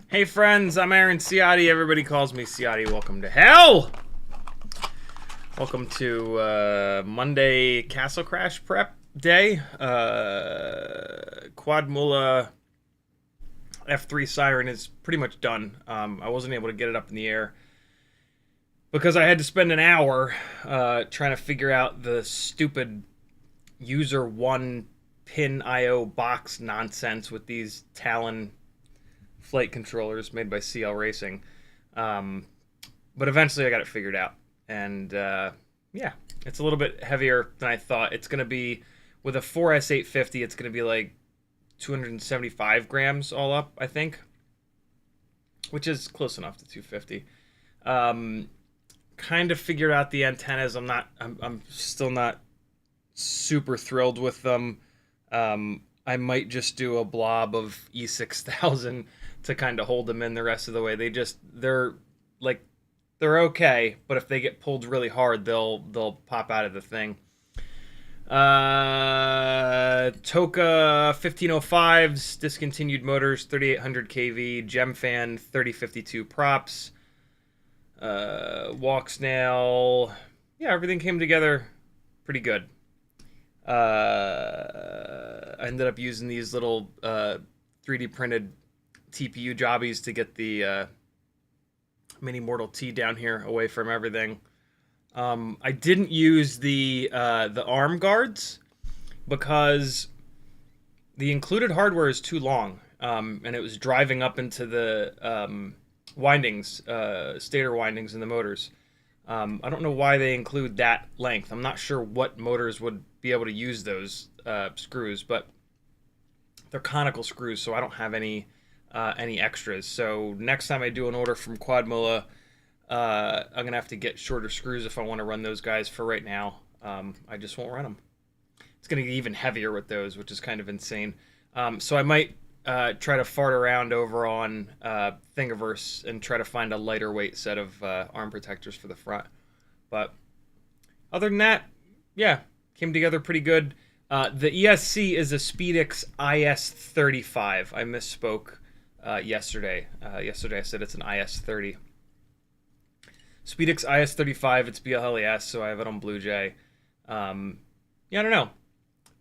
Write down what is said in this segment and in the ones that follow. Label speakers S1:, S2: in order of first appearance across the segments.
S1: Hey friends, I'm Aaron Ciotti. Everybody calls me Ciotti. Welcome to hell! Welcome to Monday Castle Crash prep day. Quad Mula F3 Siren is pretty much done. I wasn't able to get it up in the air because I had to spend an hour trying to figure out the stupid user one pin IO box nonsense with these Talon flight controllers made by CL Racing. But eventually I got it figured out. And yeah, it's a little bit heavier than I thought. It's going to be, with a 4S850, it's going to be like 275 grams all up, I think. Which is close enough to 250. Kind of figured out the antennas. I'm still not super thrilled with them. I might just do a blob of E6000 to kind of hold them in the rest of the way. They're okay, but if they get pulled really hard, they'll pop out of the thing. Toka 1505s, discontinued motors, 3800 kV, Gemfan 3052 props, Walksnail. Yeah, everything came together pretty good. I ended up using these little 3D printed TPU jobbies to get the Mini Mortal T down here away from everything. I didn't use the arm guards because the included hardware is too long, and it was driving up into the windings, stator windings in the motors. I don't know why they include that length. I'm not sure what motors would be able to use those screws, but they're conical screws, so I don't have any extras. So next time I do an order from Quad Mula, I'm gonna have to get shorter screws if I want to run those guys. For right now, I just won't run them. It's gonna get even heavier with those, which is kind of insane. So I might try to fart around over on Thingiverse and try to find a lighter weight set of arm protectors for the front. But other than that, yeah, came together pretty good. The ESC is a Speedix IS35. I misspoke yesterday. Yesterday I said it's an IS30. Speedix IS35, it's BLLES, so I have it on Blue Jay. Yeah, I don't know.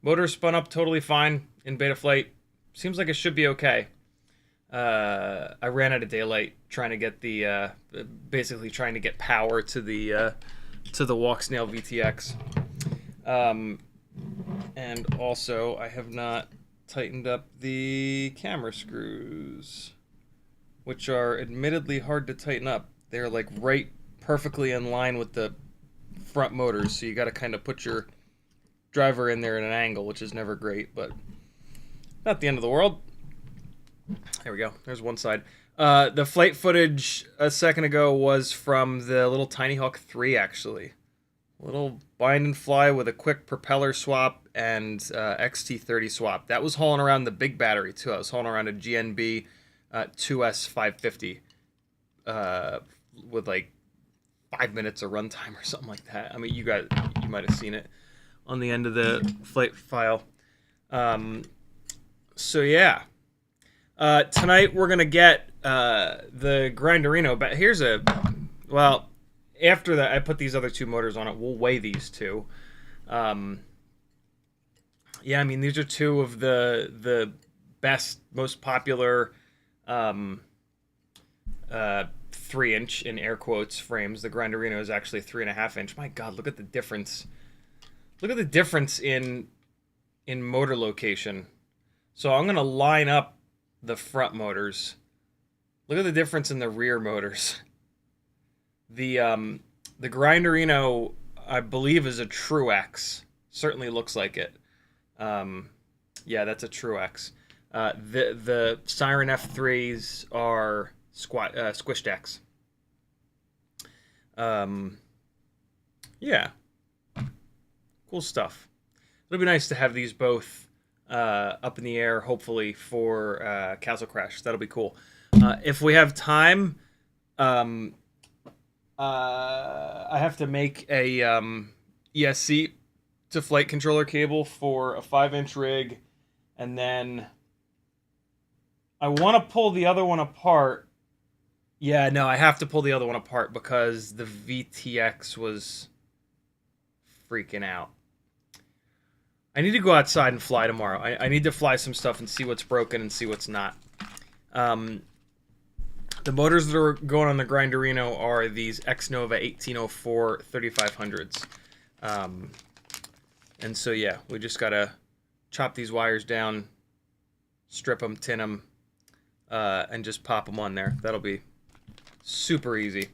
S1: Motor spun up totally fine in Betaflight. Seems like it should be okay. I ran out of daylight trying to get the basically trying to get power to the Walksnail VTX. And also I have not tightened up the camera screws, which are admittedly hard to tighten up. They're like right perfectly in line with the front motors, so you got to kind of put your driver in there at an angle, which is never great, but not the end of the world. There we go. There's one side. The flight footage a second ago was from the little Tiny Hawk 3, actually. Little bind and fly with a quick propeller swap and XT30 swap. That was hauling around the big battery, too. I was hauling around a GNB 2S550 with like 5 minutes of runtime or something like that. I mean, you might have seen it on the end of the flight file. So yeah, tonight we're gonna get the Grinderino. But well, after that I put these other two motors on it. We'll weigh these two. Yeah, I mean, these are two of the best, most popular 3-inch in air quotes frames. The Grinderino is actually 3.5-inch. My God, look at the difference. Look at the difference in motor location. So I'm gonna line up the front motors. Look at the difference in the rear motors. The Grinderino, I believe, is a True X. Certainly looks like it. Yeah, that's a True X. The Siren F3s are Squished X. Yeah. Cool stuff. It'll be nice to have these both up in the air, hopefully, for Castle Crash. That'll be cool. If we have time, I have to make a ESC to flight controller cable for a 5-inch rig, and then I want to pull the other one apart. Yeah, no, I have to pull the other one apart because the VTX was freaking out. I need to go outside and fly tomorrow. I need to fly some stuff and see what's broken and see what's not. The motors that are going on the Grinderino are these X-Nova 1804 3500s. And so, yeah, we just got to chop these wires down, strip them, tin them, and just pop them on there. That'll be super easy.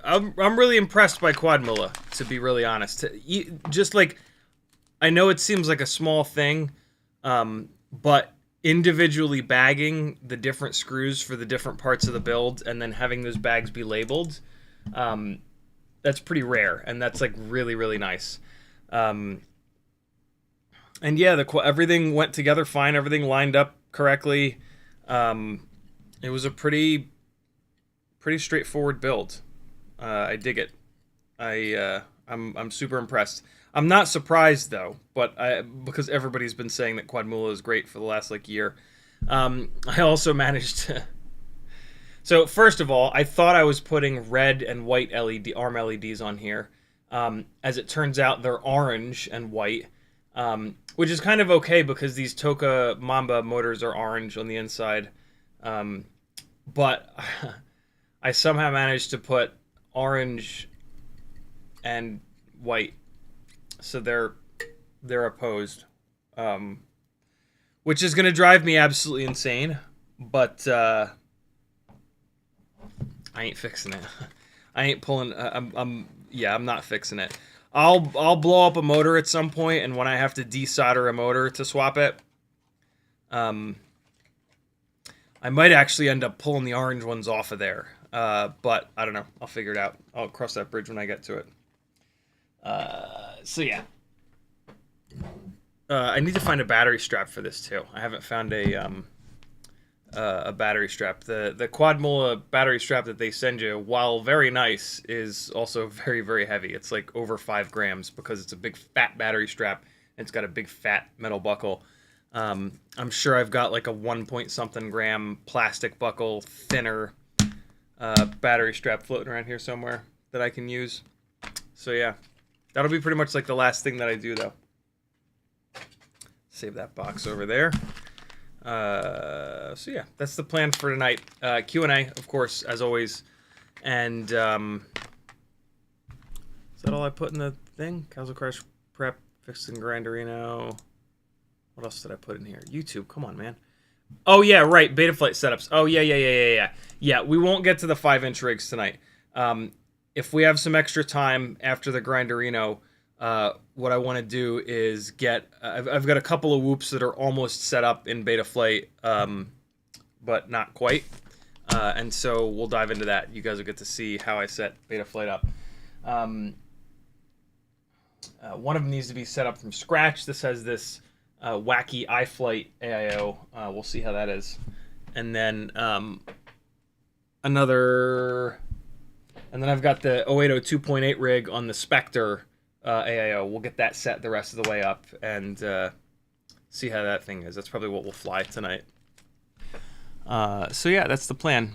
S1: I'm really impressed by Quadmilla, to be really honest. Just like, I know it seems like a small thing, but individually bagging the different screws for the different parts of the build and then having those bags be labeled, that's pretty rare, and that's like really, really nice. And yeah, everything went together fine. Everything lined up correctly. It was a pretty straightforward build. I dig it. I'm super impressed. I'm not surprised though, but because everybody's been saying that Quadmilla is great for the last like year. I also managed to. So first of all, I thought I was putting red and white arm LEDs on here. As it turns out, they're orange and white, which is kind of okay because these Toka Mamba motors are orange on the inside. But I somehow managed to put orange and white, so they're opposed, which is going to drive me absolutely insane. But I ain't fixing it. I ain't pulling. I'm not fixing it. I'll blow up a motor at some point, and when I have to desolder a motor to swap it, I might actually end up pulling the orange ones off of there. But I don't know. I'll figure it out. I'll cross that bridge when I get to it. So yeah. I need to find a battery strap for this too. I haven't found a battery strap. The Quadmilla battery strap that they send you, while very nice, is also very, very heavy. It's like over 5 grams because it's a big fat battery strap and it's got a big fat metal buckle. I'm sure I've got like a 1-point-something gram plastic buckle, thinner battery strap floating around here somewhere that I can use. So yeah, That'll be pretty much like the last thing that I do, though. Save that box over there. So yeah, that's the plan for tonight. Q&A, of course, as always. And is that all I put in the thing? Castle Crash prep, fixing Grinderino. What else did I put in here? YouTube, come on, man. Oh yeah, right, Betaflight setups. Oh yeah. Yeah, we won't get to the 5-inch rigs tonight. If we have some extra time after the Grinderino, what I want to do is get... I've got a couple of whoops that are almost set up in Betaflight, but not quite. And so we'll dive into that. You guys will get to see how I set Betaflight up. One of them needs to be set up from scratch. This has this wacky iFlight AIO. We'll see how that is. And then another... And then I've got the 080 2.8 rig on the Specter AIO. We'll get that set the rest of the way up and see how that thing is. That's probably what we'll fly tonight. So yeah, that's the plan.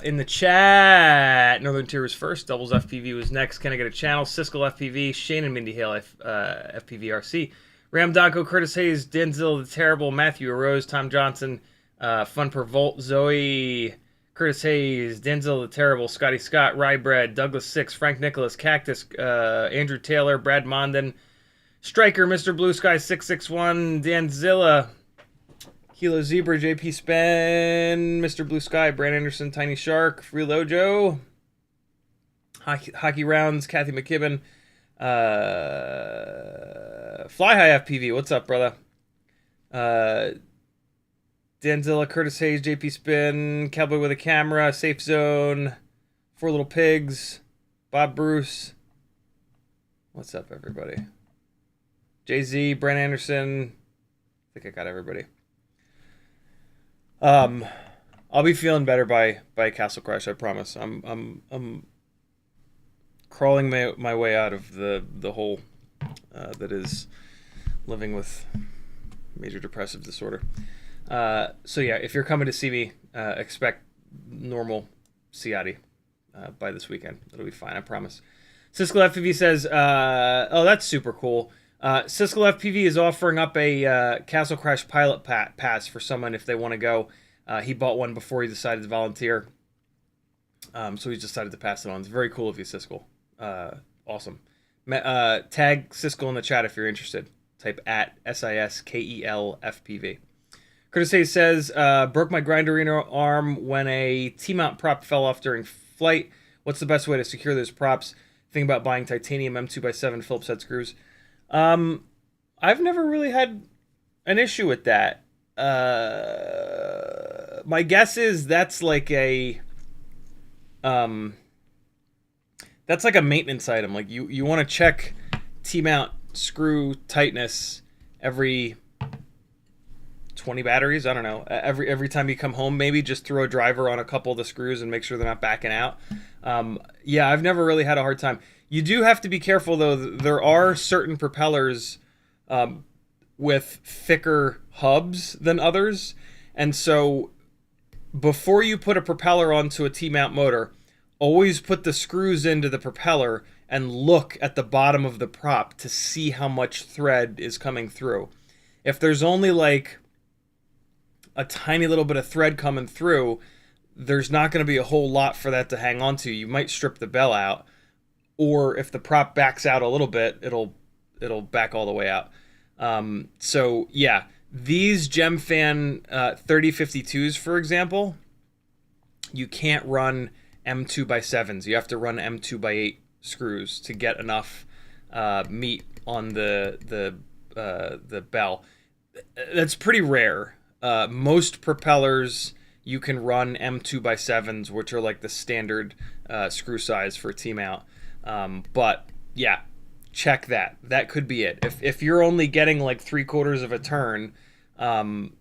S1: In the chat, Northern Tier was first. Doubles FPV was next. Can I get a channel? Siskel FPV, Shane and Mindy Hale FPVRC, Ram Donko, Curtis Hayes, Denzel the Terrible, Matthew Arose, Tom Johnson, Fun Per Volt, Zoe, Curtis Hayes, Denzel the Terrible, Scotty Scott, Rybread, Douglas Six, Frank Nicholas, Cactus, Andrew Taylor, Brad Mondin, Striker, Mr. Blue Sky 661, Danzilla, Kilo Zebra, JP Spen, Mr. Blue Sky, Brand Anderson, Tiny Shark, Freelojo, Hockey Rounds, Kathy McKibben, Fly High FPV, what's up, brother? Danzilla, Curtis Hayes, JP Spin, Cowboy with a Camera, Safe Zone, Four Little Pigs, Bob Bruce. What's up, everybody? Jay-Z, Brent Anderson. I think I got everybody. I'll be feeling better by Castle Crash, I promise. I'm crawling my way out of the hole that is living with major depressive disorder. So yeah, if you're coming to see me, expect normal Ciotti by this weekend. It'll be fine, I promise. Siskel FPV says, oh, that's super cool. Siskel FPV is offering up a Castle Crash pilot pass for someone if they want to go. He bought one before he decided to volunteer. So he's decided to pass it on. It's very cool of you, Siskel. Awesome. Tag Siskel in the chat if you're interested. Type at SISKEL FPV. Curtis Hayes says, broke my Grinderino arm when a T-mount prop fell off during flight. What's the best way to secure those props? Think about buying titanium M2x7 Phillips head screws. I've never really had an issue with that. My guess is that's like a maintenance item. Like you want to check T-mount screw tightness every 20 batteries. I don't know. Every time you come home, maybe just throw a driver on a couple of the screws and make sure they're not backing out. Yeah, I've never really had a hard time. You do have to be careful, though. There are certain propellers with thicker hubs than others. And so before you put a propeller onto a T-mount motor, always put the screws into the propeller and look at the bottom of the prop to see how much thread is coming through. If there's only like a tiny little bit of thread coming through, there's not going to be a whole lot for that to hang on to. You might strip the bell out, or if the prop backs out a little bit, it'll back all the way out. So yeah, these GemFan 3052s, for example, you can't run M2x7s. You have to run M2x8 screws to get enough meat on the bell. That's pretty rare. Most propellers you can run M2x7s, which are like the standard screw size for T-mount. But yeah, check that. That could be it. If you're only getting like 3/4 of a turn, and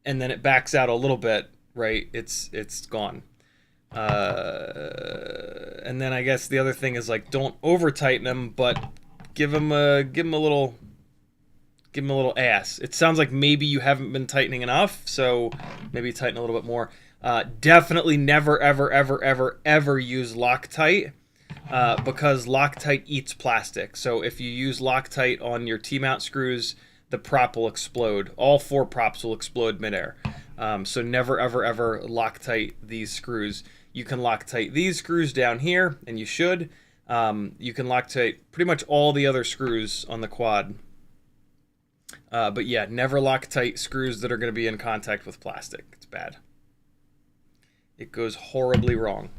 S1: then it backs out a little bit, right? It's gone. And then I guess the other thing is like don't over tighten them, but give them a little ass. It sounds like maybe you haven't been tightening enough, so maybe tighten a little bit more. Definitely never, ever, ever, ever, ever use Loctite. because Loctite eats plastic. So if you use Loctite on your T-mount screws, the prop will explode. All 4 props will explode midair. So never, ever, ever Loctite these screws. You can Loctite these screws down here, and you should. You can Loctite pretty much all the other screws on the quad. But yeah, never Loctite screws that are going to be in contact with plastic. It's bad. It goes horribly wrong.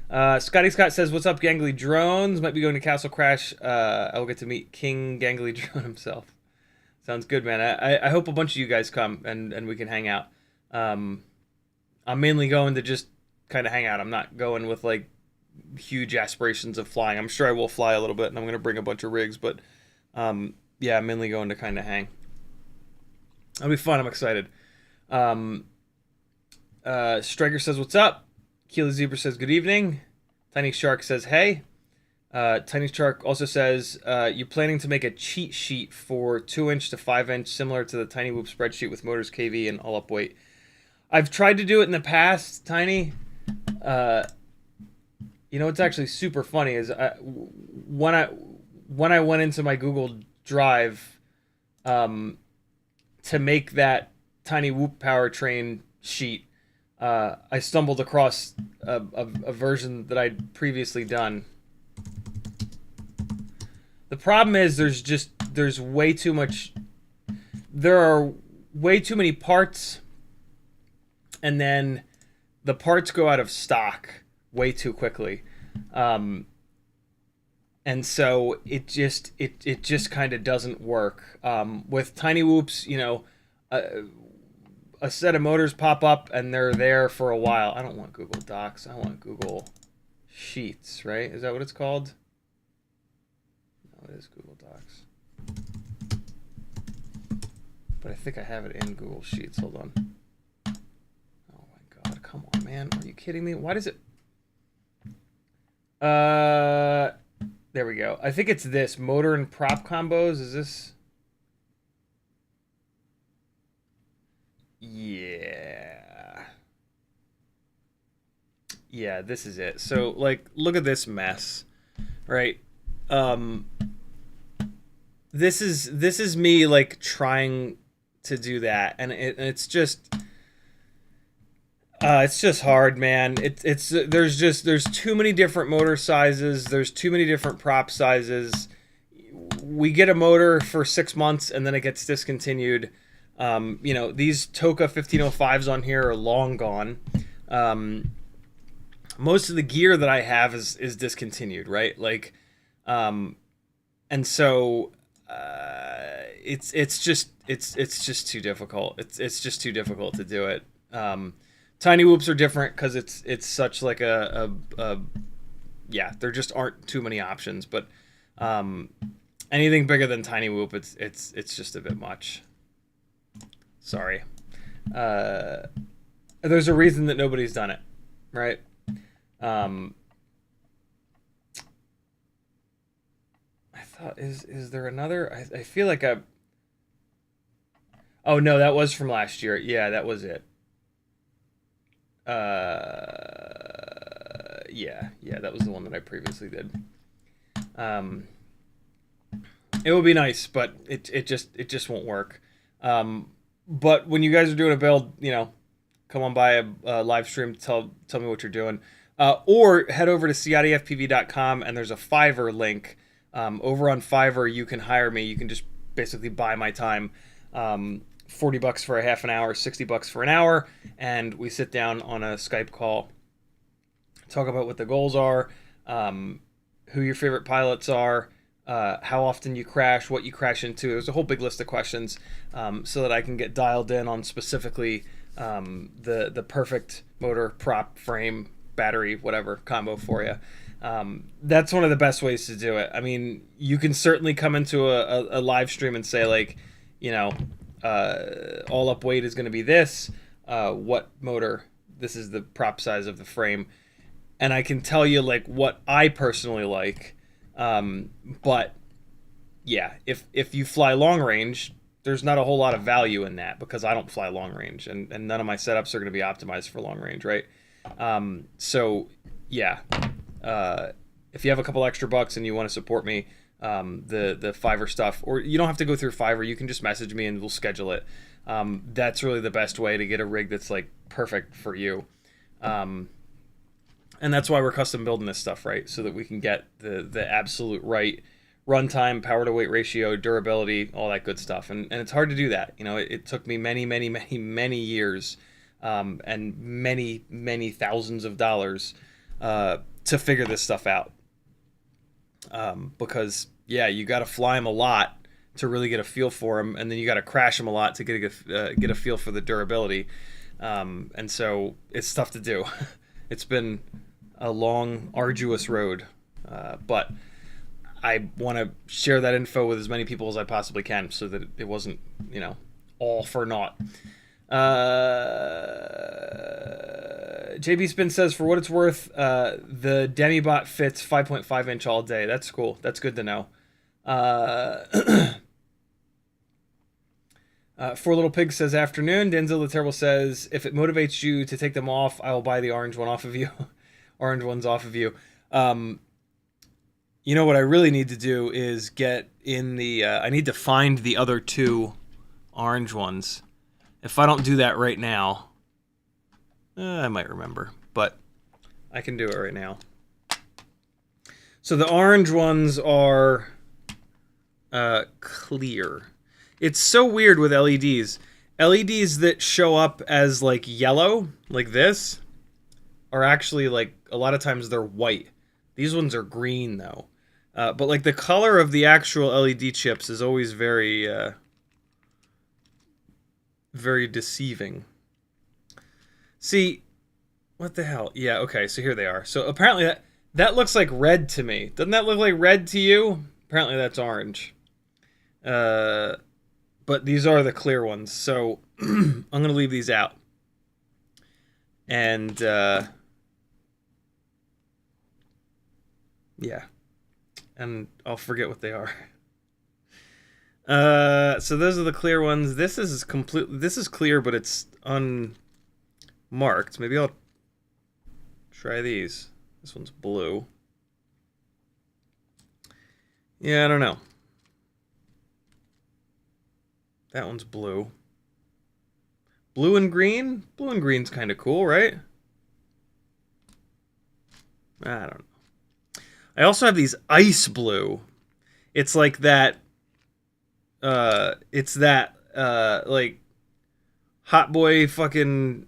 S1: Scotty Scott says, "What's up, Gangly Drones? Might be going to Castle Crash. I'll get to meet King Gangly Drone himself." Sounds good, man. I hope a bunch of you guys come and we can hang out. I'm mainly going to just kind of hang out. I'm not going with like huge aspirations of flying. I'm sure I will fly a little bit, and I'm going to bring a bunch of rigs, but yeah, I'm mainly going to kind of hang. It'll be fun. I'm excited. Striker says, "What's up?" Keely Zebra says, "Good evening." Tiny Shark says, "Hey." Tiny Shark also says, "You planning to make a cheat sheet for 2-inch to 5-inch, similar to the Tiny Whoop spreadsheet with motors, KV, and all up weight?" I've tried to do it in the past, Tiny. You know what's actually super funny is when I went into my Google Drive to make that Tiny Whoop powertrain sheet, I stumbled across a version that I'd previously done. The problem is there's way too much. There are way too many parts, and then the parts go out of stock way too quickly, and so it just kind of doesn't work. With Tiny Whoops, you know, a set of motors pop up and they're there for a while. I don't want Google Docs. I want Google Sheets, right? Is that what it's called? No, it is Google Docs. But I think I have it in Google Sheets. Hold on. Oh my God, come on, man. Are you kidding me? Why does it... There we go. I think it's this. Motor and prop combos. Is this... Yeah. Yeah, this is it. So, like, look at this mess, right? This is me, like, trying to do that, and it's just hard, man. There's too many different motor sizes. There's too many different prop sizes. We get a motor for 6 months, and then it gets discontinued. You know, these Toka 1505s on here are long gone. Most of the gear that I have is discontinued, right? Like, and so it's just too difficult. It's just too difficult to do it. Tiny Whoops are different because it's such like a yeah, there just aren't too many options. But anything bigger than Tiny Whoop, it's just a bit much. Sorry. There's a reason that nobody's done it, right? I thought, is there another? I feel like oh no, that was from last year. Yeah, that was it. Yeah, that was the one that I previously did. It would be nice, but it just won't work. But when you guys are doing a build, you know, come on by a live stream, tell me what you're doing. Or head over to CiottiFPV.com, and there's a Fiverr link. Over on Fiverr, you can hire me. You can just basically buy my time. $40 for a half an hour, $60 for an hour, and we sit down on a Skype call, talk about what the goals are, who your favorite pilots are, how often you crash, what you crash into. There's a whole big list of questions, so that I can get dialed in on specifically the perfect motor, prop, frame, battery, whatever combo for you. That's one of the best ways to do it. I mean, you can certainly come into a live stream and say, like, you know, all up weight is going to be this, what motor, this is the prop size of the frame, and I can tell you like what I personally like. But yeah, if you fly long range, there's not a whole lot of value in that because I don't fly long range, and none of my setups are going to be optimized for long range, right? So yeah, if you have a couple extra bucks and you want to support me, the Fiverr stuff, or you don't have to go through Fiverr, you can just message me and we'll schedule it. That's really the best way to get a rig that's like perfect for you. And that's why we're custom building this stuff, right? So that we can get the absolute right runtime, power to weight ratio, durability, all that good stuff. And it's hard to do that. You know, it took me many years, and many thousands of dollars to figure this stuff out. Because yeah, you got to fly them a lot to really get a feel for them, and then you got to crash them a lot to get a feel for the durability. And so it's tough to do. It's been a long, arduous road, but I want to share that info with as many people as I possibly can, so that it wasn't, you know, all for naught. JB Spin says, for what it's worth, the Demibot fits 5.5 inch all day. That's cool. That's good to know. Four Little Pigs says, afternoon. Denzel the Terrible says, if it motivates you to take them off, I will buy the orange one off of you. Orange ones off of you. You know what I really need to do is get in the... I need to find the other two orange ones. If I don't do that right now, I might remember, but I can do it right now. So the orange ones are clear. It's so weird with LEDs. LEDs that show up as like yellow, like this, are actually like, a lot of times they're white. These ones are green though. But like the color of the actual LED chips is always very, very deceiving. See, what the hell? Yeah, okay, so here they are. So apparently that looks like red to me. Doesn't that look like red to you? Apparently that's orange. But these are the clear ones, so I'm going to leave these out. And, yeah. And I'll forget what they are. So those are the clear ones. This is clear, but it's unmarked. Maybe I'll try these. This one's blue. Yeah, I don't know. That one's blue. Blue and green? Blue and green's kind of cool, right? I don't know. I also have these ice blue. It's like that... it's that, like, Hot Boy fucking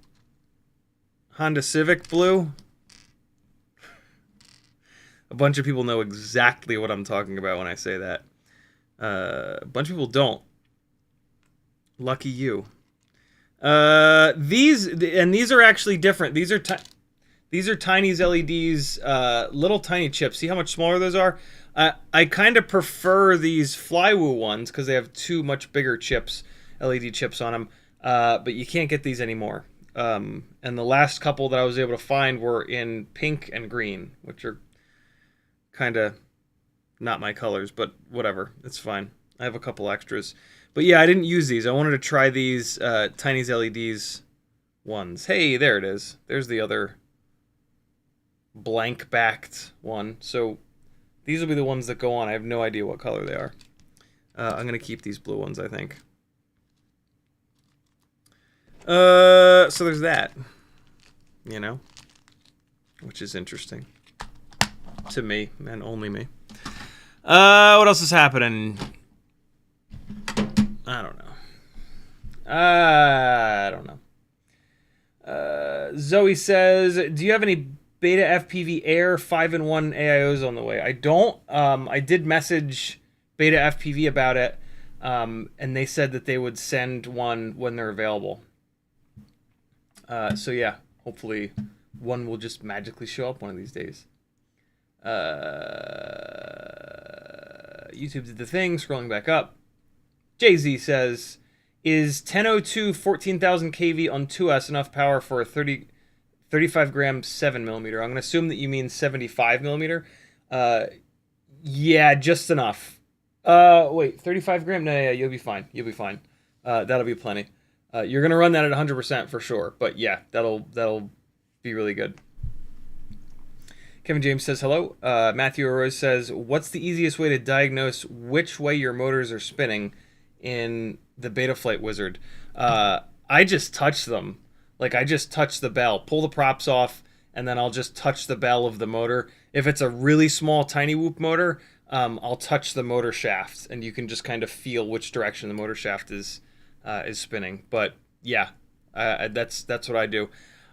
S1: Honda Civic blue. A bunch of people know exactly what I'm talking about when I say that. A bunch of people don't. Lucky you. These are actually different. These are Tiny's LEDs, little tiny chips. See how much smaller those are? I kind of prefer these Flywoo ones because they have two much bigger chips, LED chips on them. But you can't get these anymore. And the last couple that I was able to find were in pink and green, which are kind of not my colors, but whatever. It's fine. I have a couple extras. But yeah, I didn't use these. I wanted to try these Tiny's LEDs ones. Hey, there it is. There's the other blank-backed one. So these will be the ones that go on. I have no idea what color they are. I'm going to keep these blue ones, I think. So there's that. You know? Which is interesting. To me, and only me. What else is happening? I don't know. Zoe says, do you have any Betaflight Air 5-in-1 AIOs on the way? I don't. I did message Betaflight about it, and they said that they would send one when they're available. So yeah, hopefully one will just magically show up one of these days. YouTube did the thing, scrolling back up. Jay-Z says, is 1002 14,000 kV on 2S enough power for a 35 gram 7mm? I'm going to assume that you mean 75 millimeter. Yeah, just enough. Wait, 35 gram? No, yeah, you'll be fine. You'll be fine. That'll be plenty. You're going to run that at 100% for sure. But yeah, that'll be really good. Kevin James says hello. Matthew Arroz says, what's the easiest way to diagnose which way your motors are spinning in the Betaflight Wizard? I just touch them. Like, I just touch the bell, pull the props off, and then I'll just touch the bell of the motor. If it's a really small, tiny whoop motor, I'll touch the motor shaft, and you can just kind of feel which direction the motor shaft is spinning. But yeah, that's what I do.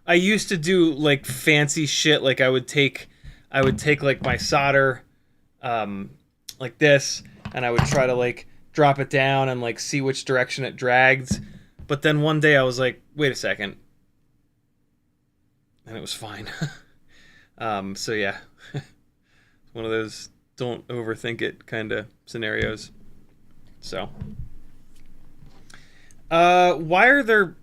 S1: I used to do like fancy shit. Like I would take like my solder, like this, and I would try to like drop it down and like see which direction it dragged. But then one day I was like, wait a second, and it was fine. So yeah, one of those don't overthink it kind of scenarios. So, why are there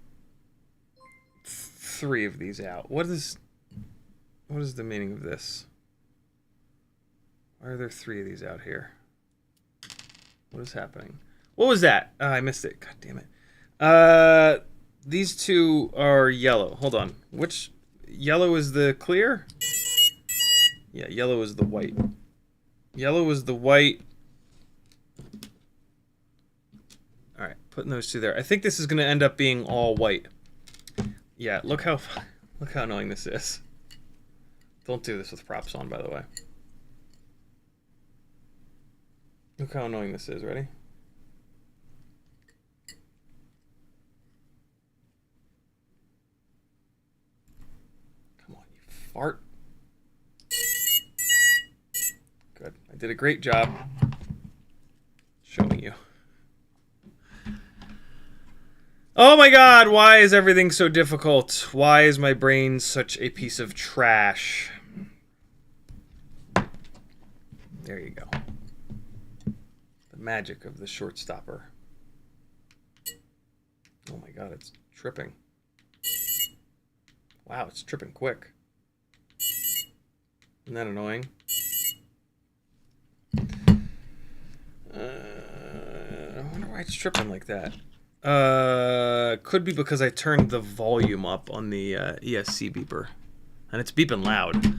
S1: 3 of these out? What is the meaning of this? Why are there 3 of these out here? What is happening? What was that? I missed it. God damn it. These 2 are yellow. Hold on. Which yellow is the clear? Yeah, yellow is the white. Yellow is the white. All right, putting those 2 there. I think this is going to end up being all white. Yeah, look how annoying this is. Don't do this with props on, by the way. Look how annoying this is. Ready? Come on, you fart. Good. I did a great job showing you. Oh my god, why is everything so difficult? Why is my brain such a piece of trash? There you go. The magic of the short stopper. Oh my god, it's tripping. Wow, it's tripping quick. Isn't that annoying? I wonder why it's tripping like that. Could be because I turned the volume up on the ESC beeper, and it's beeping loud.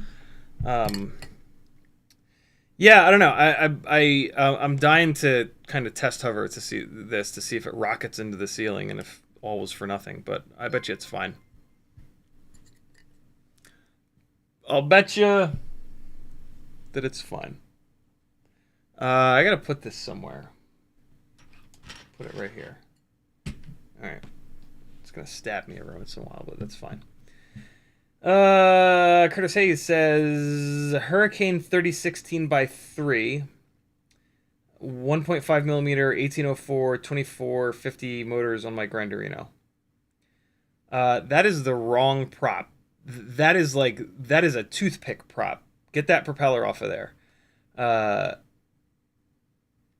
S1: Yeah, I don't know. I'm dying to kind of test hover to see if it rockets into the ceiling and if all was for nothing. But I bet you it's fine. I'll bet you that it's fine. I gotta put this somewhere. Put it right here. Alright. It's going to stab me every once in a while, but that's fine. Curtis Hayes says, Hurricane 3016x3, 1.5 millimeter, 1804, 2450 motors on my Grinderino. That is the wrong prop. That is a toothpick prop. Get that propeller off of there.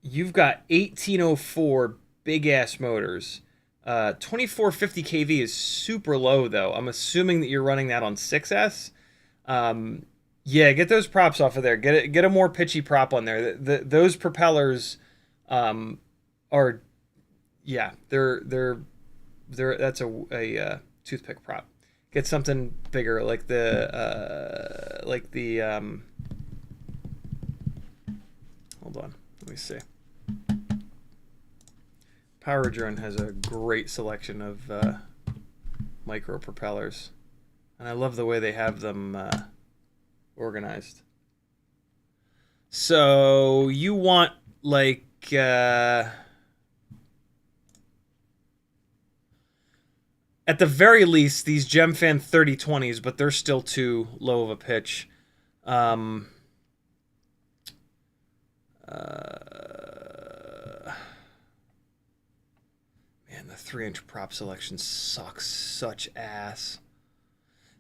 S1: You've got 1804 big ass motors. 2450 kV is super low though. I'm assuming that you're running that on 6S. Yeah, get those props off of there. Get a more pitchy prop on there. Those propellers are, yeah, they're that's a toothpick prop. Get something bigger like the hold on, let me see. Power Drone has a great selection of micro propellers, and I love the way they have them organized. So you want like at the very least these GemFan 3020s, but they're still too low of a pitch. Man, the 3-inch prop selection sucks such ass.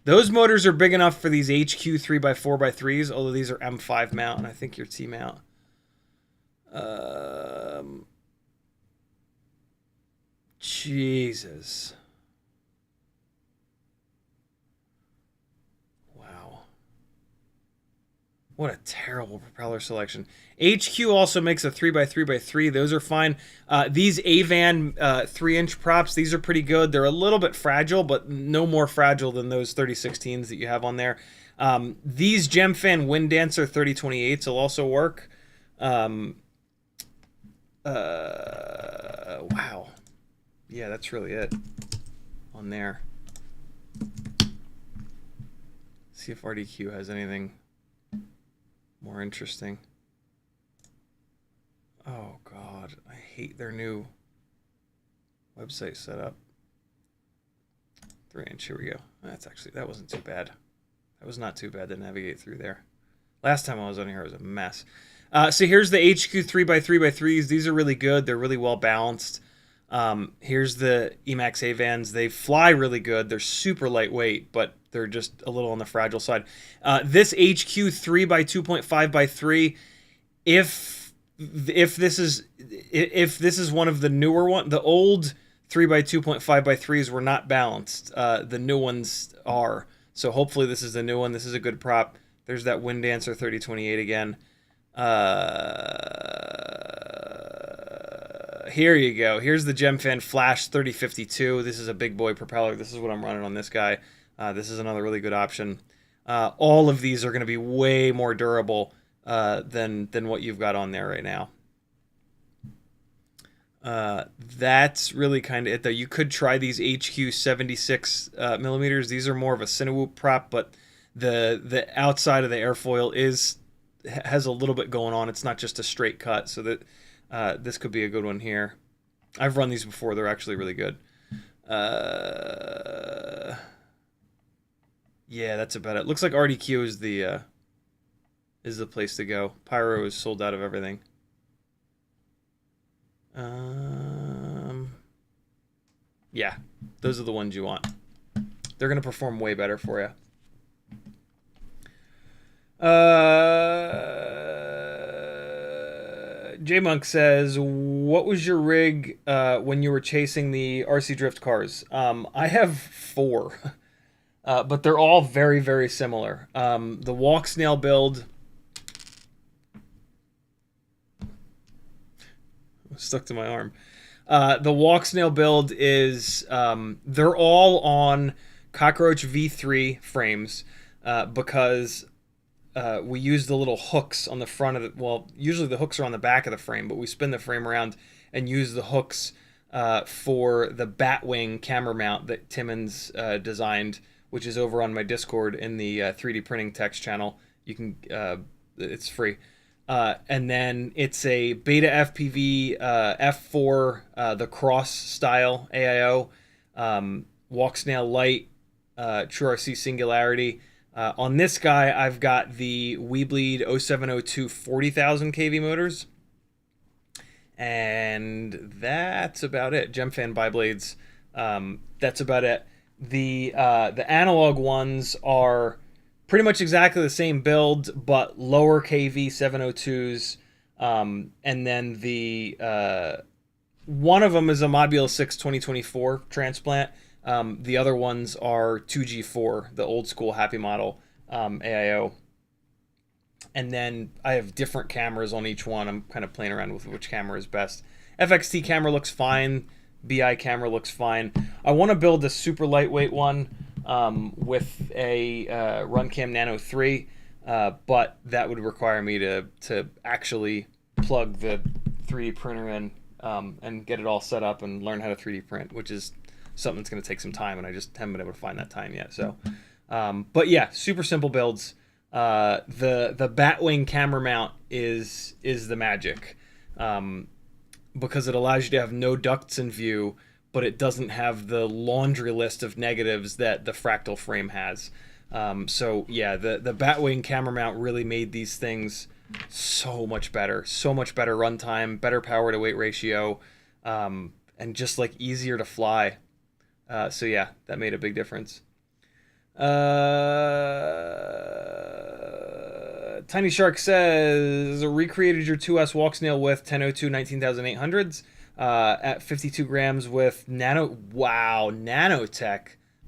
S1: Those motors are big enough for these HQ 3x4x3s, although these are M5 mount, and I think you're T mount. Jesus. Wow. What a terrible propeller selection. HQ also makes a 3x3x3. Those are fine. These Avan 3-inch props, these are pretty good. They're a little bit fragile, but no more fragile than those 3016s that you have on there. These Gemfan Wind Dancer 3028s will also work. Wow. Yeah, that's really it on there. See if RDQ has anything more interesting. Oh God, I hate their new website setup. 3-inch, here we go. That wasn't too bad. That was not too bad to navigate through there. Last time I was on here, it was a mess. So here's the HQ 3x3x3s. These are really good. They're really well balanced. Here's the Emax A-Vans. They fly really good. They're super lightweight, but they're just a little on the fragile side. This HQ 3x2.5x3, if this is one of the newer one, the old 3x2.5x3s were not balanced. The new ones are. So hopefully this is the new one. This is a good prop. There's that Wind Dancer 3028 again. Here you go. Here's the Gemfan Flash 3052. This is a big boy propeller. This is what I'm running on this guy. This is another really good option. All of these are going to be way more durable than what you've got on there right now. That's really kind of it, though. You could try these HQ 76 millimeters. These are more of a Cinewoop prop, but the outside of the airfoil has a little bit going on. It's not just a straight cut, so that this could be a good one here. I've run these before. They're actually really good. Yeah, that's about it. Looks like RDQ is the place to go. Pyro is sold out of everything. Yeah, those are the ones you want. They're going to perform way better for you. J-Monk says, what was your rig when you were chasing the RC Drift cars? I have 4, but they're all very, very similar. The Walksnail build... Stuck to my arm. The Walksnail build is... they're all on Cockroach V3 frames because... we use the little hooks on the front of the... Well, usually the hooks are on the back of the frame, but we spin the frame around and use the hooks for the Batwing camera mount that Timmons designed, which is over on my Discord in the 3D Printing Text channel. You can... it's free. And then it's a Betaflight F4, the Cross style AIO, Walksnail Light, True RC Singularity. On this guy, I've got the Weebleed 0702 40,000 kV motors. And that's about it. Gemfan biblades. That's about it. The analog ones are pretty much exactly the same build, but lower kV 702s. And then the one of them is a Module 6 2024 transplant. The other ones are 2G4, the old school Happy Model AIO. And then I have different cameras on each one. I'm kind of playing around with which camera is best. FXT camera looks fine. BI camera looks fine. I want to build a super lightweight one with a Runcam Nano 3, but that would require me to actually plug the 3D printer in and get it all set up and learn how to 3D print, which is something that's going to take some time, and I just haven't been able to find that time yet. So, but yeah, super simple builds. The Batwing camera mount is the magic, because it allows you to have no ducts in view, but it doesn't have the laundry list of negatives that the Fractal frame has. So yeah, the Batwing camera mount really made these things so much better runtime, better power to weight ratio, and just like easier to fly. So yeah, that made a big difference. Tiny Shark says, recreated your 2S Walksnail with 1002 19800s at 52 grams with nanotech.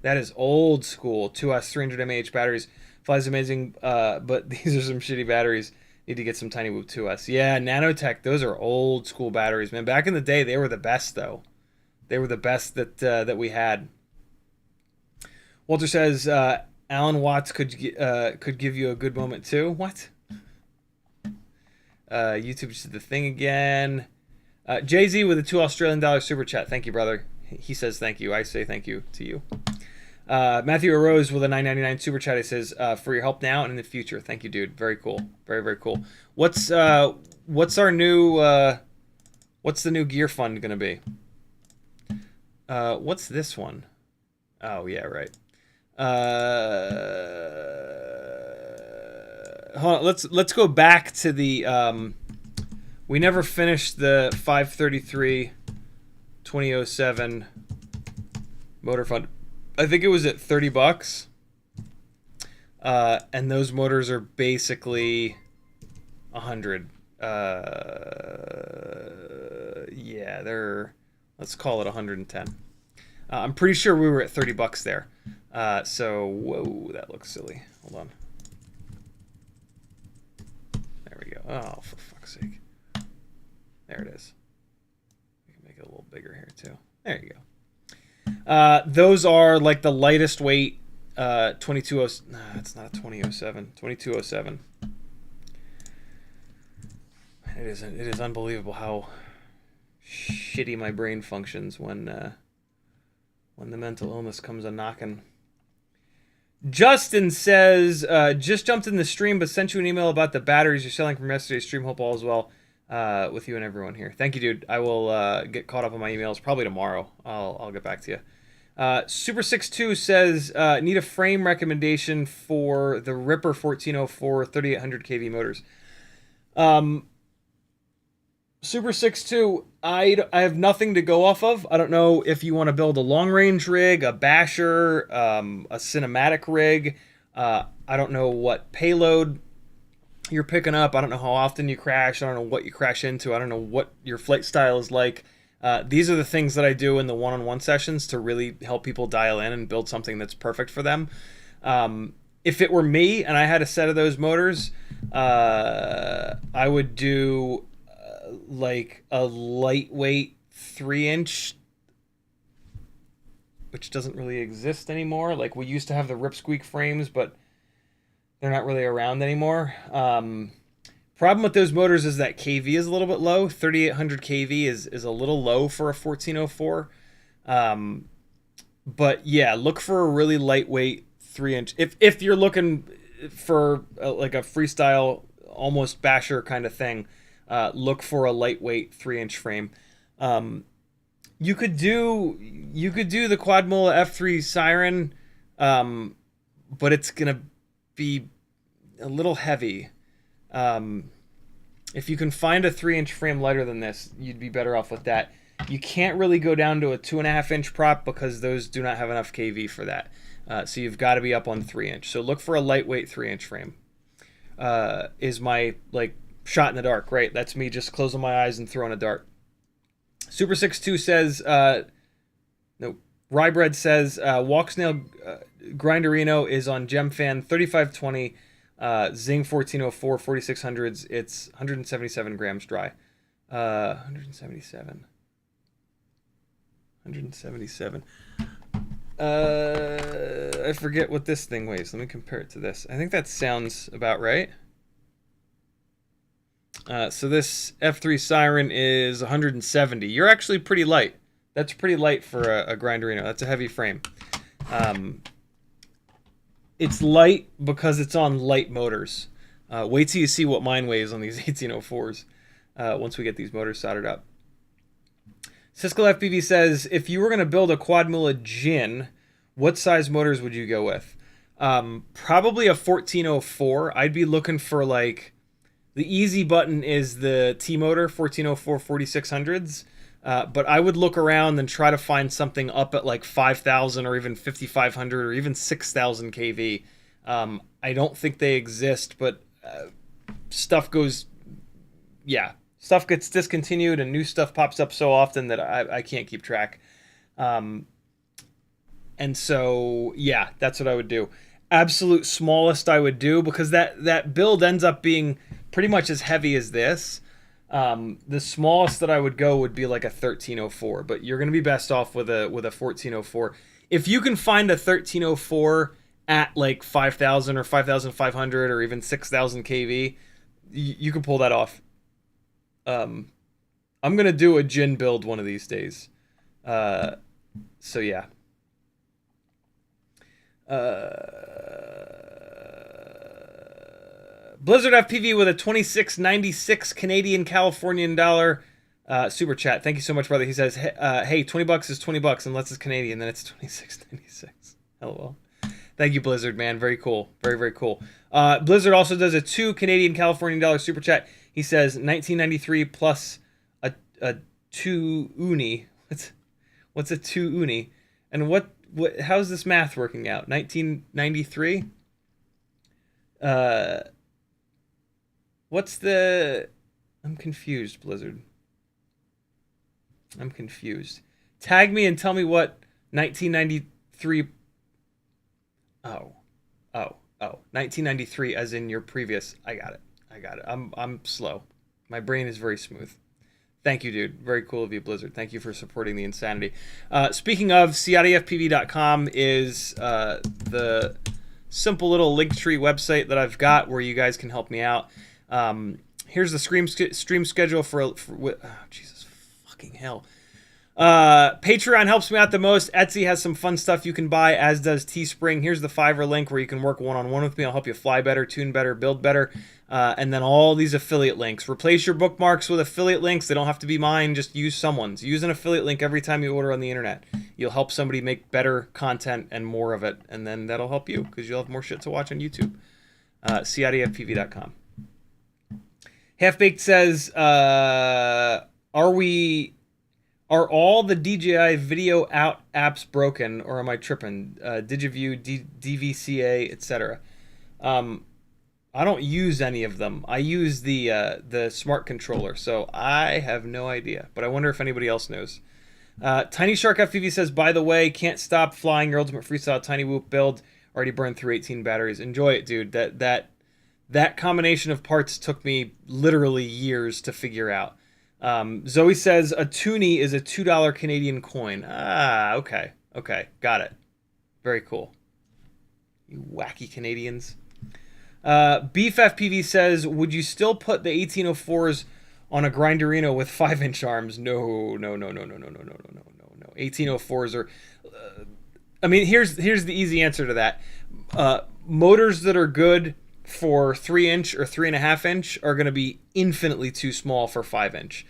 S1: That is old school. 2S 300 mAh batteries. Flies amazing, but these are some shitty batteries. Need to get some Tiny Whoop 2S. Yeah, nanotech, those are old school batteries, man. Back in the day, they were the best, though. They were the best that we had. Walter says, Alan Watts could give you a good moment too. What? YouTube just did the thing again. Jay-Z with a $2 Australian super chat. Thank you, brother. He says thank you. I say thank you to you. Matthew Arose with a $9.99 super chat. He says, for your help now and in the future. Thank you, dude. Very cool. Very, very cool. What's our new what's the new gear fund gonna be? What's this one? Oh yeah, right. Hold on, let's go back to the we never finished the 533 2007 motor fund. I think it was at $30. And those motors are basically 100. Yeah, they're, let's call it 110. I'm pretty sure we were at $30 there. So, whoa, that looks silly. Hold on. There we go. Oh, for fuck's sake. There it is. We can make it a little bigger here, too. There you go. Those are like the lightest weight 2207. Nah, it's not a 2007. 2207. It is unbelievable how shitty my brain functions when the mental illness comes a knocking. Justin says, just jumped in the stream, but sent you an email about the batteries you're selling from yesterday's stream. Hope all is well with you and everyone here. Thank you, dude. I will get caught up on my emails probably tomorrow. I'll get back to you. Super62 says, need a frame recommendation for the Ripper 1404 3800 kV motors. Super62, I have nothing to go off of. I don't know if you want to build a long-range rig, a basher, a cinematic rig. I don't know what payload you're picking up. I don't know how often you crash. I don't know what you crash into. I don't know what your flight style is like. These are the things that I do in the one-on-one sessions to really help people dial in and build something that's perfect for them. If it were me and I had a set of those motors, I would do like a lightweight 3-inch, which doesn't really exist anymore. Like, we used to have the Rip Squeak frames, but they're not really around anymore. Problem with those motors is that kV is a little bit low. 3800 kV is a little low for a 1404. But yeah, look for a really lightweight 3-inch. If you're looking for like a freestyle, almost basher kind of thing, look for a lightweight 3-inch frame. You could do the Quadmola F3 Siren, but it's gonna be a little heavy. If you can find a 3-inch frame lighter than this, you'd be better off with that. You can't really go down to a 2.5-inch prop because those do not have enough kV for that. So you've got to be up on 3-inch. So look for a lightweight 3-inch frame. Is my like shot in the dark, right? That's me just closing my eyes and throwing a dart. Super62 says, no, Rybread says, Walksnail Grinderino is on GemFan 3520, Zing 1404, 4600s. It's 177 grams dry. 177. I forget what this thing weighs. Let me compare it to this. I think that sounds about right. So this F3 Siren is 170. You're actually pretty light. That's pretty light for a Grinderino. That's a heavy frame. It's light because it's on light motors. Wait till you see what mine weighs on these 1804s once we get these motors soldered up. Siskel FPV says, if you were going to build a Quadmola Gin, what size motors would you go with? Probably a 1404. I'd be looking for like... The easy button is the T-motor, 1404 4600s. But I would look around and try to find something up at like 5,000 or even 5,500 or even 6,000 kV. I don't think they exist, but stuff goes... Yeah, stuff gets discontinued and new stuff pops up so often that I can't keep track. And so, yeah, that's what I would do. Absolute smallest I would do, because that build ends up being pretty much as heavy as this. The smallest that I would go would be like a 1304, but you're going to be best off with a 1404. If you can find a 1304 at like 5,000 or 5,500 or even 6,000 kV, you can pull that off. I'm gonna do a Jin build one of these days. So yeah. Blizzard FPV with a 26.96 Canadian Californian dollar super chat. Thank you so much, brother. He says, "Hey, $20 is $20 unless it's Canadian, then it's 26.96." LOL. Thank you, Blizzard, man. Very cool. Very, very cool. Blizzard also does a 2 Canadian Californian dollar super chat. He says 1993 plus a 2 uni. What's a 2 uni? And what how's this math working out? 1993? What's the... I'm confused, Blizzard. I'm confused. Tag me and tell me what 1993... Oh. 1993 as in your previous... I got it. I'm slow. My brain is very smooth. Thank you, dude. Very cool of you, Blizzard. Thank you for supporting the insanity. Speaking of, CiottiFPV.com is the simple little Linktree website that I've got where you guys can help me out. Here's the stream schedule for oh, Jesus fucking hell. Patreon helps me out the most. Etsy has some fun stuff you can buy, as does Teespring. Here's the Fiverr link where you can work one-on-one with me. I'll help you fly better, tune better, build better. And then all these affiliate links. Replace your bookmarks with affiliate links. They don't have to be mine. Just use someone's. Use an affiliate link every time you order on the internet. You'll help somebody make better content and more of it. And then that'll help you because you'll have more shit to watch on YouTube. CiottiFPV.com. Half-Baked says, are all the DJI video out apps broken, or am I tripping? DigiView, DVCA, etc. I don't use any of them. I use the smart controller, so I have no idea. But I wonder if anybody else knows. Tiny Shark FPV says, by the way, can't stop flying your ultimate freestyle tiny whoop build. Already burned through 18 batteries. Enjoy it, dude. That combination of parts took me literally years to figure out. Zoe says a toonie is a $2 Canadian coin. Ah, okay. Okay, got it. Very cool. You wacky Canadians. Beef FPV says, would you still put the 1804s on a Grinderino with 5-inch arms? No. 1804s are... I mean, here's the easy answer to that. Motors that are good for 3-inch or 3.5-inch are going to be infinitely too small for 5-inch.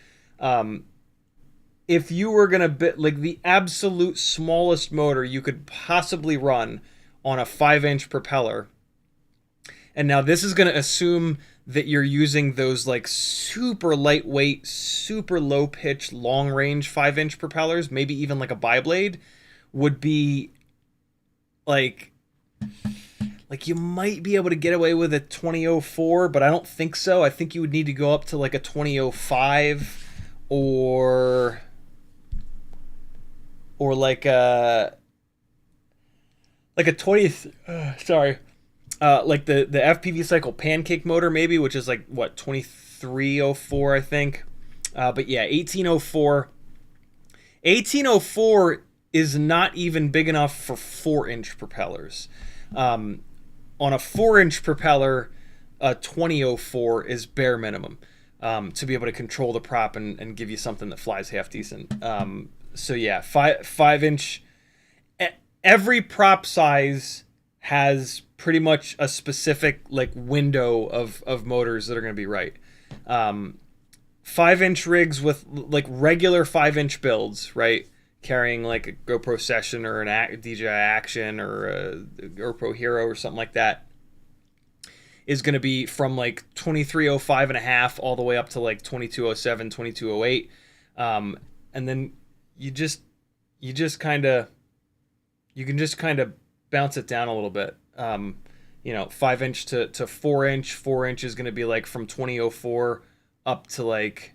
S1: If you were going to like the absolute smallest motor you could possibly run on a 5-inch propeller, and now this is going to assume that you're using those like super lightweight, super low pitch, long range 5-inch propellers, maybe even like a biblade, would be like you might be able to get away with a 2004, but I don't think so. I think you would need to go up to like a 2005 or like a 20th like the FPV cycle pancake motor maybe, which is like what, 2304 I think. But yeah, 1804 is not even big enough for 4-inch propellers. On a 4-inch propeller, a 2004 is bare minimum to be able to control the prop and give you something that flies half decent. So yeah, 5-inch. Every prop size has pretty much a specific like window of motors that are going to be right. 5-inch rigs with like regular 5-inch builds, right? Carrying like a GoPro Session or an DJI Action or a GoPro Hero or something like that is going to be from like 2305 and a half all the way up to like 2207, 2208. And then you can just kind of bounce it down a little bit. 5-inch to 4-inch. 4-inch is going to be like from 2004 up to like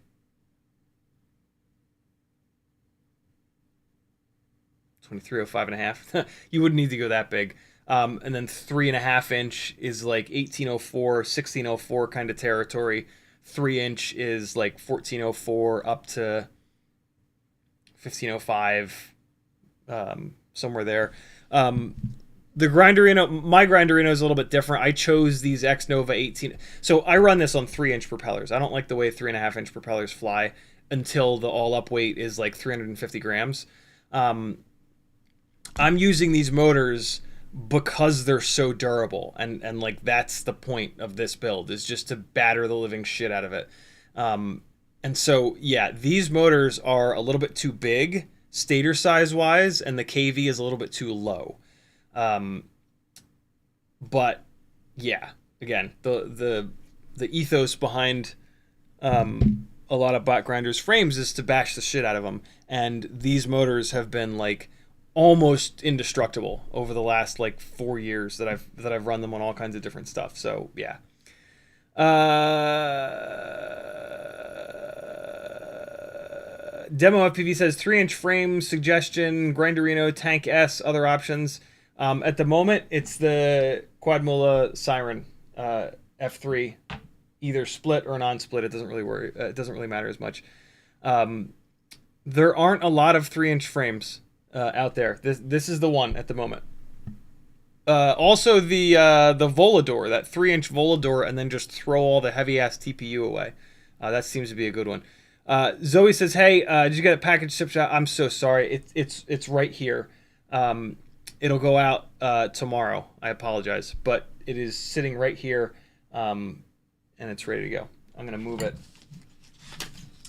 S1: 2305 and a half. You wouldn't need to go that big. And then 3.5-inch is like 1804, 1604 kind of territory. 3-inch is like 1404 up to 1505, somewhere there. The Grinderino, my Grinderino is a little bit different. I chose these X Nova 18. So I run this on 3-inch propellers. I don't like the way 3.5-inch propellers fly until the all-up weight is like 350 grams. I'm using these motors because they're so durable, and like that's the point of this build, is just to batter the living shit out of it. And so yeah, these motors are a little bit too big stator size wise, and the KV is a little bit too low. But yeah, again, the ethos behind a lot of bot grinders frames is to bash the shit out of them, and these motors have been like almost indestructible over the last like 4 years that I've run them on all kinds of different stuff. So yeah. Demo FPV says 3-inch frame suggestion, Grinderino, Tank S, other options. At the moment, it's the Quadmula Siren F3, either split or non-split. It doesn't really worry. It doesn't really matter as much. There aren't a lot of 3-inch frames out there. This is the one at the moment. Also, the Volador, that 3-inch Volador, and then just throw all the heavy ass TPU away. That seems to be a good one. Zoe says, "Hey, did you get a package shipped out? I'm so sorry. It's right here. It'll go out tomorrow. I apologize, but it is sitting right here, and it's ready to go. I'm gonna move it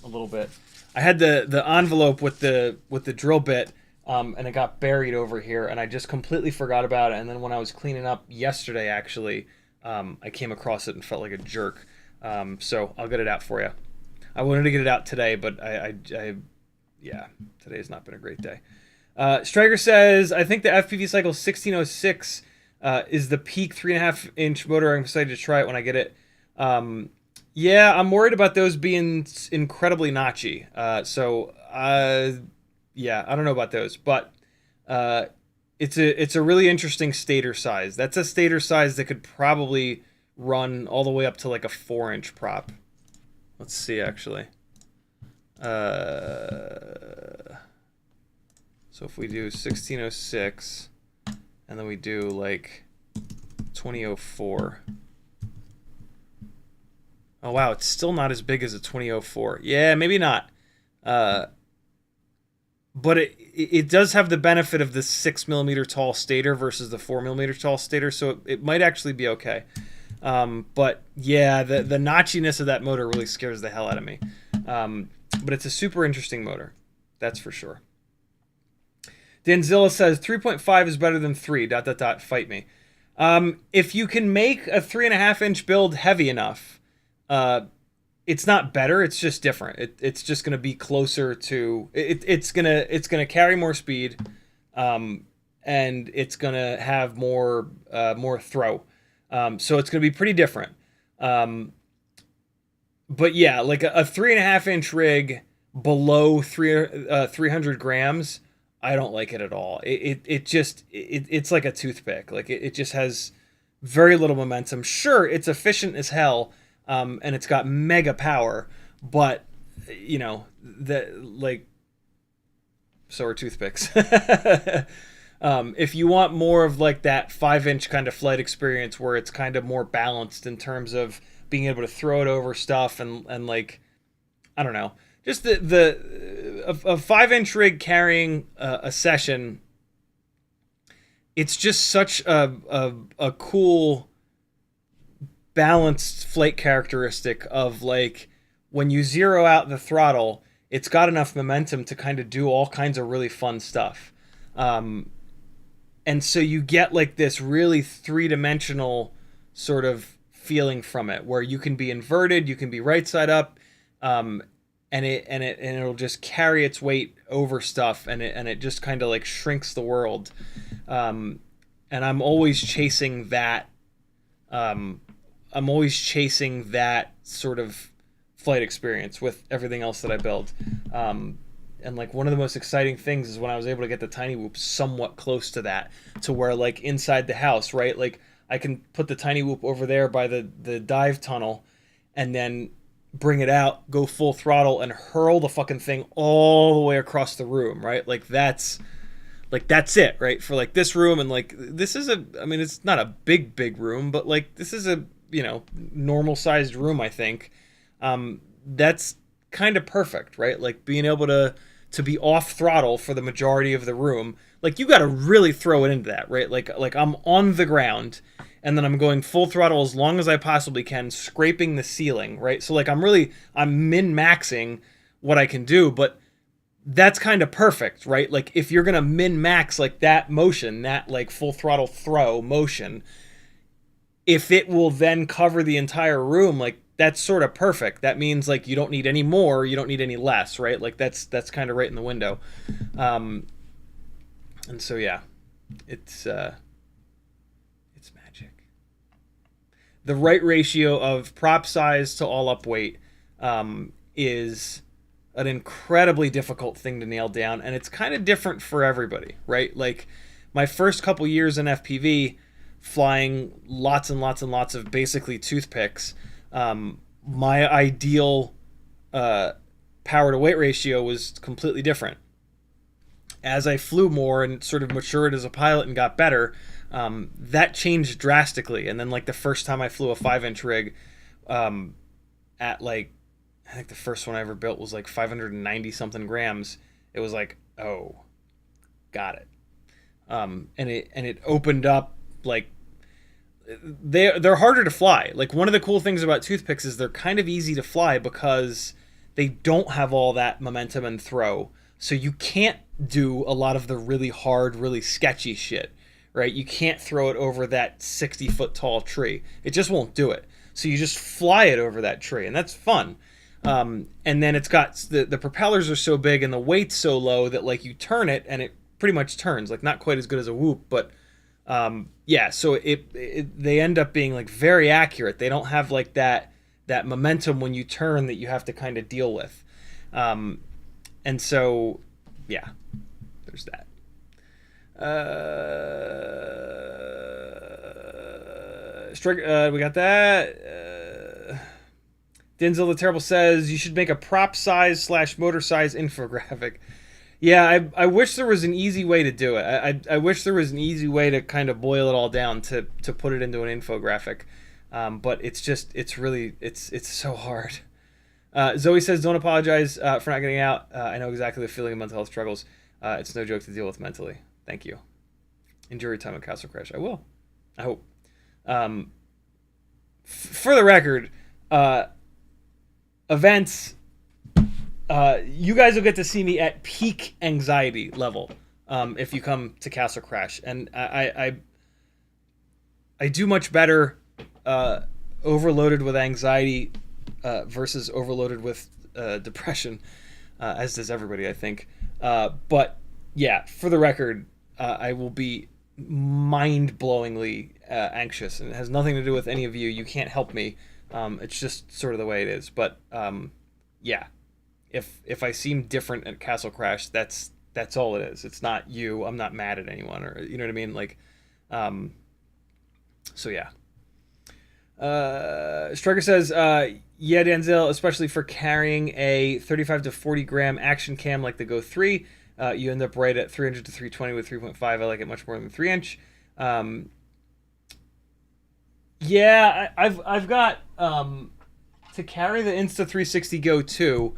S1: a little bit. I had the envelope with the drill bit, and it got buried over here, and I just completely forgot about it. And then when I was cleaning up yesterday, actually, I came across it and felt like a jerk. So I'll get it out for you. I wanted to get it out today, but yeah, today has not been a great day." Striker says, "I think the FPV Cycle 1606 is the peak 3.5-inch motor. I'm excited to try it when I get it." Yeah, I'm worried about those being incredibly notchy. Yeah, I don't know about those, but it's a really interesting stator size. That's a stator size that could probably run all the way up to like a 4-inch prop. Let's see, actually. So if we do 1606, and then we do like 2004. Oh wow, it's still not as big as a 2004. Yeah, maybe not. But it does have the benefit of the 6mm tall stator versus the 4mm tall stator, so it might actually be okay. But yeah, the notchiness of that motor really scares the hell out of me. But it's a super interesting motor, that's for sure. Danzilla says 3.5 is better than 3. ... Fight me. If you can make a 3.5-inch build heavy enough, it's not better. It's just different. It's just going to be closer to. It's gonna carry more speed, and it's gonna have more throw. So it's going to be pretty different. But yeah, like a 3.5-inch rig below 300 grams, I don't like it at all. It's like a toothpick. Like it just has very little momentum. Sure, it's efficient as hell, and it's got mega power, but you know, so are toothpicks. If you want more of like that 5-inch kind of flight experience where it's kind of more balanced in terms of being able to throw it over stuff and like, I don't know, just a 5-inch rig carrying a session, it's just such a cool balanced flight characteristic of like when you zero out the throttle, it's got enough momentum to kind of do all kinds of really fun stuff. And so you get like this really 3-dimensional sort of feeling from it, where you can be inverted, you can be right side up, and it'll just carry its weight over stuff, and it just kind of like shrinks the world. And I'm always chasing that. I'm always chasing that sort of flight experience with everything else that I build. And like one of the most exciting things is when I was able to get the tiny whoop somewhat close to that, to where like inside the house, right? Like I can put the tiny whoop over there by the dive tunnel, and then bring it out, go full throttle, and hurl the fucking thing all the way across the room, right? Like that's like that's it, right? For like this room, and like this is I mean, it's not a big room, but like this is a, you know, normal sized room, I think. That's kind of perfect, right? Like being able to be off throttle for the majority of the room. Like you got to really throw it into that, right? Like I'm on the ground and then I'm going full throttle as long as I possibly can, scraping the ceiling, right? So like I'm min-maxing what I can do, but that's kind of perfect, right? Like if you're going to min-max like that motion, that like full throttle throw motion, if it will then cover the entire room, like that's sort of perfect. That means like you don't need any more, you don't need any less, right? Like that's kind of right in the window. And so yeah, it's magic. The right ratio of prop size to all up weight is an incredibly difficult thing to nail down, and it's kind of different for everybody, right? Like my first couple years in FPV, flying lots and lots and lots of basically toothpicks, my ideal power to weight ratio was completely different. As I flew more and sort of matured as a pilot and got better, that changed drastically. And then like the first time I flew a 5-inch rig, at like, I think the first one I ever built was like 590 something grams. It was like, oh, got it. And it opened up, like, they're harder to fly. Like one of the cool things about toothpicks is they're kind of easy to fly because they don't have all that momentum and throw. So you can't do a lot of the really hard, really sketchy shit, right? You can't throw it over that 60-foot tall tree. It just won't do it. So you just fly it over that tree, and that's fun. And then it's got the propellers are so big and the weight's so low that like you turn it and it pretty much turns. Like not quite as good as a whoop, but yeah. So they end up being like very accurate. They don't have like that momentum when you turn that you have to kind of deal with. And so, yeah, there's that. We got that. Denzel the Terrible says you should make a prop size / motor size infographic. Yeah, I wish there was an easy way to do it. I wish there was an easy way to kind of boil it all down to put it into an infographic. But it's really so hard. Zoe says, don't apologize for not getting out. I know exactly the feeling of mental health struggles. It's no joke to deal with mentally. Thank you. Enjoy your time at Castle Crash. I will. I hope. For the record, events, you guys will get to see me at peak anxiety level if you come to Castle Crash. And I do much better overloaded with anxiety versus overloaded with depression, as does everybody, I think. But yeah, for the record, I will be mind-blowingly anxious, and it has nothing to do with any of you. You can't help me. It's just sort of the way it is. But yeah, if I seem different at Castle Crash, that's all it is. It's not you. I'm not mad at anyone, or you know what I mean. Like, so yeah. Striker says, yeah, Denzel, especially for carrying a 35 to 40 gram action cam like the Go 3, you end up right at 300 to 320 with 3.5. I like it much more than 3-inch. Yeah, I've got to carry the Insta360 Go 2.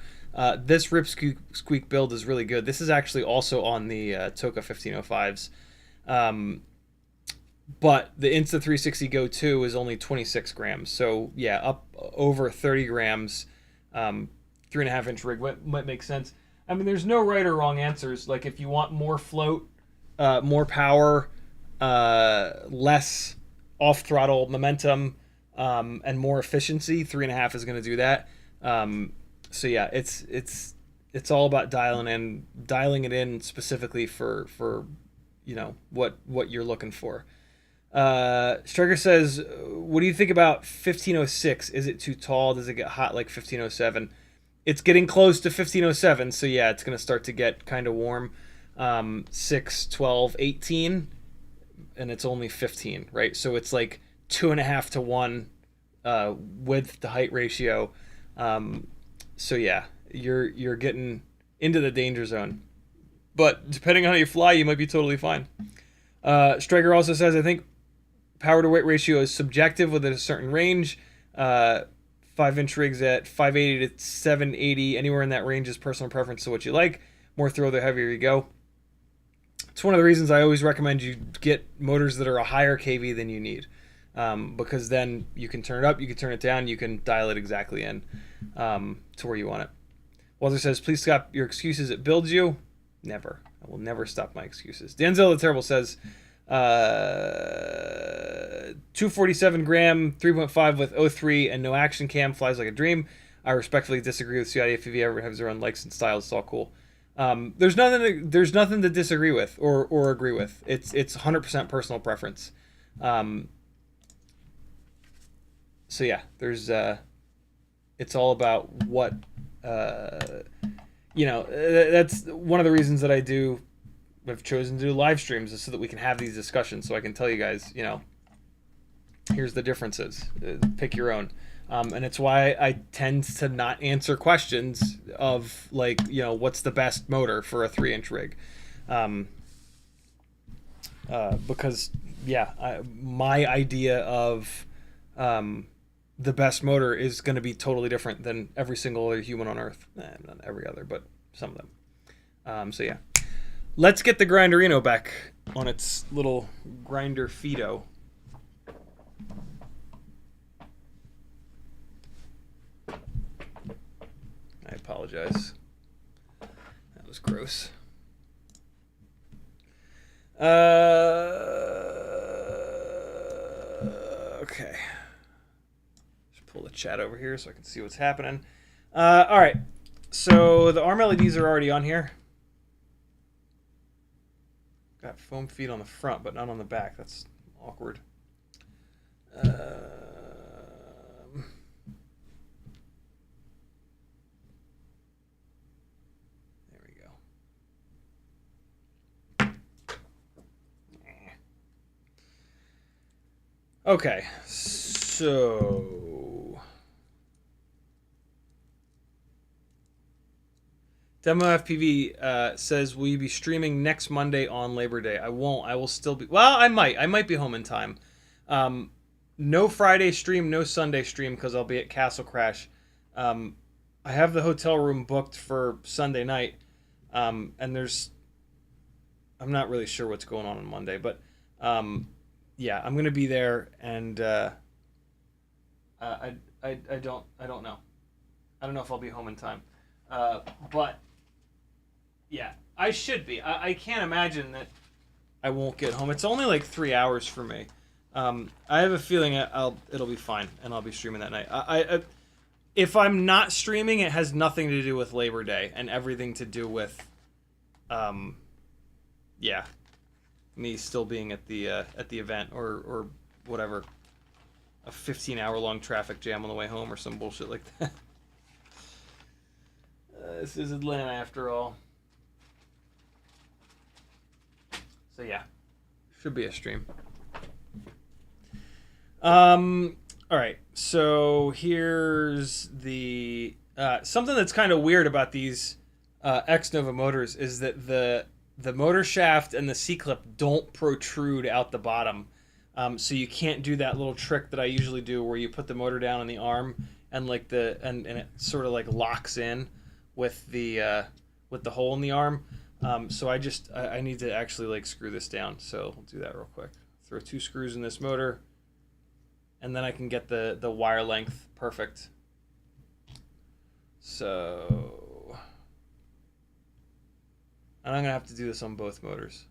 S1: This Rip Squeak build is really good. This is actually also on the Toka 1505s. But the Insta360 Go 2 is only 26 grams. So yeah, up over 30 grams. 3.5-inch rig might make sense. I mean, there's no right or wrong answers. Like if you want more float, more power, less off throttle momentum, and more efficiency, 3.5 is going to do that. So yeah, it's all about dialing it in specifically for you know what you're looking for. Striker says, what do you think about 1506? Is it too tall? Does it get hot like 1507? It's getting close to 1507, so yeah, it's going to start to get kind of warm. 6, 12, 18, and it's only 15, right? So it's like 2.5 to 1 width to height ratio. So yeah, you're getting into the danger zone. But depending on how you fly, you might be totally fine. Striker also says, I think power to weight ratio is subjective within a certain range. 5-inch rigs at 580 to 780, anywhere in that range is personal preference to what you like. More throw, the heavier you go. It's one of the reasons I always recommend you get motors that are a higher kV than you need, because then you can turn it up, you can turn it down, you can dial it exactly in to where you want it. Walter says, please stop your excuses. It builds you. Never. I will never stop my excuses. Denzel the Terrible says, 247 gram, 3.5 with 03 and no action cam, flies like a dream. I respectfully disagree with CiottiFPV. Everyone has their own likes and styles. It's all cool. There's nothing to disagree with or agree with. It's 100% personal preference. So yeah, there's it's all about what that's one of the reasons that I've chosen to do live streams, is so that we can have these discussions, so I can tell you guys, here's the differences. Pick your own. And it's why I tend to not answer questions of like, what's the best motor for a 3-inch rig. Because my idea of the best motor is going to be totally different than every single other human on Earth. Not every other, but some of them. So yeah, let's get the Grinderino back on its little grinder feedo. I apologize. That was gross. Okay. Just pull the chat over here so I can see what's happening. All right. So the arm LEDs are already on here. Got foam feet on the front, but not on the back. That's awkward. Okay, so Demo FPV says, will you be streaming next Monday on Labor Day? I won't. I will still be. Well, I might. I might be home in time. No Friday stream, no Sunday stream, because I'll be at Castle Crash. I have the hotel room booked for Sunday night, and I'm not really sure what's going on Monday, but yeah, I'm gonna be there, and I don't know. I don't know if I'll be home in time, but yeah, I should be. I can't imagine that I won't get home. It's only like 3 hours for me. I have a feeling it'll be fine, and I'll be streaming that night. If I'm not streaming, it has nothing to do with Labor Day and everything to do with, yeah, me still being at the event or whatever, a 15-hour long traffic jam on the way home or some bullshit like that. This is Atlanta after all. So yeah, should be a stream. All right, so here's the something that's kind of weird about these X-Nova motors is that the motor shaft and the C-clip don't protrude out the bottom. So you can't do that little trick that I usually do where you put the motor down on the arm and like and it sort of like locks in with the hole in the arm. So I need to actually like screw this down. So we'll do that real quick. Throw 2 screws in this motor, and then I can get the wire length perfect. So, and I'm gonna have to do this on both motors.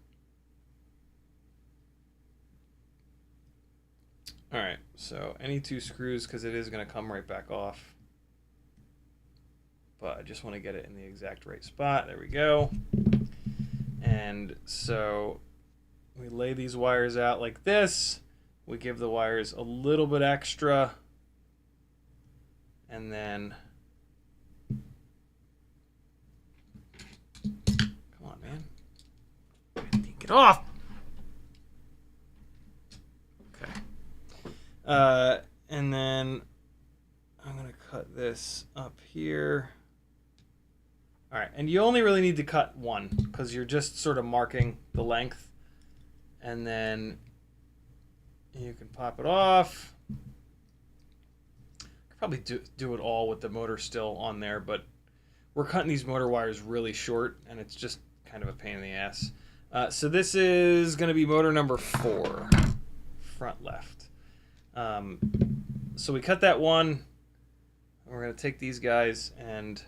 S1: All right, so any 2 screws, because it is gonna come right back off. But I just want to get it in the exact right spot. There we go. And so we lay these wires out like this. We give the wires a little bit extra. And then, come on, man. Get off. Okay. And then I'm going to cut this up here. All right, and you only really need to cut one because you're just sort of marking the length, and then you can pop it off. Could probably do it all with the motor still on there, but we're cutting these motor wires really short, and it's just kind of a pain in the ass. So this is going to be motor number 4, front left. So we cut that one. We're going to take these guys and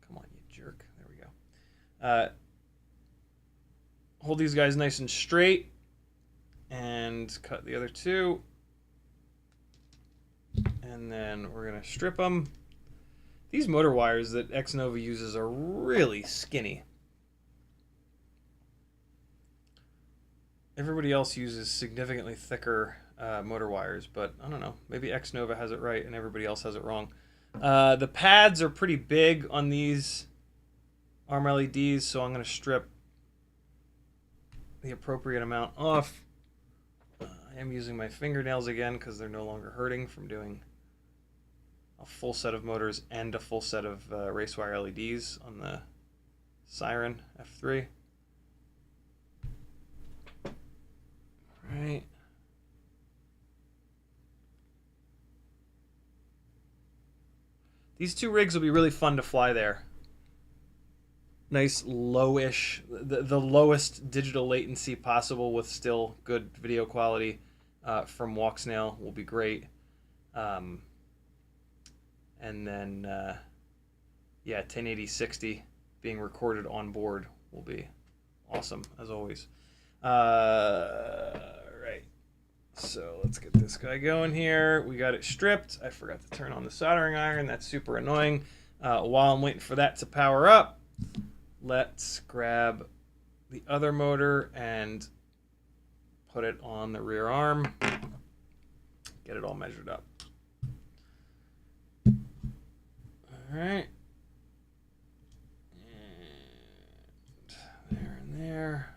S1: come on, you jerk. There we go. Hold these guys nice and straight and cut the other 2. And then we're going to strip them. These motor wires that Xnova uses are really skinny. Everybody else uses significantly thicker motor wires, but I don't know. Maybe Xnova has it right and everybody else has it wrong. The pads are pretty big on these arm LEDs, so I'm going to strip the appropriate amount off. I am using my fingernails again because they're no longer hurting from doing a full set of motors and a full set of race wire LEDs on the Siren F3. Right. These 2 rigs will be really fun to fly there. Nice lowish, the lowest digital latency possible with still good video quality from Walksnail will be great. And then, yeah, 1080-60 being recorded on board will be awesome, as always. Right. So let's get this guy going here. We got it stripped. I forgot to turn on the soldering iron. That's super annoying. While I'm waiting for that to power up, let's grab the other motor and put it on the rear arm. Get it all measured up. All right. And there and there.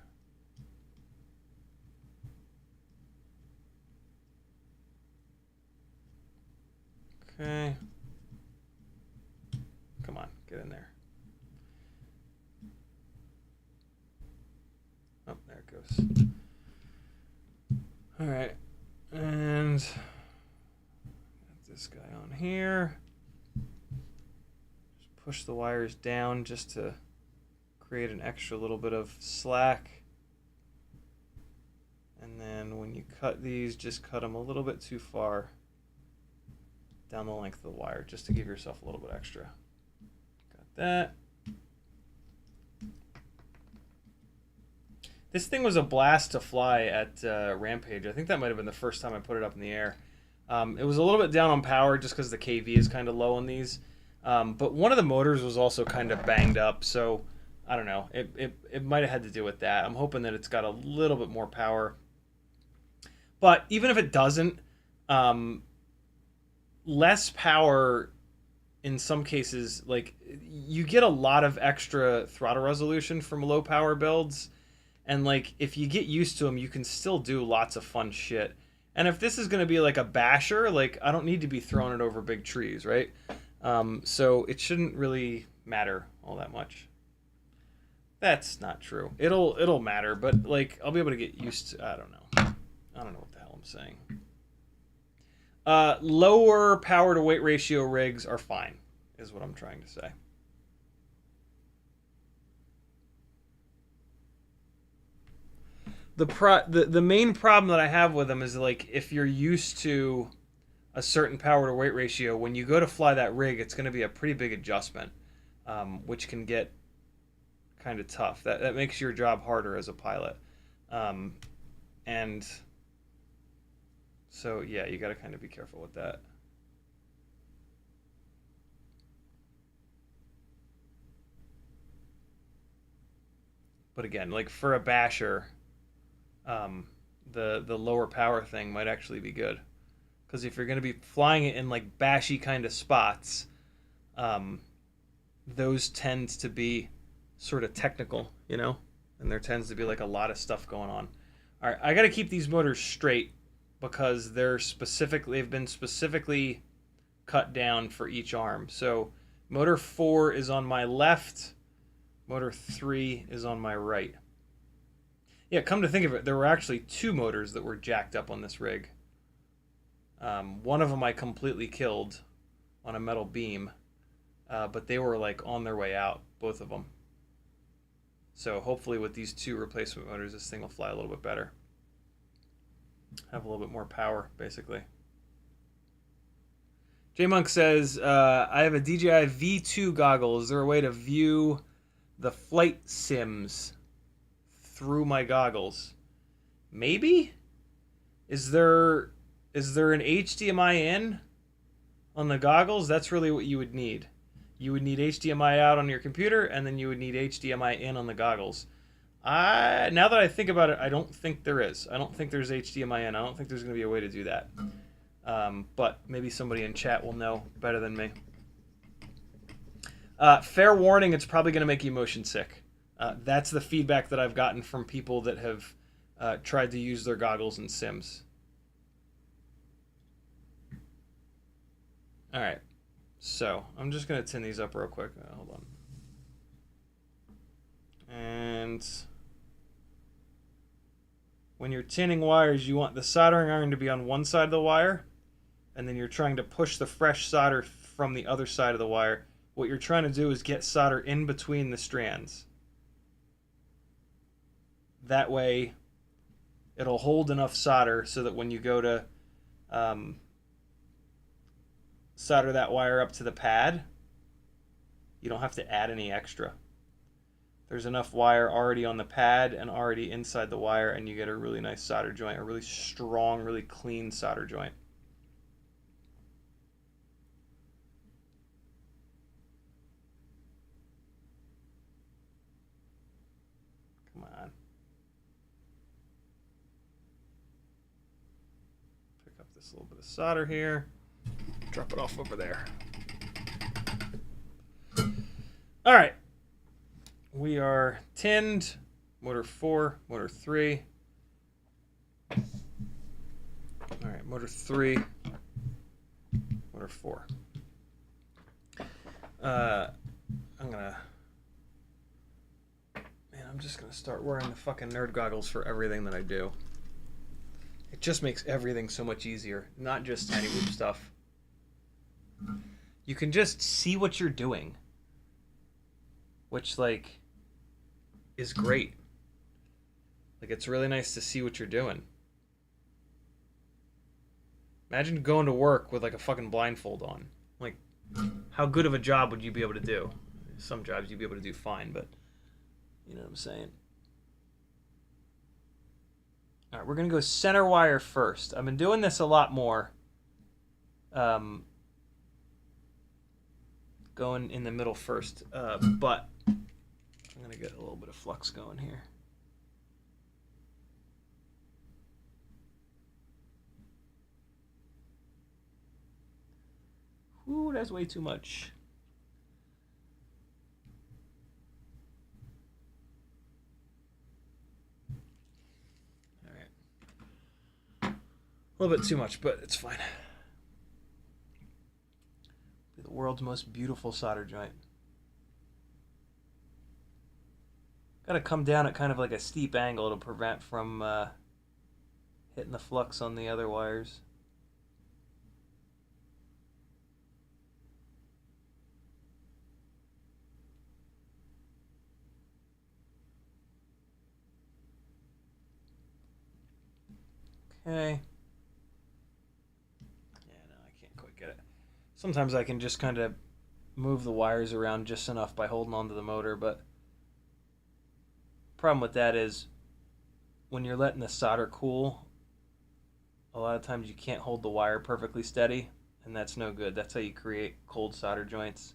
S1: Okay. Come on, get in there. Oh, there it goes. All right. And get this guy on here. Just push the wires down just to create an extra little bit of slack. And then when you cut these, just cut them a little bit too far down the length of the wire, just to give yourself a little bit extra. Got that. This thing was a blast to fly at Rampage. I think that might have been the first time I put it up in the air. It was a little bit down on power just because the KV is kind of low on these. But one of the motors was also kind of banged up, so I don't know. It might have had to do with that. I'm hoping that it's got a little bit more power. But even if it doesn't, less power in some cases, like, you get a lot of extra throttle resolution from low power builds, and like if you get used to them, you can still do lots of fun shit. And if this is going to be like a basher, like, I don't need to be throwing it over big trees, right? So it shouldn't really matter all that much. That's not true. It'll matter, but like I'll be able to get used to. I don't know what the hell I'm saying. Lower power to weight ratio rigs are fine, is what I'm trying to say. The main problem that I have with them is, like, if you're used to a certain power to weight ratio, when you go to fly that rig, it's going to be a pretty big adjustment, which can get kind of tough. That makes your job harder as a pilot. And so, yeah, you got to kind of be careful with that. But again, like for a basher, the lower power thing might actually be good. Because if you're going to be flying it in like bashy kind of spots, those tend to be sort of technical, you know? And there tends to be like a lot of stuff going on. All right, I got to keep these motors straight because they've been specifically cut down for each arm. So motor 4 is on my left, motor 3 is on my right. Yeah, come to think of it, there were actually 2 motors that were jacked up on this rig. One of them I completely killed on a metal beam, but they were like on their way out, both of them. So hopefully with these 2 replacement motors, this thing will fly a little bit better. Have a little bit more power, basically. J-Monk says, I have a DJI V2 goggle. Is there a way to view the flight sims through my goggles? Maybe? Is there an HDMI in on the goggles? That's really what you would need. You would need HDMI out on your computer, and then you would need HDMI in on the goggles. Now that I think about it, I don't think there is. I don't think there's HDMI in. I don't think there's going to be a way to do that. But maybe somebody in chat will know better than me. Fair warning, it's probably going to make you motion sick. That's the feedback that I've gotten from people that have tried to use their goggles in sims. All right. So I'm just going to tin these up real quick. Hold on. And when you're tinning wires, you want the soldering iron to be on one side of the wire, and then you're trying to push the fresh solder from the other side of the wire. What you're trying to do is get solder in between the strands. That way, it'll hold enough solder so that when you go to solder that wire up to the pad, you don't have to add any extra. There's enough wire already on the pad and already inside the wire, and you get a really nice solder joint, a really strong, really clean solder joint. Come on. Pick up this little bit of solder here. Drop it off over there. All right. We are tinned. Motor 4, motor 3. All right, motor 3, motor 4. I'm just gonna start wearing the fucking nerd goggles for everything that I do. It just makes everything so much easier, not just tiny loop stuff. You can just see what you're doing, which like is great. Like, it's really nice to see what you're doing. Imagine going to work with like a fucking blindfold on. Like, how good of a job would you be able to do? Some jobs you'd be able to do fine, but you know what I'm saying. All right, we're gonna go center wire first. I've been doing this a lot more. Going in the middle first, but I'm gonna get a little bit of flux going here. Ooh, that's way too much. All right. A little bit too much, but it's fine. The world's most beautiful solder joint. Gotta come down at kind of like a steep angle to prevent from hitting the flux on the other wires. Okay. Yeah, no, I can't quite get it. Sometimes I can just kind of move the wires around just enough by holding onto the motor, but problem with that is when you're letting the solder cool, a lot of times you can't hold the wire perfectly steady, and that's no good. That's how you create cold solder joints.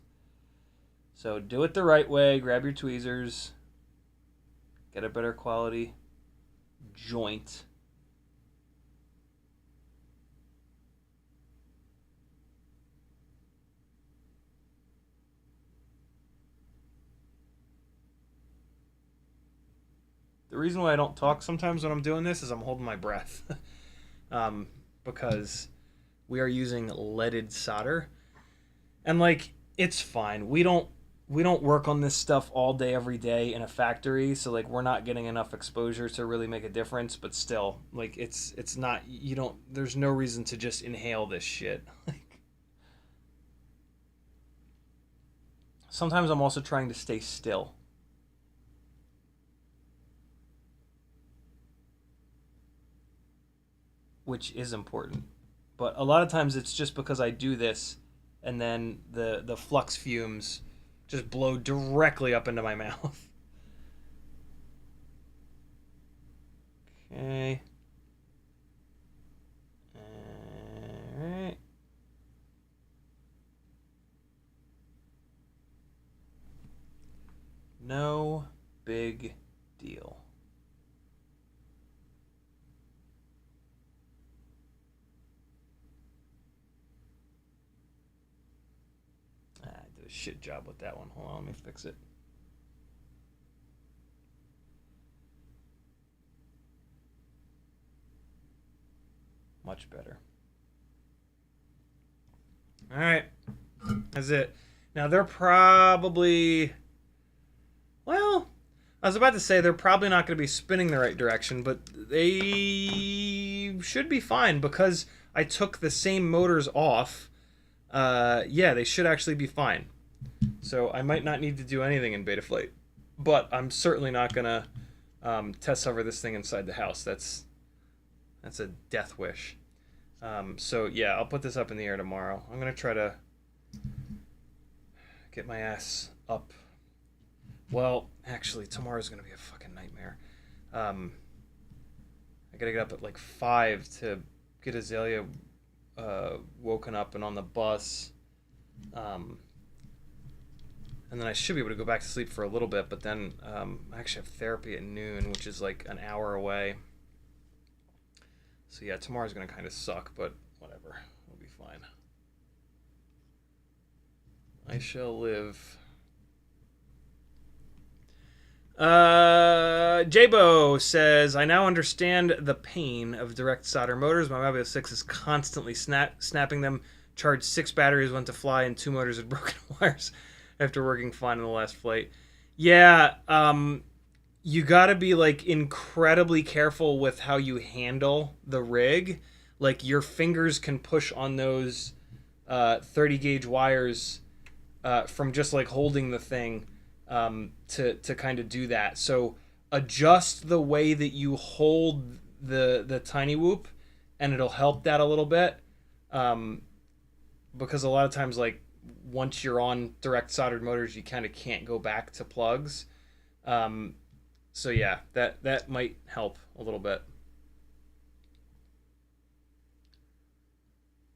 S1: So do it the right way. Grab your tweezers. Get a better quality joint. The reason why I don't talk sometimes when I'm doing this is I'm holding my breath. Because we are using leaded solder. And like it's fine. We don't work on this stuff all day every day in a factory, so like we're not getting enough exposure to really make a difference, but still, like it's not you don't there's no reason to just inhale this shit. Like sometimes I'm also trying to stay still. Which is important. But a lot of times it's just because I do this and then the flux fumes just blow directly up into my mouth. Okay. All right. No big deal. I did a shit job with that one. Hold on, let me fix it. Much better. All right. That's it. Now they're probably, well, I was about to say they're probably not going to be spinning the right direction, but they should be fine because I took the same motors off. Yeah, they should actually be fine. So I might not need to do anything in Betaflight, but I'm certainly not going to test hover this thing inside the house. That's a death wish. So yeah, I'll put this up in the air tomorrow. I'm going to try to get my ass up. Well, actually, tomorrow's going to be a fucking nightmare. I got to get up at like 5 to get Azalea woken up and on the bus. And then I should be able to go back to sleep for a little bit, but then I actually have therapy at noon, which is like an hour away. So yeah, tomorrow's going to kind of suck, but whatever. We'll be fine. I shall live. Jabo says, I now understand the pain of direct solder motors. My Mobile 6 is constantly snapping them. Charged 6 batteries, went to fly, and 2 motors had broken wires after working fine on the last flight. Yeah, you gotta be like incredibly careful with how you handle the rig. Like your fingers can push on those 30 gauge wires from just like holding the thing to kind of do that. So adjust the way that you hold the tiny whoop, and it'll help that a little bit. Because a lot of times, like once you're on direct soldered motors, you kind of can't go back to plugs. So yeah, that might help a little bit.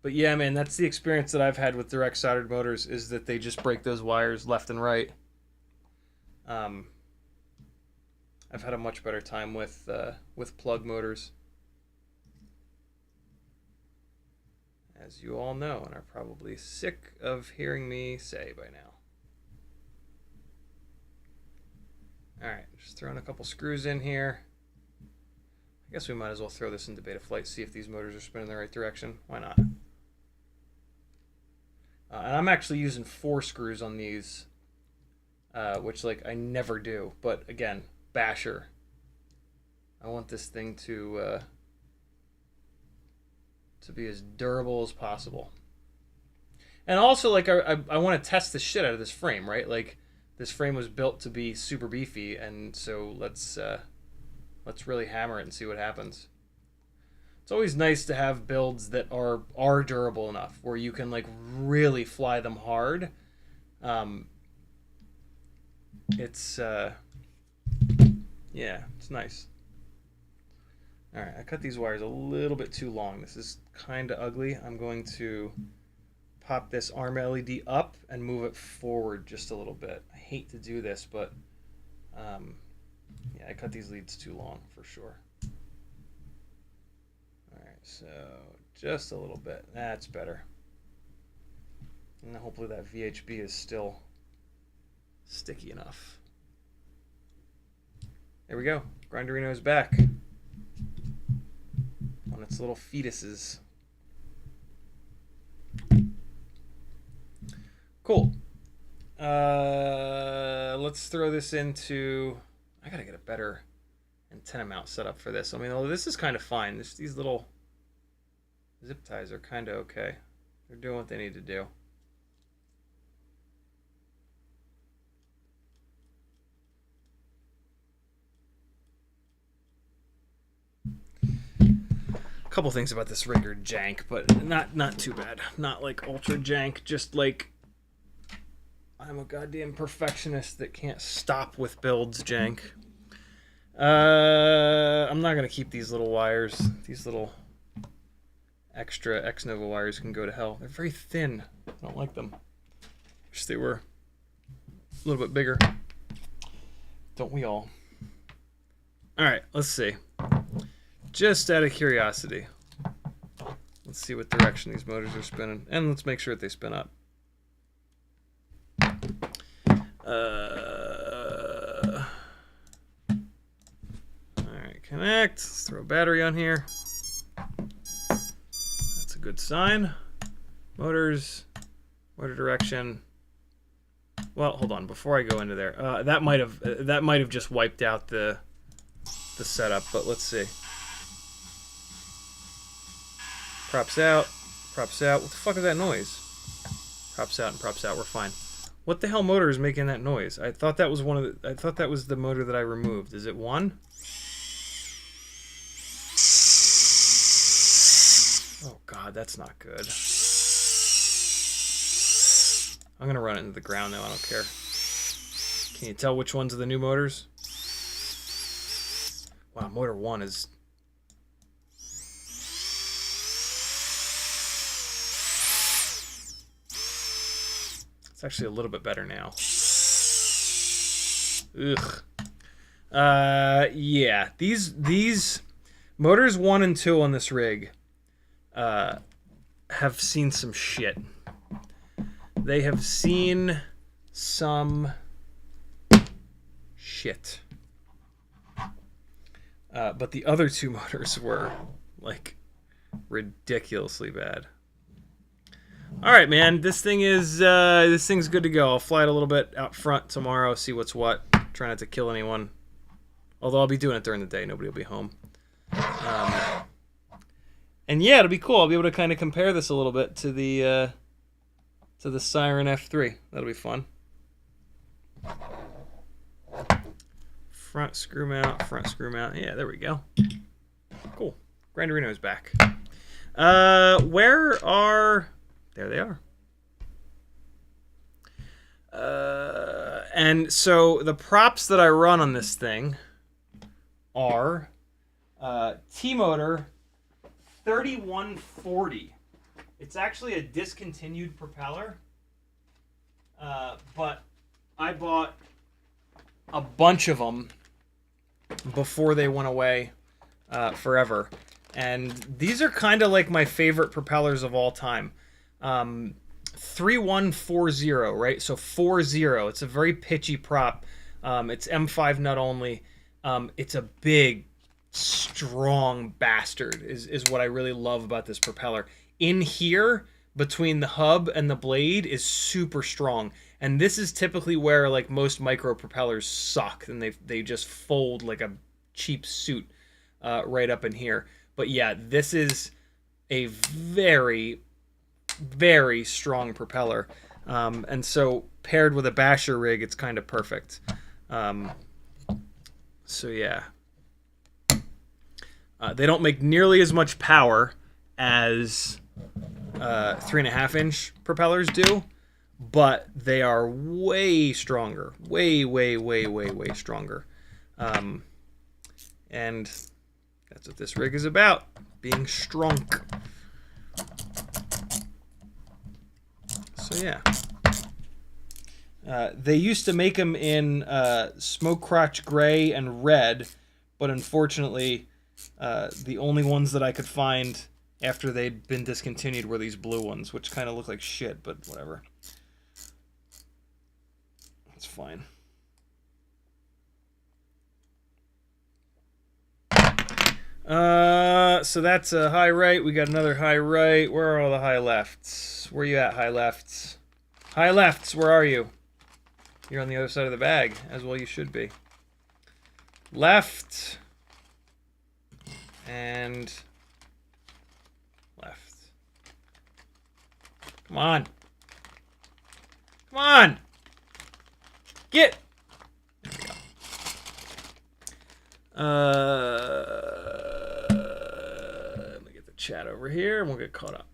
S1: But yeah, man, that's the experience that I've had with direct soldered motors is that they just break those wires left and right. I've had a much better time with plug motors, as you all know, and are probably sick of hearing me say by now. Alright, just throwing a couple screws in here. I guess we might as well throw this into Betaflight, see if these motors are spinning in the right direction. Why not? And I'm actually using 4 screws on these, which like I never do. But again, basher. I want this thing to be as durable as possible. And also, like, I want to test the shit out of this frame, right? Like, this frame was built to be super beefy, and so let's really hammer it and see what happens. It's always nice to have builds that are durable enough where you can like really fly them hard. It's yeah, it's nice. All right, I cut these wires a little bit too long. This is kind of ugly. I'm going to pop this arm LED up and move it forward just a little bit. I hate to do this, but yeah, I cut these leads too long for sure. All right, so just a little bit. That's better. And hopefully that VHB is still sticky enough. There we go. Grinderino is back on its little fetuses. Cool. Let's throw this into... I gotta get a better antenna mount set up for this. I mean, this is kind of fine. These little zip ties are kind of okay. They're doing what they need to do. A couple things about this rig are jank, but not too bad. Not like ultra jank, just like I'm a goddamn perfectionist that can't stop with builds jank. I'm not gonna keep these little wires. These little extra X-Nova wires can go to hell. They're very thin. I don't like them. Wish they were a little bit bigger. Don't we all? Alright, let's see. Just out of curiosity, let's see what direction these motors are spinning. And let's make sure that they spin up. Alright, connect. Let's throw a battery on here. That's a good sign. Motors, motor direction. Well, hold on. Before I go into there, that might have just wiped out the setup. But let's see. Props out, props out. What the fuck is that noise? Props out and props out. We're fine. What the hell motor is making that noise? I thought that was I thought that was the motor that I removed. Is it one? Oh god, that's not good. I'm gonna run it into the ground now. I don't care. Can you tell which ones are the new motors? Wow, motor 1 is... It's actually a little bit better now. Ugh. Yeah, these motors 1 and 2 on this rig have seen some shit. They have seen some shit. But the other 2 motors were, like, ridiculously bad. Alright, man. This thing's good to go. I'll fly it a little bit out front tomorrow, see what's what. Try not to kill anyone. Although I'll be doing it during the day. Nobody will be home. And yeah, it'll be cool. I'll be able to kind of compare this a little bit to the Siren F3. That'll be fun. Front screw mount, front screw mount. Yeah, there we go. Cool. Grinderino's back. Where are... There they are. And so the props that I run on this thing are T-Motor 3140. It's actually a discontinued propeller, but I bought a bunch of them before they went away forever. And these are kind of like my favorite propellers of all time. 3140, right? So 40. It's a very pitchy prop. It's M5 nut only. It's a big, strong bastard is what I really love about this propeller. In here, between the hub and the blade, is super strong. And this is typically where like most micro propellers suck, and they just fold like a cheap suit right up in here. But yeah, this is a very, very strong propeller. And so paired with a basher rig, it's kind of perfect. So yeah. They don't make nearly as much power as 3.5-inch propellers do, but they are way stronger. Way, way, way, way, way stronger. And that's what this rig is about. Being strong. So yeah. They used to make them in smoke crotch gray and red, but unfortunately the only ones that I could find after they'd been discontinued were these blue ones, which kind of look like shit, but whatever. It's fine. So that's a high right. We got another high right. Where are all the high lefts? Where you at, high lefts? Hi lefts, where are you? You're on the other side of the bag, as well you should be. Left. And left. Come on. Come on. Get. There we go. Let me get the chat over here and we'll get caught up.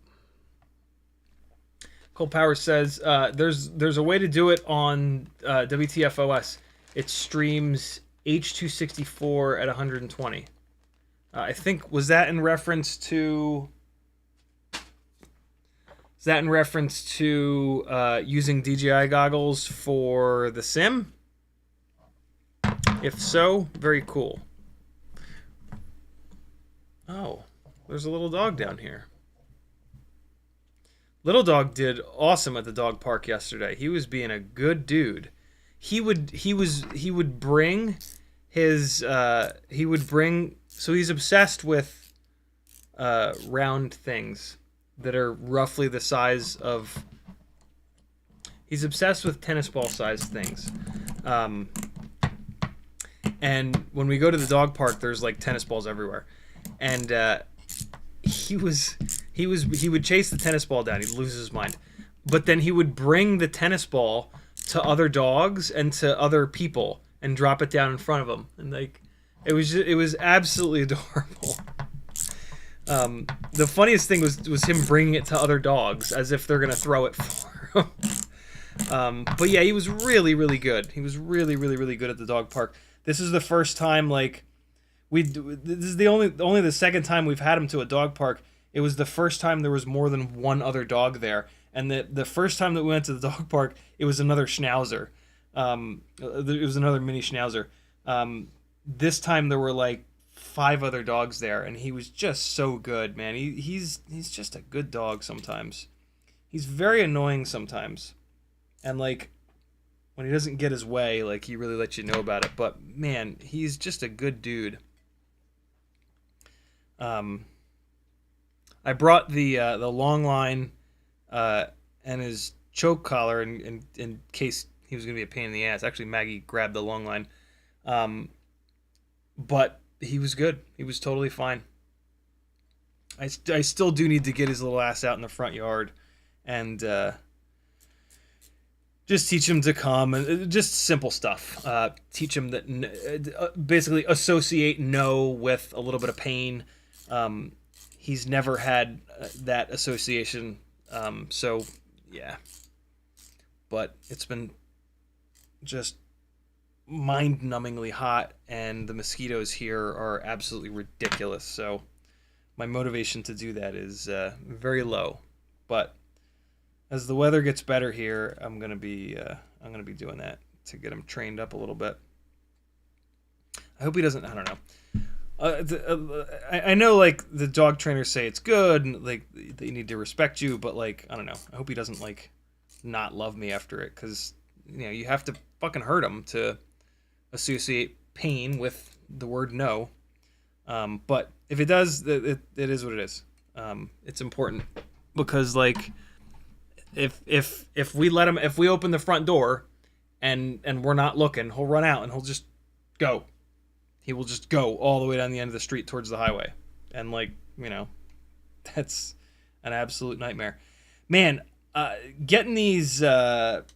S1: Cole Power says there's a way to do it on WTFOS. It streams H.264 at 120. I think was that in reference to using DJI goggles for the sim? If so, very cool. Oh, there's a little dog down here. Little dog did awesome at the dog park yesterday. He was being a good dude. He would bring his so he's obsessed with round things that are roughly the size of. He's obsessed with tennis ball sized things. And when we go to the dog park, there's like tennis balls everywhere. And he would chase the tennis ball down. He'd lose his mind. But then he would bring the tennis ball to other dogs and to other people and drop it down in front of them. And like it was absolutely adorable. The funniest thing was him bringing it to other dogs as if they're gonna throw it for him. But yeah, he was really, really good. He was really, really, really good at the dog park. This is the first time this is the only the second time we've had him to a dog park. It was the first time there was more than one other dog there, and the first time that we went to the dog park, it was another schnauzer. It was another mini schnauzer. This time there were like 5 other dogs there, and he was just so good, man. He's just a good dog sometimes. He's very annoying sometimes, and like when he doesn't get his way, like he really lets you know about it. But man, he's just a good dude. I brought the long line and his choke collar in case he was going to be a pain in the ass. Actually, Maggie grabbed the long line. But he was good. He was totally fine. I still do need to get his little ass out in the front yard and just teach him to come, and just simple stuff. Teach him that basically associate no with a little bit of pain. He's never had that association, so yeah. But it's been just mind-numbingly hot, and the mosquitoes here are absolutely ridiculous. So my motivation to do that is very low. But as the weather gets better here, I'm gonna be doing that to get him trained up a little bit. I hope he doesn't. I don't know. I know, like, the dog trainers say it's good and like they need to respect you, but like I don't know. I hope he doesn't like not love me after it, because you have to fucking hurt him to associate pain with the word no. But if it does, it is what it is. It's important because like if we let him, if we open the front door and we're not looking, he'll run out and he'll just go. He will just go all the way down the end of the street towards the highway. And like, that's an absolute nightmare. Man, getting these prop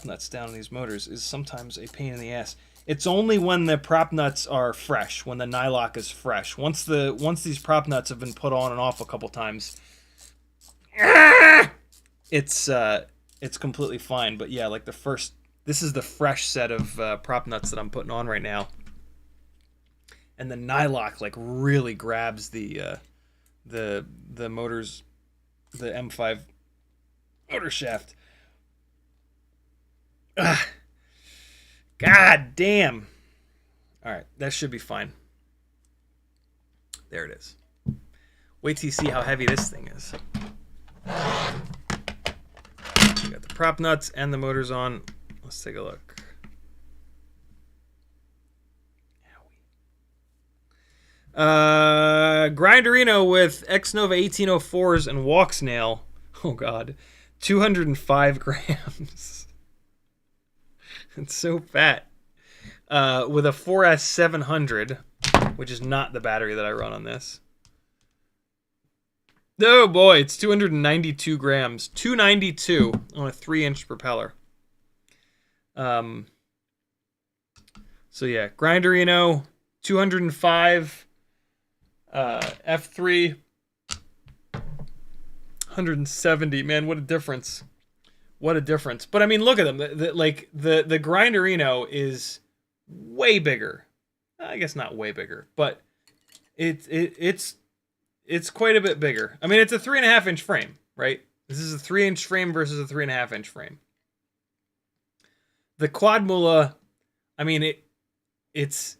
S1: nuts down on these motors is sometimes a pain in the ass. It's only when the prop nuts are fresh, when the nylock is fresh. Once these prop nuts have been put on and off a couple times, it's completely fine. But yeah, like this is the fresh set of prop nuts that I'm putting on right now, and the nylock like really grabs the motors, the M5 motor shaft. God damn! All right, that should be fine. There it is. Wait till you see how heavy this thing is. We got the prop nuts and the motors on. Let's take a look. Grinderino with Xnova 1804s and Walksnail. Oh god. 205 grams. It's so fat. With a 4S700, which is not the battery that I run on this. Oh boy, it's 292 grams. 292 on a 3-inch propeller. So yeah, Grinderino, 205, F3, 170. Man, what a difference! What a difference! But I mean, look at them. The Grinderino is way bigger. I guess not way bigger, but it's quite a bit bigger. I mean, it's a 3.5-inch frame, right? This is a 3-inch frame versus a 3.5-inch frame. The Quadmula, I mean, it's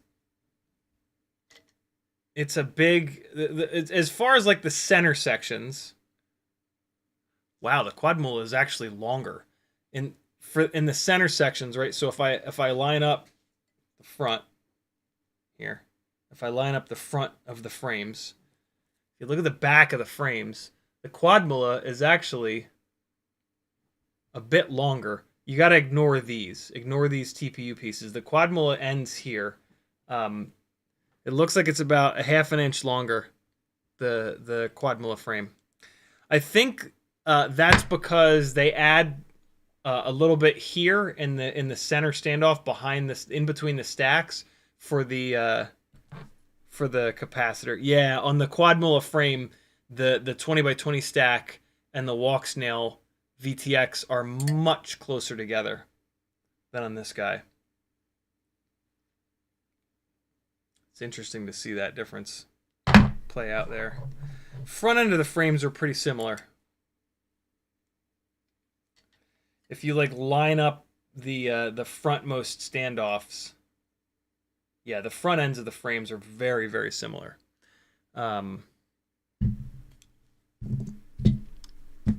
S1: a big, as far as like the center sections. Wow, the Quadmula is actually longer in the center sections, right? So if I line up the front here, if I line up the front of the frames, if you look at the back of the frames, the Quadmula is actually a bit longer. You got to ignore these TPU pieces. The Quadmula ends here. It looks like it's about a 1/2 inch longer, the Quadmula frame. I think that's because they add a little bit here in the center standoff behind this, in between the stacks for the capacitor. Yeah, on the Quadmula frame, the 20x20 stack and the Walksnail VTX are much closer together than on this guy. It's interesting to see that difference play out there. Front end of the frames are pretty similar. If you like line up the frontmost standoffs, yeah, the front ends of the frames are very, very similar.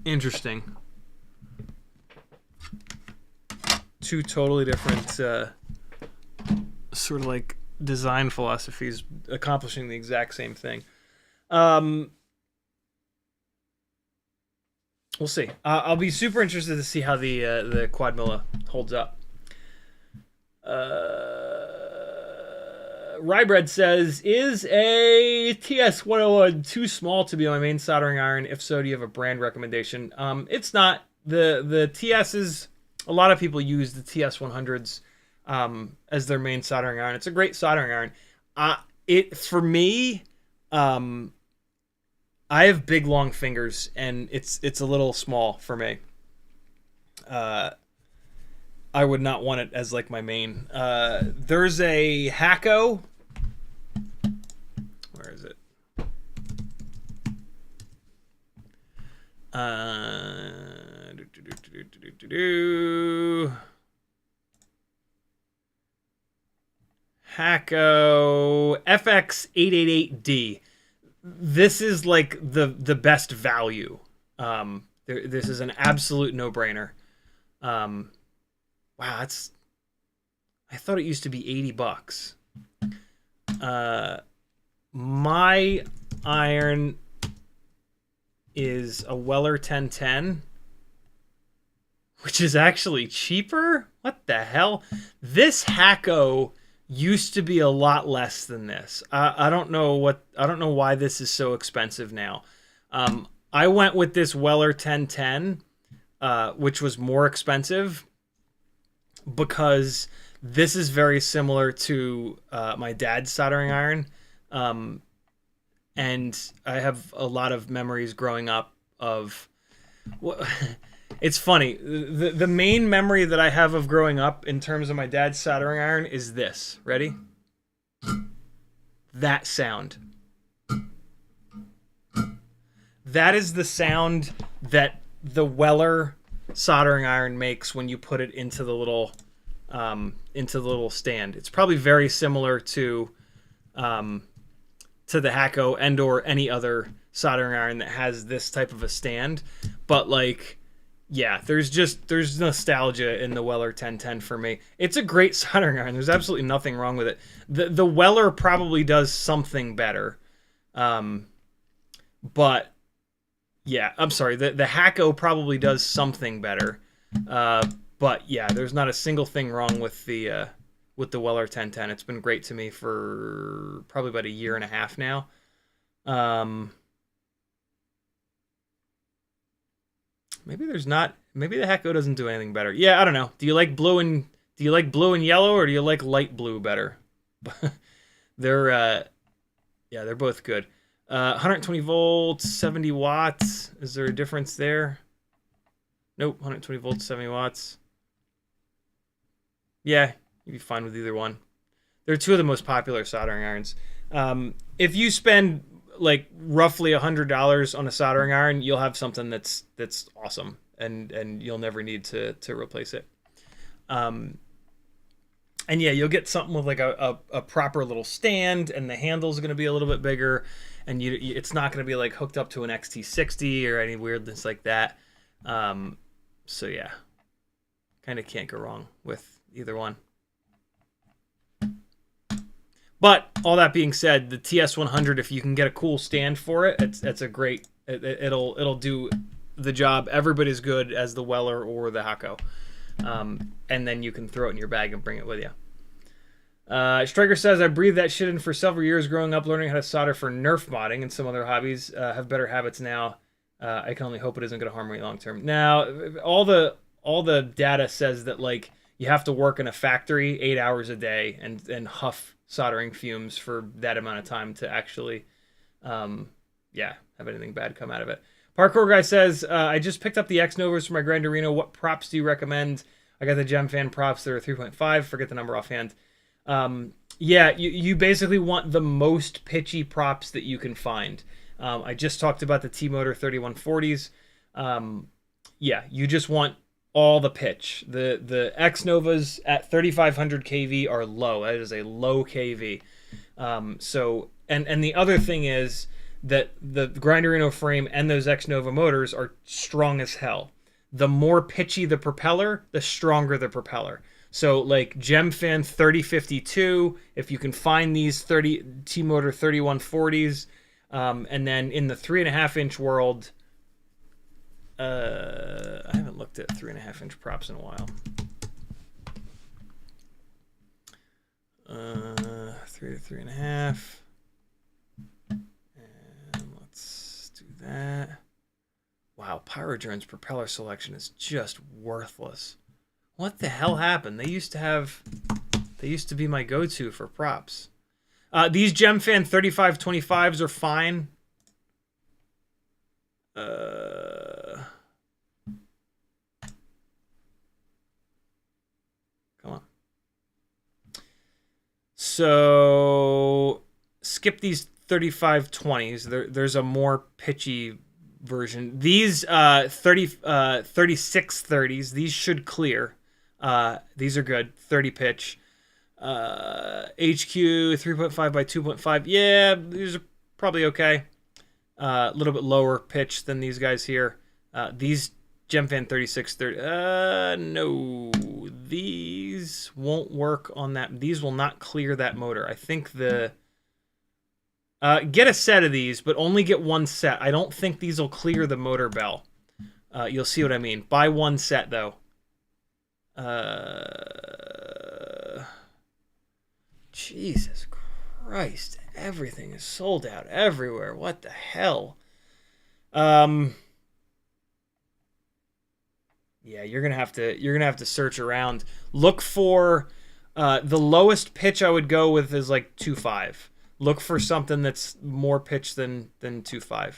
S1: Interesting. Two totally different sort of like design philosophies accomplishing the exact same thing. We'll see. I'll be super interested to see how the Quadmula holds up. Rybread says, is a TS101 too small to be on my main soldering iron? If so, do you have a brand recommendation? It's not. The TS's, a lot of people use the TS100s as their main soldering iron. It's a great soldering iron. For me, I have big long fingers and it's a little small for me. I would not want it as like my main. There's a Hacko. Where is it? Hacko FX888D. This is like the best value. This is an absolute no-brainer. Wow, that's. I thought it used to be $80. My iron is a Weller 1010, which is actually cheaper. What the hell? This Hacko used to be a lot less than this. I don't know why this is so expensive now. I went with this Weller 1010, which was more expensive because this is very similar to my dad's soldering iron. And I have a lot of memories growing up of... It's funny. The main memory that I have of growing up in terms of my dad's soldering iron is this. Ready? That sound. That is the sound that the Weller soldering iron makes when you put it into the little stand. It's probably very similar to the Hacko and or any other soldering iron that has this type of a stand. But like, yeah, there's nostalgia in the Weller 1010 for me. It's a great soldering iron. There's absolutely nothing wrong with it. The Weller probably does something better. But Yeah, I'm sorry. The Hacko probably does something better, but yeah, there's not a single thing wrong with the Weller 1010. It's been great to me for probably about a year and a half now. Maybe there's not. Maybe the Hacko doesn't do anything better. Yeah, I don't know. Do you like blue and yellow, or do you like light blue better? they're yeah, they're both good. 120 volts, 70 watts. Is there a difference there? Nope. 120 volts, 70 watts. Yeah, you'd be fine with either one. They're two of the most popular soldering irons. If you spend like roughly $100 on a soldering iron, you'll have something that's awesome, and you'll never need to replace it. And yeah, you'll get something with like a proper little stand, and the handle's going to be a little bit bigger, and it's not going to be like hooked up to an XT60 or any weirdness like that. So yeah, kind of can't go wrong with either one. But all that being said, the TS100, if you can get a cool stand for it, it's a great. It'll do the job every bit as good as the Weller or the Hacko. And then you can throw it in your bag and bring it with you. Striker says, I breathed that shit in for several years growing up, learning how to solder for Nerf modding and some other hobbies. Have better habits now. I can only hope it isn't going to harm me long term. Now, all the data says that like you have to work in a factory 8 hours a day and huff soldering fumes for that amount of time to actually, yeah, have anything bad come out of it. Parkour guy says, I just picked up the X Novas for my Grinderino. What props do you recommend? I got the Gem Fan props. They're 3.5. Forget the number offhand. Yeah, you basically want the most pitchy props that you can find. I just talked about the T-Motor 3140s. Yeah, you just want all the pitch. The X Novas at 3500 kV are low. That is a low kV. So and the other thing is that the Grinderino frame and those X Nova motors are strong as hell. The more pitchy the propeller, the stronger the propeller. So like Gemfan 3052, if you can find these T-Motor 3140s, and then in the 3.5-inch world, I haven't looked at 3.5-inch props in a while. 3 to 3.5. And let's do that. Wow, Pyrodrone's propeller selection is just worthless. What the hell happened? They used to be my go-to for props. These Gemfan 3525s are fine. Come on. So skip these 3520s. There's a more pitchy version. These 3630s, these should clear. These are good. 30 pitch. HQ 3.5 by 2.5. Yeah, these are probably okay. A little bit lower pitch than these guys here. These Gemfan 3630. No, these won't work on that. These will not clear that motor. I think the get a set of these, but only get one set. I don't think these will clear the motor bell. You'll see what I mean. Buy one set though. Jesus Christ, everything is sold out everywhere. What the hell? Yeah, you're gonna have to search around. Look for the lowest pitch I would go with is like 2.5. Look for something that's more pitch than 2.5.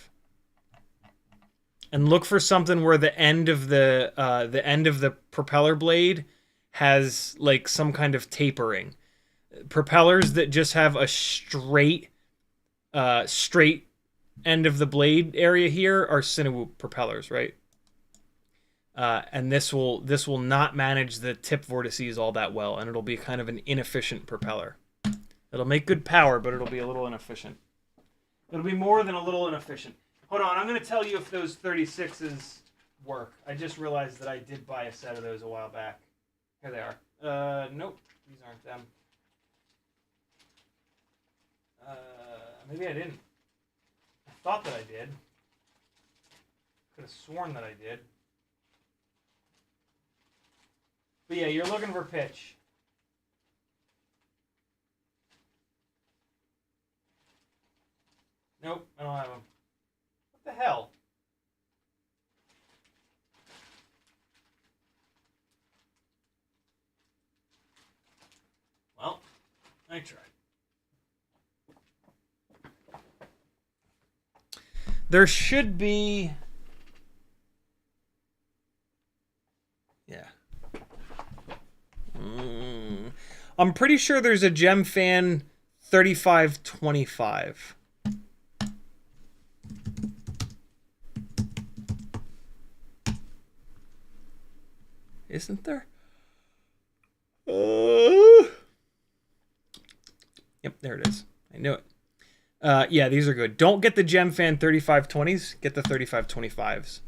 S1: And look for something where the end of the propeller blade has like some kind of tapering. Propellers that just have a straight end of the blade area here are Cinewoop propellers, right? And this will not manage the tip vortices all that well, and it'll be kind of an inefficient propeller. It'll make good power, but it'll be a little inefficient. It'll be more than a little inefficient. Hold on, I'm going to tell you if those 36s work. I just realized that I did buy a set of those a while back. Here they are. Nope, these aren't them. Maybe I didn't. I thought that I did. Could have sworn that I did. But yeah, you're looking for pitch. Nope, I don't have them. What the hell? Well, I tried. There should be... Yeah. I'm pretty sure there's a Gem Fan 3525. Isn't there? Yep, there it is. I knew it. Yeah, these are good. Don't get the Gem Fan 3520s. Get the 3525s.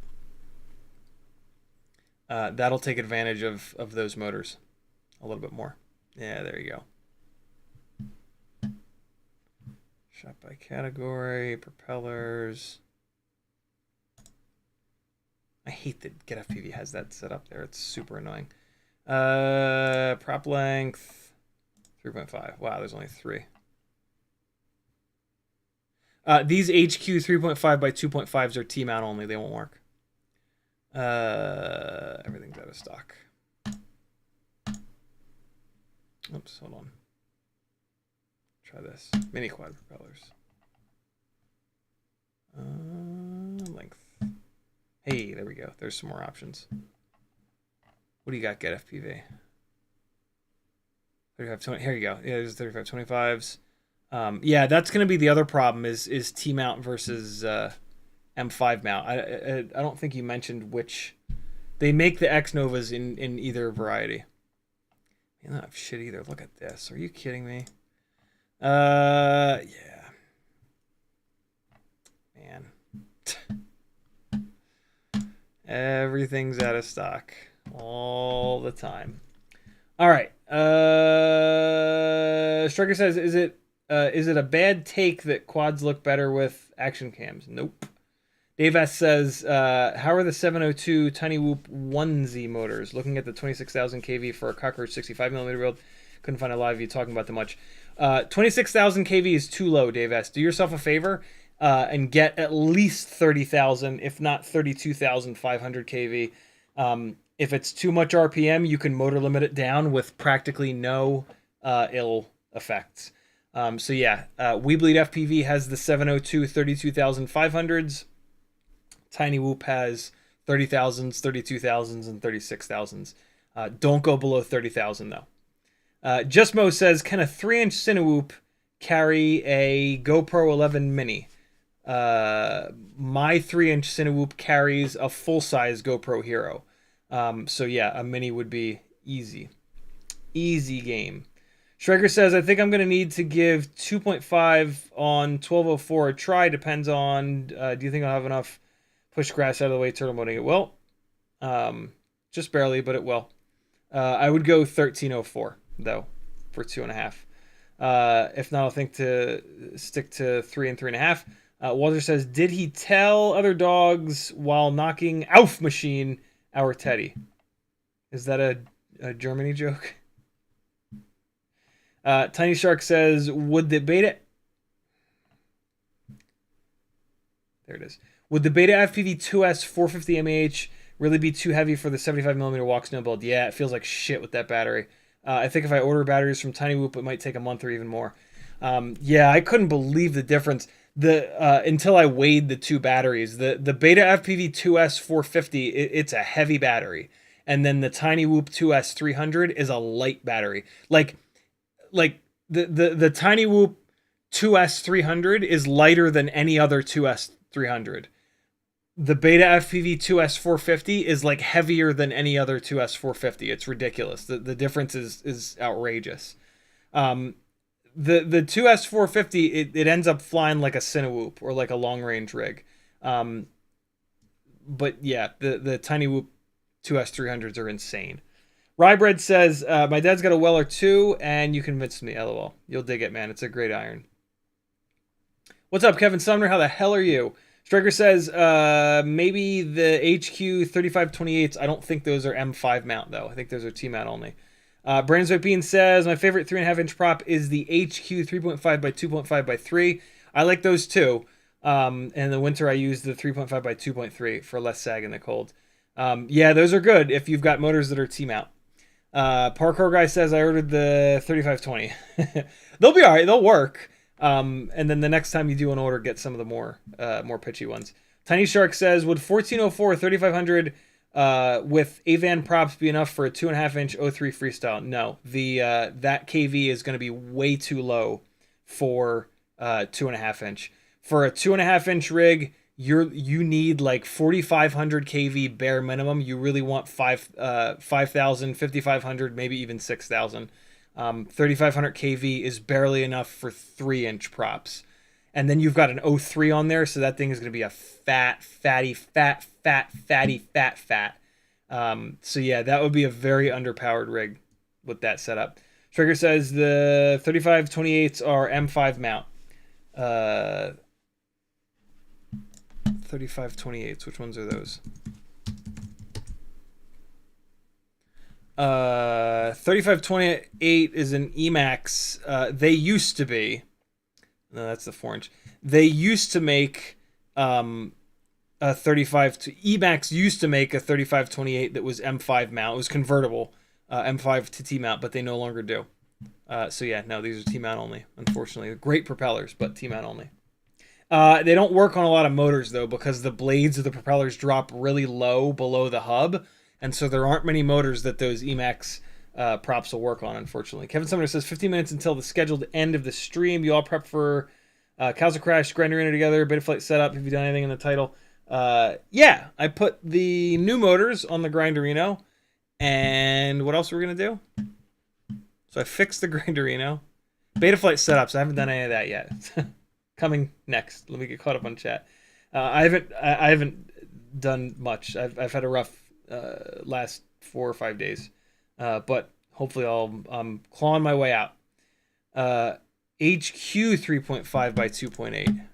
S1: That'll take advantage of those motors a little bit more. Yeah, there you go. Shot by category, propellers. I hate that GetFPV has that set up there. It's super annoying. Prop length, 3.5. Wow, there's only 3. These HQ 3.5 by 2.5s are T-mount only. They won't work. Everything's out of stock. Oops, hold on. Try this. Mini quad propellers. Length. Hey, there we go. There's some more options. What do you got, GetFPV? 3520. Here you go. Yeah, there's 3525s. Yeah, that's going to be the other problem is T-mount versus M5 mount. I don't think you mentioned which. They make the X-Novas in either variety. They don't have shit either. Look at this. Are you kidding me? Yeah. Man. Everything's out of stock all the time. All right. Striker says, is it a bad take that quads look better with action cams? Nope. Dave S says, how are the 702 Tiny Whoop onesie motors? Looking at the 26,000 kV for a cockroach 65mm build, couldn't find a live view talking about them much. 26,000 kV is too low, Dave S. Do yourself a favor and get at least 30,000, if not 32,500 kV. If it's too much RPM, you can motor limit it down with practically no ill effects. So yeah, We Bleed FPV has the 702 32,500s. Tiny Whoop has 30,000s, 32,000s, and 36,000s. Don't go below 30,000 though. Justmo says, can a 3-inch Cinewhoop carry a GoPro 11 Mini? My 3-inch Cinewhoop carries a full-size GoPro Hero. So yeah, a Mini would be easy. Easy game. Schreger says, I think I'm going to need to give 2.5 on 1204 a try. Depends on, do you think I'll have enough push grass out of the way turtle moding? It will. Just barely, but it will. I would go 1304, though, for 2.5. If not, I'll think to stick to 3 and 3.5. Walter says, did he tell other dogs while knocking Auf Machine our Teddy? Is that a Germany joke? Tiny Shark says, would the beta... There it is. Would the Beta FPV 2S 450 mAh really be too heavy for the 75mm Walksnail build? Yeah, it feels like shit with that battery. I think if I order batteries from Tiny Whoop, it might take a month or even more. Yeah, I couldn't believe the difference until I weighed the two batteries. The Beta FPV 2S 450, it's a heavy battery. And then the Tiny Whoop 2S 300 is a light battery. Like the Tiny Whoop 2S 300 is lighter than any other 2S 300. The Beta FPV 2S 450 is like heavier than any other 2S 450. It's ridiculous. The difference is outrageous. The 2S 450 it ends up flying like a Cinewhoop or like a long range rig. But yeah, the Tiny Whoop 2S 300s are insane. Rybread says, my dad's got a Weller too, and you convinced me, LOL. You'll dig it, man. It's a great iron. What's up, Kevin Sumner? How the hell are you? Striker says, maybe the HQ 3528s. I don't think those are M5 mount, though. I think those are T-mount only. Brandon Bean says, my favorite 3.5-inch prop is the HQ 3.5 by 2.5 by 3. I like those too. In the winter, I use the 3.5 by 2.3 for less sag in the cold. Yeah, those are good if you've got motors that are T-mount. Parkour guy says, I ordered the 3520. They'll be all right. They'll work. And then the next time you do an order, get some of the more pitchy ones. Tiny Shark says, would 1404 3500 with Avan props be enough for a 2.5-inch 03 freestyle? No, that KV is going to be way too low for 2.5-inch. For a 2.5-inch rig, you need like 4,500 kV bare minimum. You really want 5,000, 5,500, maybe even 6,000. 3,500 kV is barely enough for 3-inch props. And then you've got an 03 on there, so that thing is going to be a fat. So yeah, that would be a very underpowered rig with that setup. Trigger says the 3528s are M5 mount. 3528s, which ones are those? 3528 is an Emax. They used to be. No, that's the 4-inch. They used to make a 35. Emax used to make a 3528 that was M5 mount. It was convertible, M5 to T mount, but they no longer do. So yeah, no, these are T mount only. Unfortunately, great propellers, but T mount only. They don't work on a lot of motors though, because the blades of the propellers drop really low below the hub, and so there aren't many motors that those Emax props will work on, unfortunately. Kevin Sumner says 15 minutes until the scheduled end of the stream. You all prep for Cowser Crash, Grinderino together, Betaflight setup. Have you done anything in the title? Yeah, I put the new motors on the Grinderino, and what else were we gonna do? So I fixed the Grinderino. Betaflight setups. I haven't done any of that yet. Coming next. Let me get caught up on chat. I haven't done much. I've had a rough last 4 or 5 days, but hopefully I'm clawing my way out. HQ 3.5 by 2.8.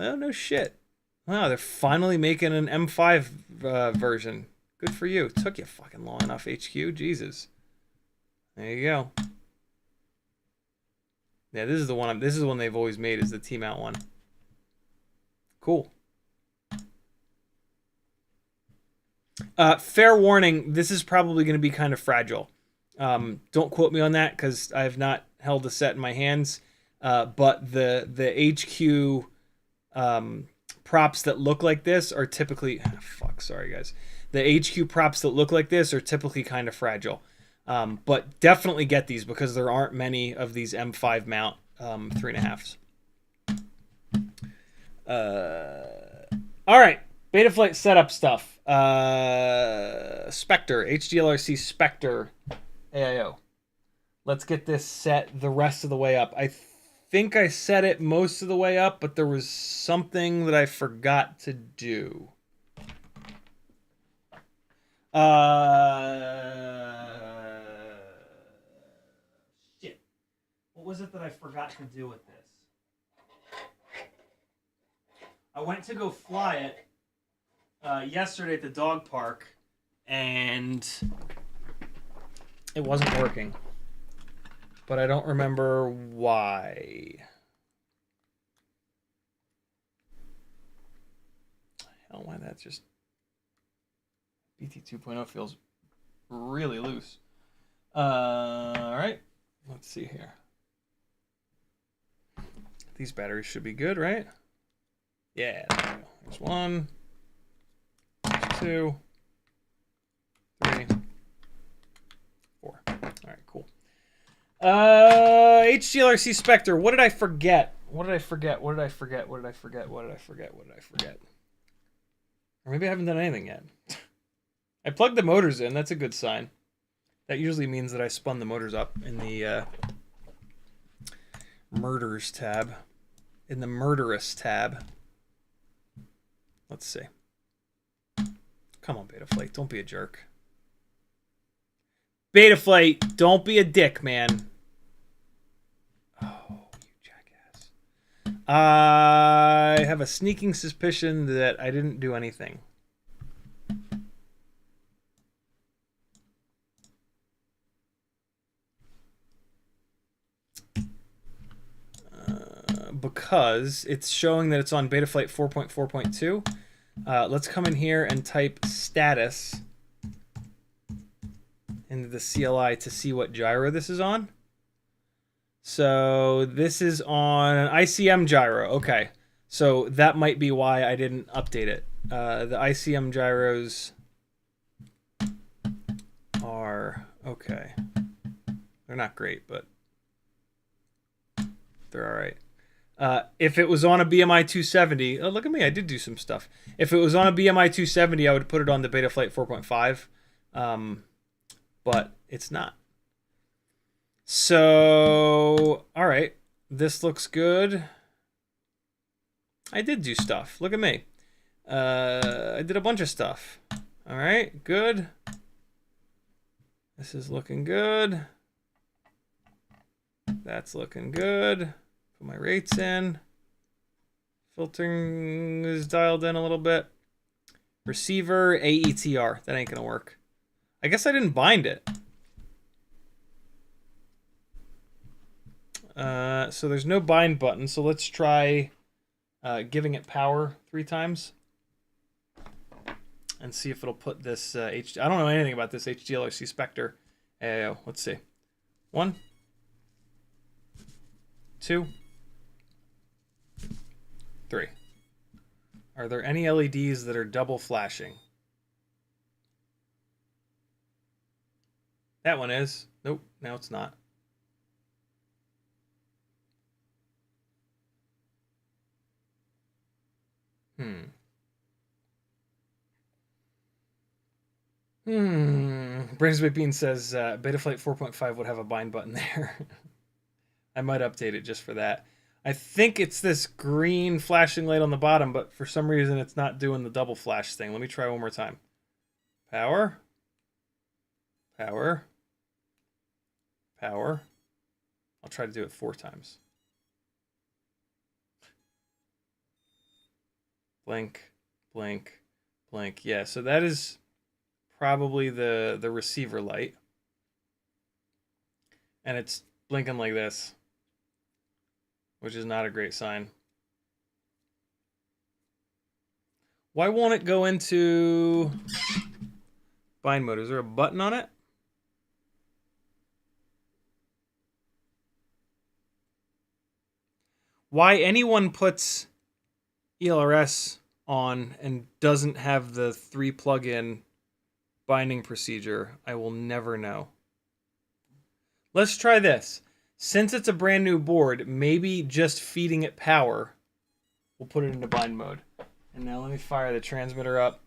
S1: Oh no shit! Wow, they're finally making an M5 version. Good for you. It took you fucking long enough, HQ. Jesus. There you go. Yeah, this is the one. This is the one they've always made, is the T-mount one. Cool. Fair warning, this is probably going to be kind of fragile. Don't quote me on that because I have not held a set in my hands. But the HQ props that look like this are typically... sorry guys. The HQ props that look like this are typically kind of fragile. But definitely get these because there aren't many of these M5 mount 3.5s. All right, Betaflight setup stuff. Specter, HGLRC Specter AIO. Let's get this set the rest of the way up. I think I set it most of the way up, but there was something that I forgot to do. Shit. What was it that I forgot to do with this? I went to go fly it yesterday at the dog park, and it wasn't working. But I don't remember why. Hell, why that's just... BT 2.0 feels really loose. All right, let's see here. These batteries should be good, right? Yeah, there we go. There's 1, there's 2, 3, 4. All right, cool. HGLRC Specter. What did I forget? What did I forget? What did I forget? What did I forget? What did I forget? What did I forget? Or maybe I haven't done anything yet. I plugged the motors in. That's a good sign. That usually means that I spun the motors up in the murders tab. In the murderous tab. Let's see. Come on, Betaflight. Don't be a jerk. Betaflight, don't be a dick, man. Oh, you jackass. I have a sneaking suspicion that I didn't do anything. Because it's showing that it's on Betaflight 4.4.2. Let's come in here and type status into the CLI to see what gyro this is on. So this is on an ICM gyro. Okay, so that might be why I didn't update it. The ICM gyros are okay. They're not great, but they're all right. If it was on a BMI 270, oh, look at me, I did do some stuff. If it was on a BMI 270, I would put it on the Betaflight 4.5, but it's not. So, all right, this looks good. I did do stuff. Look at me. I did a bunch of stuff. All right, good. This is looking good. That's looking good. Put my rates in. Filtering is dialed in a little bit. Receiver, AETR. That ain't gonna work. I guess I didn't bind it. So there's no bind button. So let's try giving it power 3 times. And see if it'll put this I don't know anything about this HGLRC Specter AIO. Let's see. 1, 2, 3. Are there any LEDs that are double flashing? That one is. Nope, now it's not. Brainsby Bean says Betaflight 4.5 would have a bind button there. I might update it just for that. I think it's this green flashing light on the bottom, but for some reason it's not doing the double flash thing. Let me try one more time. Power. Power. Power. I'll try to do it 4 times. Blink, blink, blink. Yeah, so that is probably the receiver light. And it's blinking like this, which is not a great sign. Why won't it go into bind mode? Is there a button on it? Why anyone puts ELRS on and doesn't have the 3 plug-in binding procedure, I will never know. Let's try this. Since it's a brand new board, maybe just feeding it power will put it into bind mode. And now let me fire the transmitter up.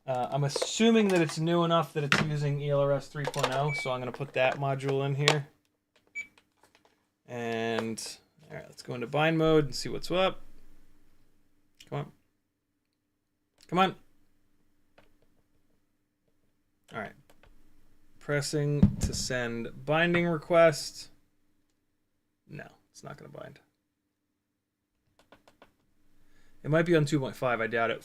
S1: I'm assuming that it's new enough that it's using ELRS 3.0, so I'm going to put that module in here. And all right, let's go into bind mode and see what's up. Come on. Come on. All right. Pressing to send binding request. No, it's not going to bind. It might be on 2.5. I doubt it.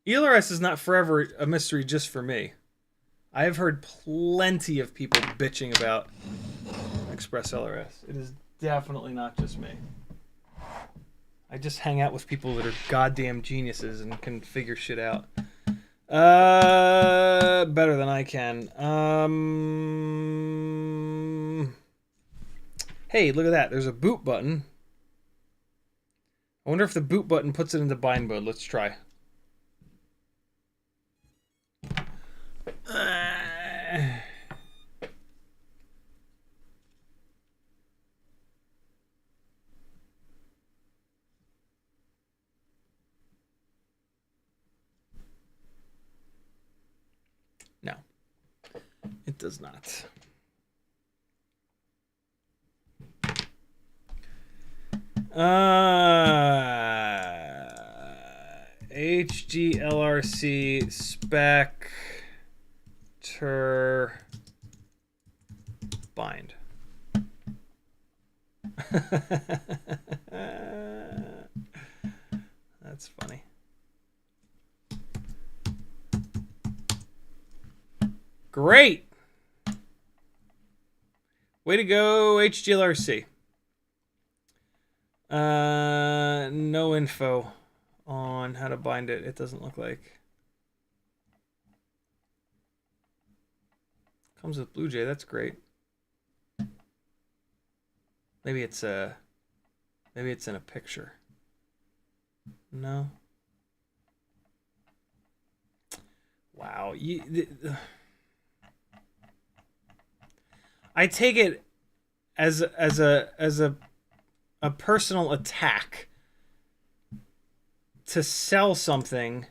S1: ELRS is not forever a mystery just for me. I have heard plenty of people bitching about Express LRS. It is definitely not just me. I just hang out with people that are goddamn geniuses and can figure shit out. Better than I can. Hey, look at that. There's a boot button. I wonder if the boot button puts it into bind mode. Let's try. No, it does not. HGLRC Specter bind. That's funny. Great. Way to go, HGLRC. No info on how to bind it. It doesn't look like. Comes with Blue Jay. That's great. Maybe it's in a picture. No. Wow. I take it as a personal attack to sell something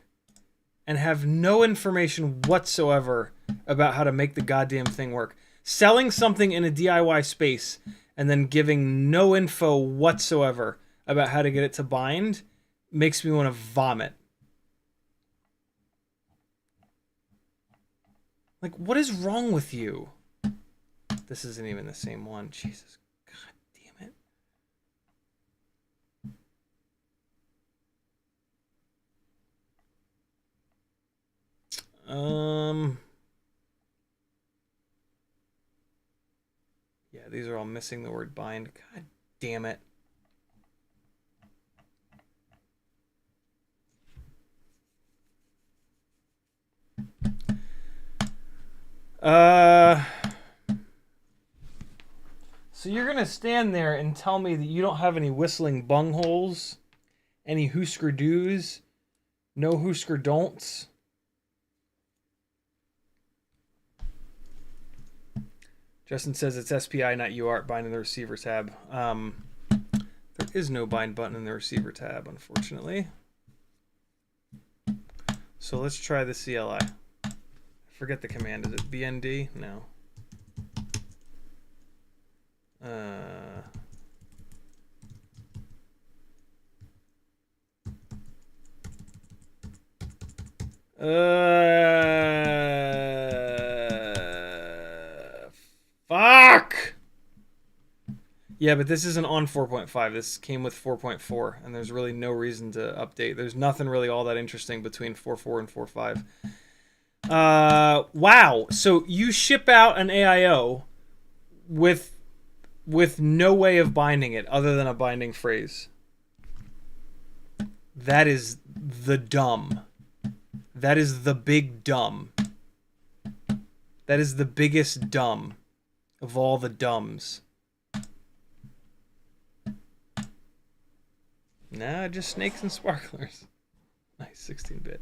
S1: and have no information whatsoever about how to make the goddamn thing work. Selling something in a DIY space and then giving no info whatsoever about how to get it to bind makes me want to vomit. Like, what is wrong with you? This isn't even the same one. Jesus. God damn it. Yeah, these are all missing the word bind. God damn it. So you're gonna stand there and tell me that you don't have any whistling bungholes, any Husker do's, no Husker don'ts? Justin says it's SPI, not UART, bind in the receiver tab. There is no bind button in the receiver tab, unfortunately. So let's try the CLI. Forget the command. Is it BND? No. Fuck! Yeah, but this isn't on 4.5. This came with 4.4, and there's really no reason to update. There's nothing really all that interesting between 4.4 and 4.5. Wow. So you ship out an AIO with no way of binding it other than a binding phrase. That is the dumb. That is the big dumb. That is the biggest dumb of all the dumbs. Nah, just snakes and sparklers. Nice, 16-bit.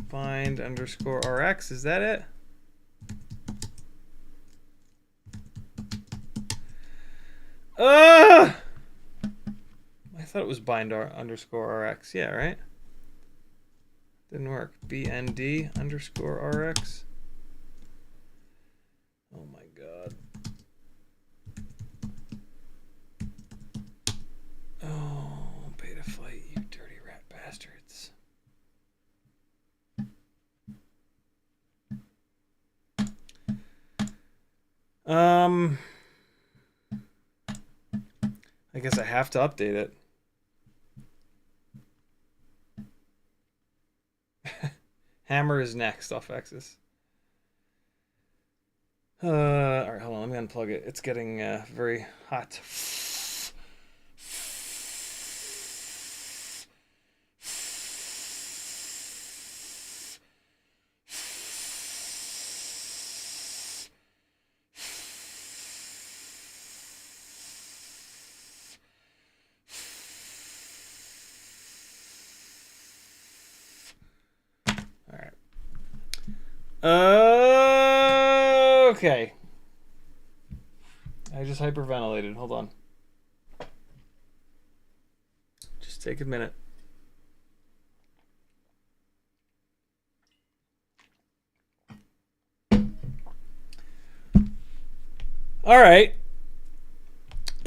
S1: Bind underscore RX, is that it? I thought it was bind underscore RX. Yeah, right? Didn't work. BND underscore RX. Oh my god. Oh, Betaflight, you dirty rat bastards. I guess I have to update it. Hammer is next off Axis. Alright, hold on, let me unplug it. It's getting very hot. Okay. I just hyperventilated. Hold on. Just take a minute. All right.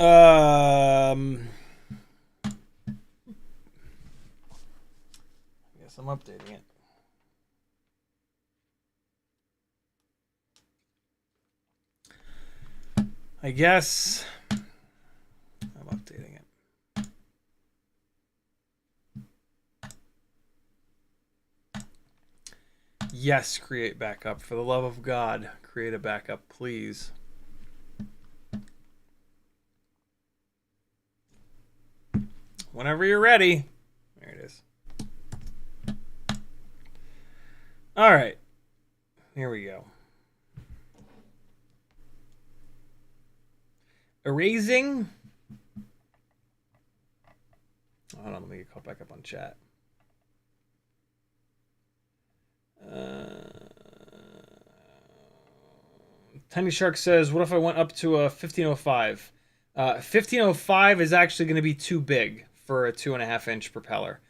S1: I guess I'm updating it. I guess I'm updating it. Yes, create backup. For the love of God, create a backup, please. Whenever you're ready. There it is. All right. Here we go. Erasing. Hold on, let me get caught back up on chat. Tiny Shark says, what if I went up to a 1505? 1505 is actually going to be too big for a 2.5-inch propeller.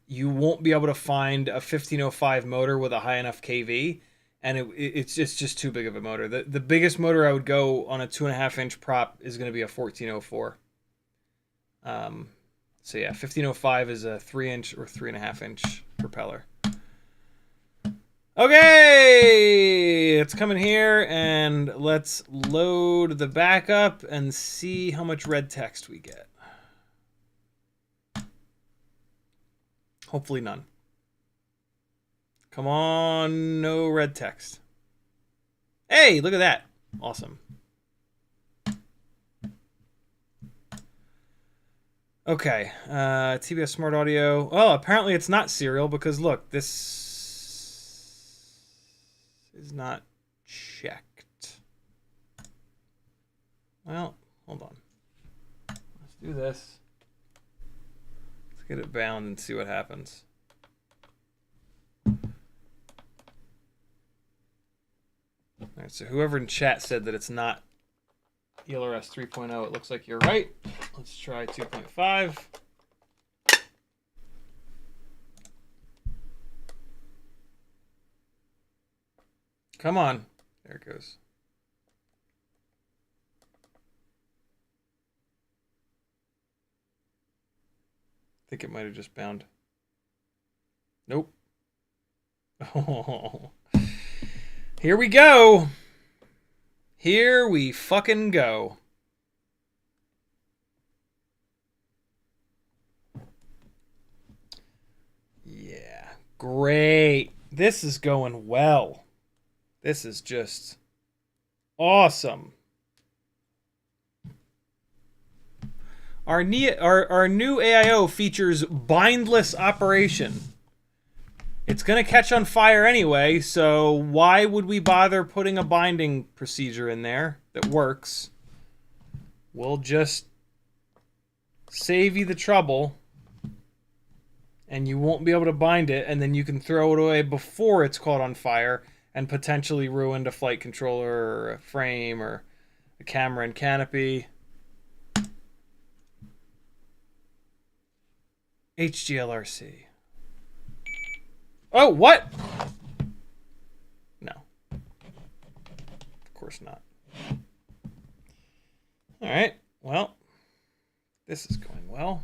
S1: You won't be able to find a 1505 motor with a high enough KV, and it's just too big of a motor. The biggest motor I would go on a 2.5-inch prop is going to be a 1404. So yeah, 1505 is a 3-inch or 3.5-inch propeller. Okay, it's coming here, and let's load the backup and see how much red text we get. Hopefully none. Come on, no red text. Hey, look at that. Awesome. Okay, TBS Smart Audio. Oh, apparently it's not serial because look, this is not checked. Well, hold on. Let's do this. Let's get it bound and see what happens. All right, so whoever in chat said that it's not HGLRC 3.0, it looks like you're right. Let's try 2.5. Come on. There it goes. I think it might have just bound. Nope. Oh. Here we go. Here we fucking go. Yeah. Great. This is going well. This is just awesome. Our new AIO features bindless operation. It's going to catch on fire anyway, so why would we bother putting a binding procedure in there that works? We'll just save you the trouble, and you won't be able to bind it, and then you can throw it away before it's caught on fire and potentially ruin a flight controller or a frame or a camera and canopy. HGLRC. Oh, what? No. Of course not. All right. Well, this is going well.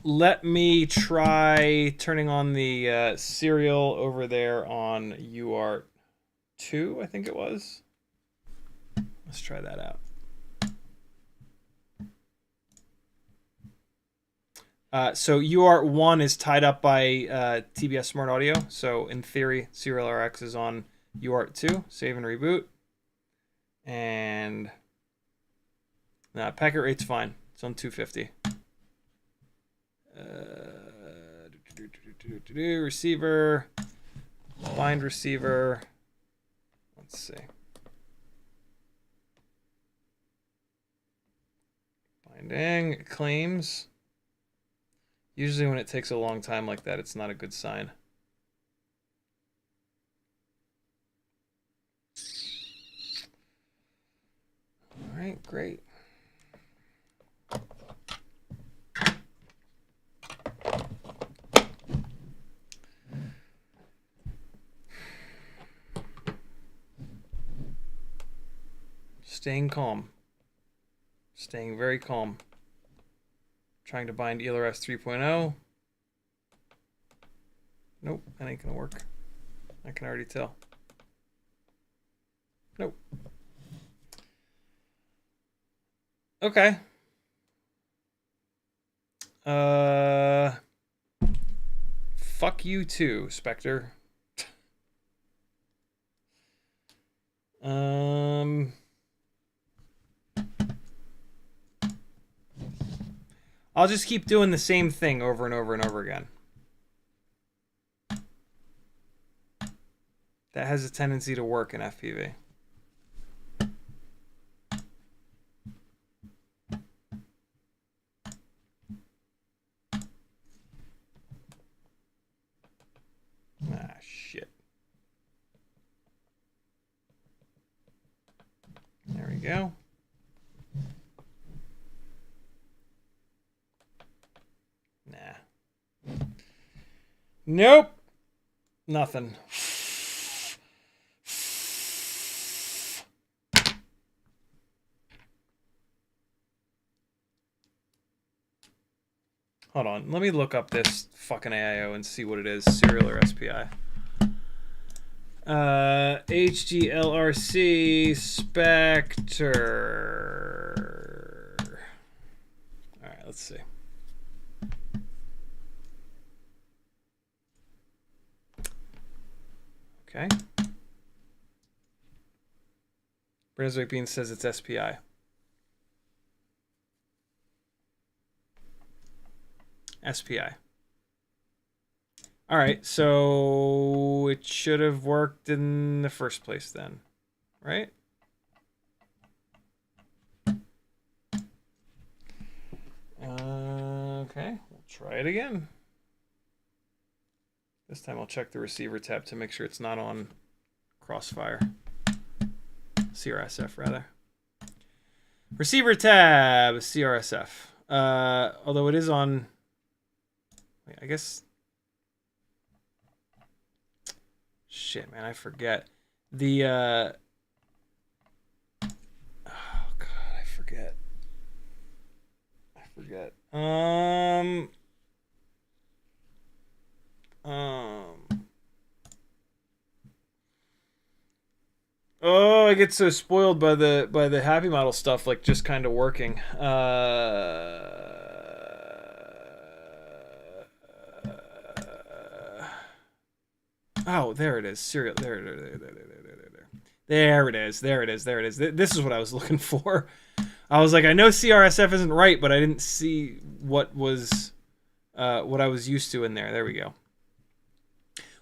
S1: Let me try turning on the serial over there on UART2, I think it was. Let's try that out. So UART1 is tied up by TBS Smart Audio. So in theory, Serial RX is on UART2. Save and reboot. And packet rate's fine. It's on 250. Receiver. Bind receiver. Let's see. Binding claims. Usually when it takes a long time like that, it's not a good sign. All right, great. Staying calm. Staying very calm. Trying to bind HGLRC 3.0. Nope, that ain't gonna work. I can already tell. Nope. Okay. Fuck you too, Spectre. I'll just keep doing the same thing over and over and over again. That has a tendency to work in FPV. Ah, shit. There we go. Nah. Nope. Nothing. Hold on. Let me look up this fucking AIO and see what it is. Serial or SPI. HGLRC Specter. All right, let's see. Okay. Brunswick Bean says it's SPI. SPI. All right, so it should have worked in the first place then, right? Okay, we'll try it again. This time I'll check the receiver tab to make sure it's not on Crossfire. CRSF, rather. Receiver tab, CRSF. Although it is on... Wait, I guess... Shit, man, I forget. The, Oh, God, I forget. Oh, I get so spoiled by the Happy Model stuff, like just kind of working. Oh, there it is. Serial. There it is. This is what I was looking for. I was like, I know CRSF isn't right, but I didn't see what was what I was used to in there. There we go.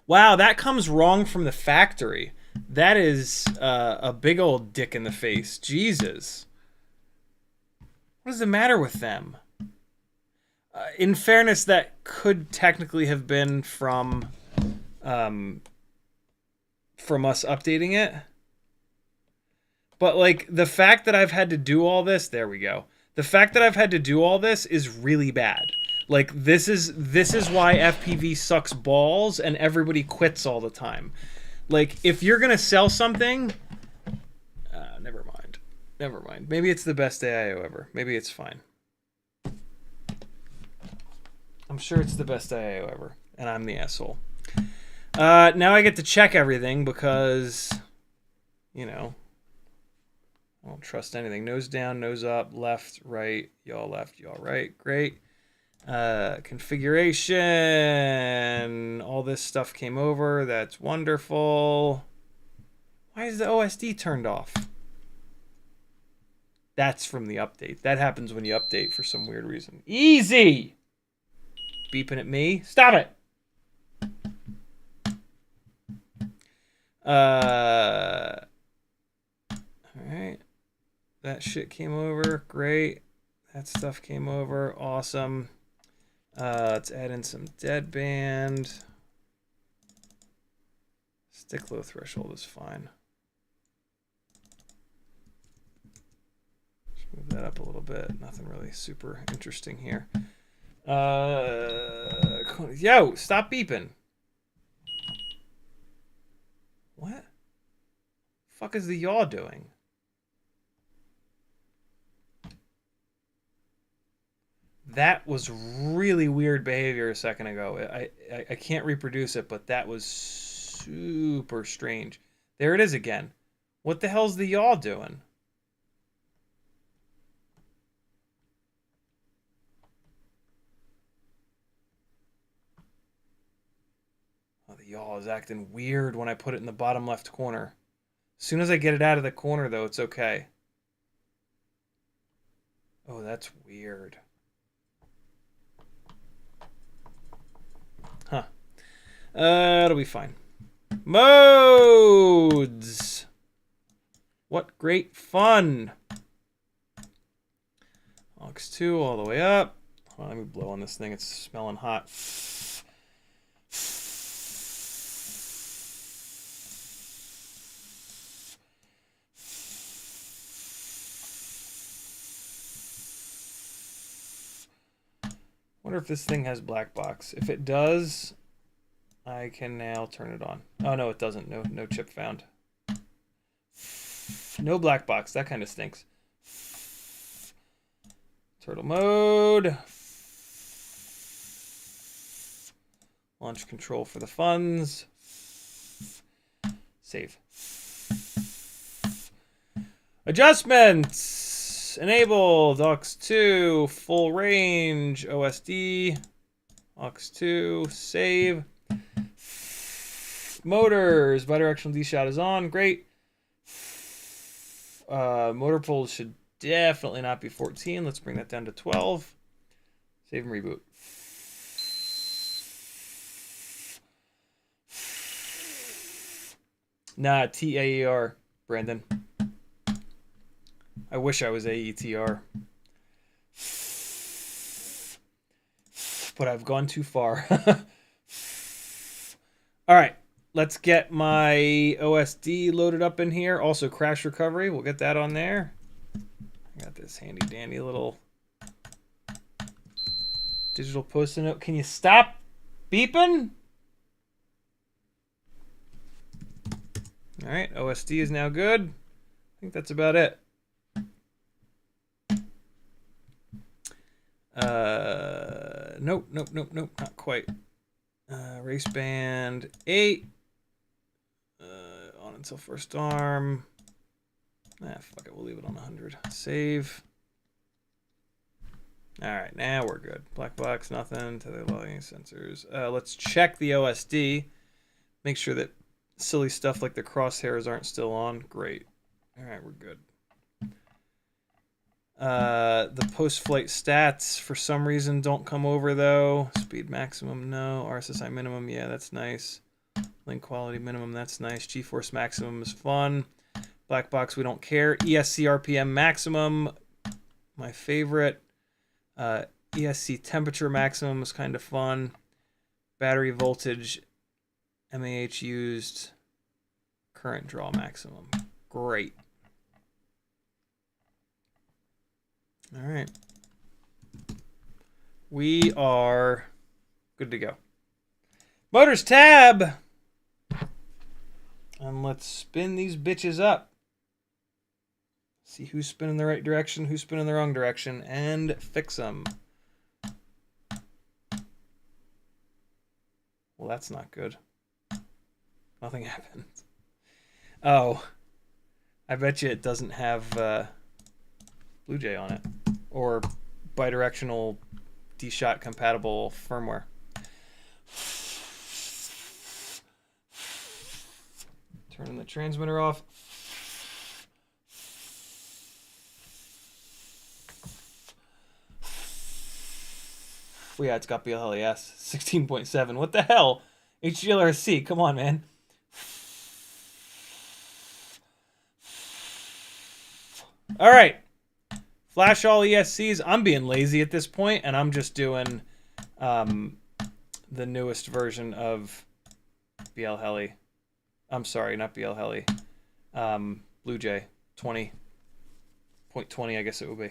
S1: Wow, that comes wrong from the factory. That is a big old dick in the face. Jesus. What is the matter with them? In fairness, that could technically have been from us updating it. But, like, the fact that I've had to do all this... There we go. The fact that I've had to do all this is really bad. Like, this is why FPV sucks balls and everybody quits all the time. Like, if you're going to sell something... never mind. Never mind. Maybe it's the best AIO ever. Maybe it's fine. I'm sure it's the best AIO ever. And I'm the asshole. Now I get to check everything because, you know, I don't trust anything. Nose down, nose up, left, right, y'all left, y'all right. Great. Configuration. All this stuff came over. That's wonderful. Why is the OSD turned off? That's from the update. That happens when you update for some weird reason. Easy! Beeping at me. Stop it! Alright. That shit came over. Great. That stuff came over. Awesome. Let's add in some deadband. Stick low threshold is fine. Just move that up a little bit. Nothing really super interesting here. Yo, stop beeping. What? The fuck is the yaw doing? That was really weird behavior a second ago. I can't reproduce it, but that was super strange. There it is again. What the hell's the yaw doing? Oh, the yaw is acting weird when I put it in the bottom left corner. As soon as I get it out of the corner, though, it's okay. Oh, that's weird. Huh. It'll be fine. Modes! What great fun! Aux 2 all the way up. Oh, let me blow on this thing. It's smelling hot. Wonder if this thing has black box. If it does, I can now turn it on. Oh, no, it doesn't. No chip found. No black box. That kind of stinks. Turtle mode. Launch control for the funds. Save. Adjustments. Enabled. Aux 2. Full range. OSD. Aux 2. Save. Motors. Bidirectional D-shot is on. Great. Motor pulls should definitely not be 14. Let's bring that down to 12. Save and reboot. Nah, TAER, Brandon. I wish I was AETR. But I've gone too far. All right. Let's get my OSD loaded up in here. Also, crash recovery. We'll get that on there. I got this handy dandy little digital post-it note. Can you stop beeping? All right, OSD is now good. I think that's about it. Nope, not quite. Race band 8. On until first arm. Fuck it, we'll leave it on 100. Save. All right, now we're good. Black box, nothing. Tether logging sensors. Let's check the OSD. Make sure that silly stuff like the crosshairs aren't still on. Great. All right, we're good. The post-flight stats for some reason don't come over though. Speed maximum, no. RSSI minimum, yeah, that's nice. Link quality minimum, that's nice. G-force maximum is fun. Black box, we don't care. ESC RPM maximum, my favorite. ESC temperature maximum is kind of fun. Battery voltage, MAH used. Current draw maximum. Great. All right. We are good to go. Motors tab. And let's spin these bitches up. See who's spinning the right direction, who's spinning the wrong direction, and fix them. Well, that's not good. Nothing happened. Oh. I bet you it doesn't have Blue Jay on it. Or bidirectional D-shot compatible firmware. Turning the transmitter off. Oh yeah, it's got BLLES 16.7. What the hell? HGLRC, come on, man. All right. Flash all ESCs. I'm being lazy at this point, and I'm just doing the newest version of BL Heli. I'm sorry, not BL Heli. Blue Jay 20.20, I guess it would be.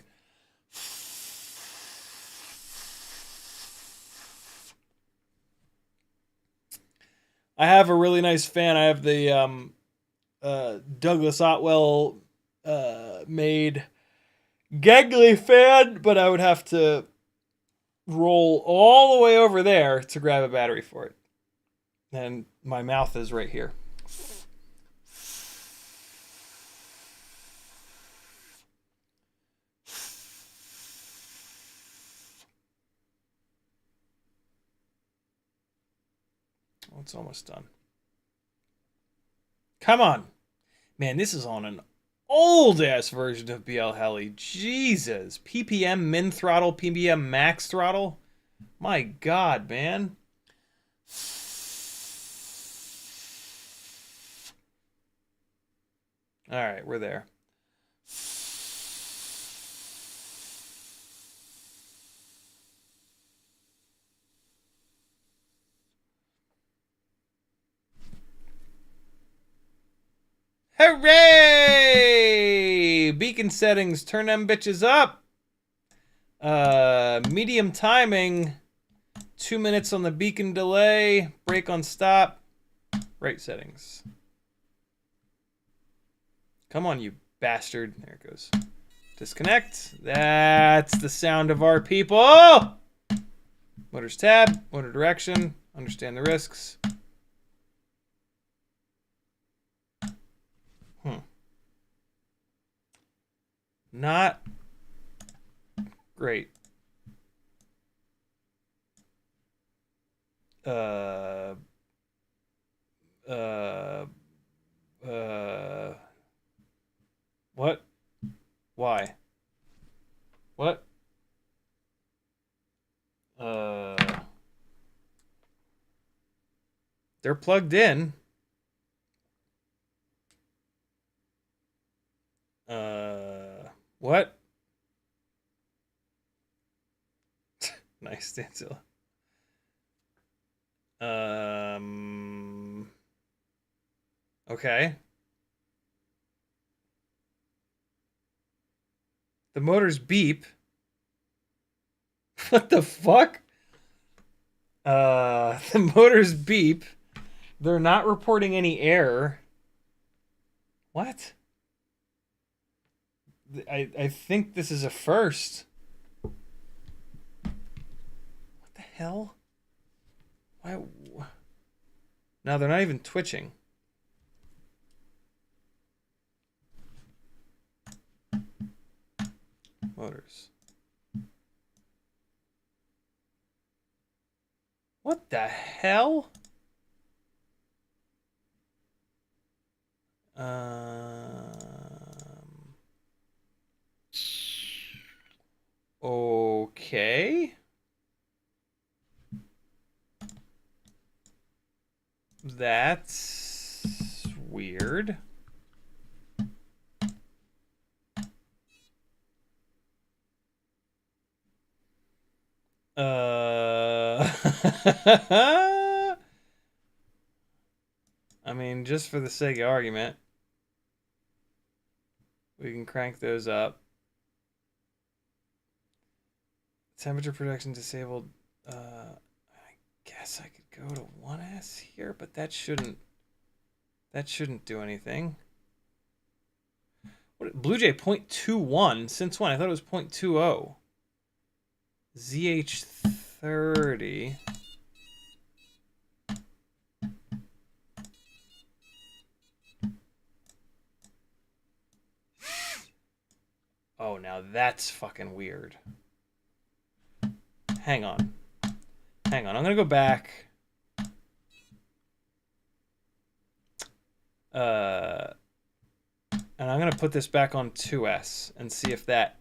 S1: I have a really nice fan. I have the Douglas Otwell made Gagley fan, but I would have to roll all the way over there to grab a battery for it. And my mouth is right here. Oh, it's almost done. Come on. Man, this is on an old-ass version of BL Heli. Jesus. PPM min throttle, PPM max throttle. My God, man. All right, we're there. Hooray! Beacon settings, turn them bitches up. Medium timing, 2 minutes on the beacon delay, brake on stop, right settings. Come on, you bastard. There it goes. Disconnect. That's the sound of our people. Motors tab, motor direction, understand the risks. Not great. What? Why? What? They're plugged in. What? Nice standstill. Okay. The motors beep. What the fuck? The motors beep. They're not reporting any error. What? I think this is a first. What the hell? Why? No, they're not even twitching. Motors. What the hell? Okay. That's weird. I mean, just for the sake of argument, we can crank those up. Temperature protection disabled. I guess I could go to 1S here, but that shouldn't do anything. What, Blue Jay 0.21? Since when? I thought it was 0.20. ZH30. Oh, now that's fucking weird. Hang on. Hang on. I'm going to go back. And I'm going to put this back on 2S and see if that...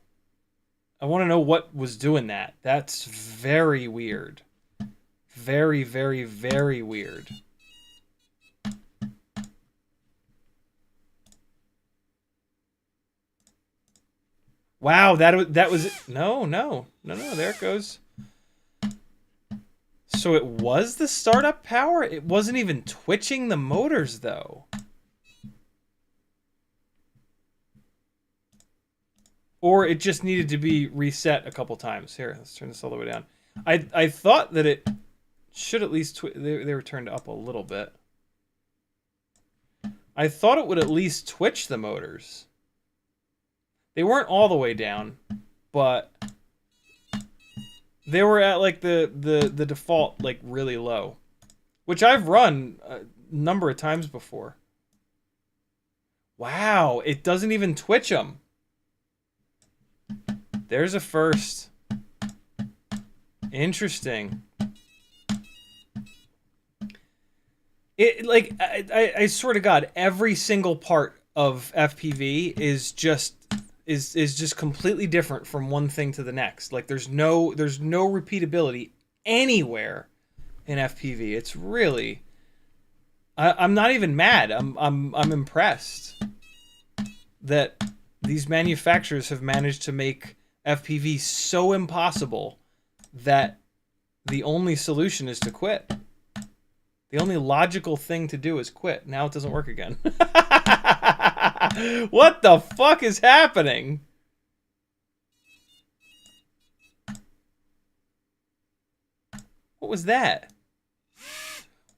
S1: I want to know what was doing that. That's very weird. Very, very, very weird. Wow, that was... No, there it goes. So it was the startup power? It wasn't even twitching the motors, though. Or it just needed to be reset a couple times. Here, let's turn this all the way down. I thought that it should at least... They were turned up a little bit. I thought it would at least twitch the motors. They weren't all the way down, but They were at like the default, like really low, which I've run a number of times before. Wow, it doesn't even twitch them. There's a first. Interesting. It like I swear to God, every single part of FPV is just completely different from one thing to the next. Like there's no repeatability anywhere in FPV. It's really I'm not even mad. I'm impressed that these manufacturers have managed to make FPV so impossible that the only solution is to quit. The only logical thing to do is quit. Now it doesn't work again. What the fuck is happening? What was that?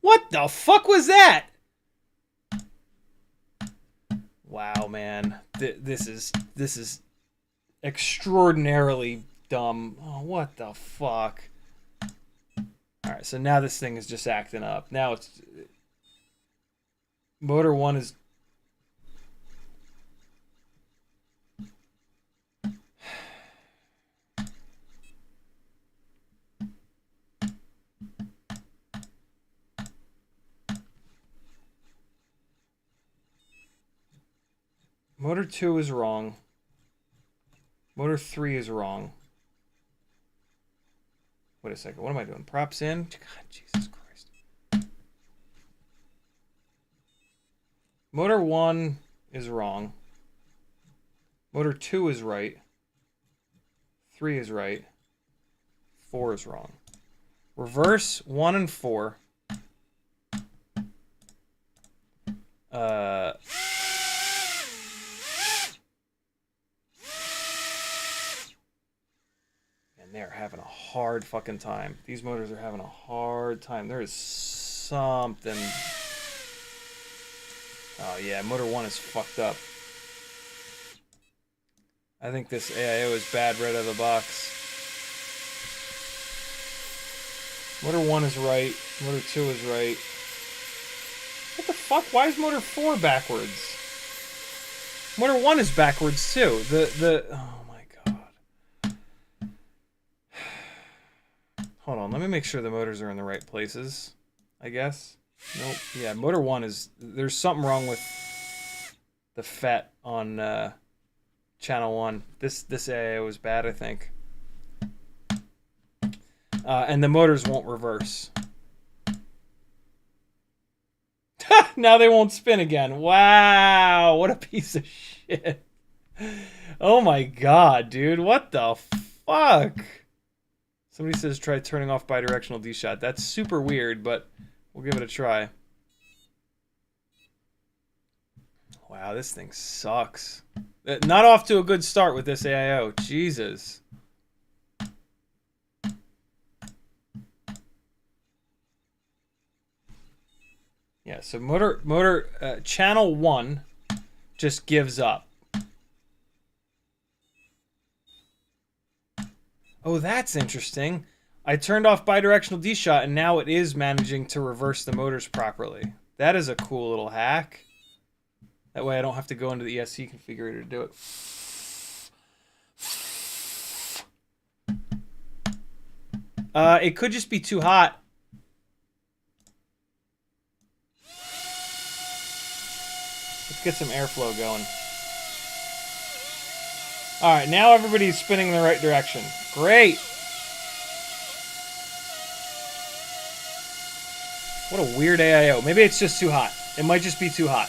S1: What the fuck was that? Wow, man. This is extraordinarily dumb. Oh, what the fuck? Alright, so now this thing is just acting up. Now it's... Motor 1 is... Motor 2 is wrong. Motor 3 is wrong. Wait a second. What am I doing? Props in? God, Jesus Christ. Motor 1 is wrong. Motor 2 is right. 3 is right. 4 is wrong. Reverse 1 and 4. They're having a hard fucking time. These motors are having a hard time. There is something... Oh yeah, motor 1 is fucked up. I think this AIO is bad right out of the box. Motor 1 is right. Motor 2 is right. What the fuck? Why is motor 4 backwards? Motor 1 is backwards too. Oh my god. Hold on, let me make sure the motors are in the right places, I guess. Nope. Yeah, motor 1 is... There's something wrong with the FET on channel 1. This AIO is bad, I think. And the motors won't reverse. Now they won't spin again. Wow, what a piece of shit. Oh my god, dude. What the fuck? Somebody says try turning off bidirectional D-shot. That's super weird, but we'll give it a try. Wow, this thing sucks. Not off to a good start with this AIO. Jesus. Yeah, so motor channel 1 just gives up. Oh, that's interesting. I turned off bidirectional D-shot and now it is managing to reverse the motors properly. That is a cool little hack. That way I don't have to go into the ESC configurator to do it. It could just be too hot. Let's get some airflow going. Alright, now everybody's spinning in the right direction. Great! What a weird AIO. Maybe it's just too hot. It might just be too hot.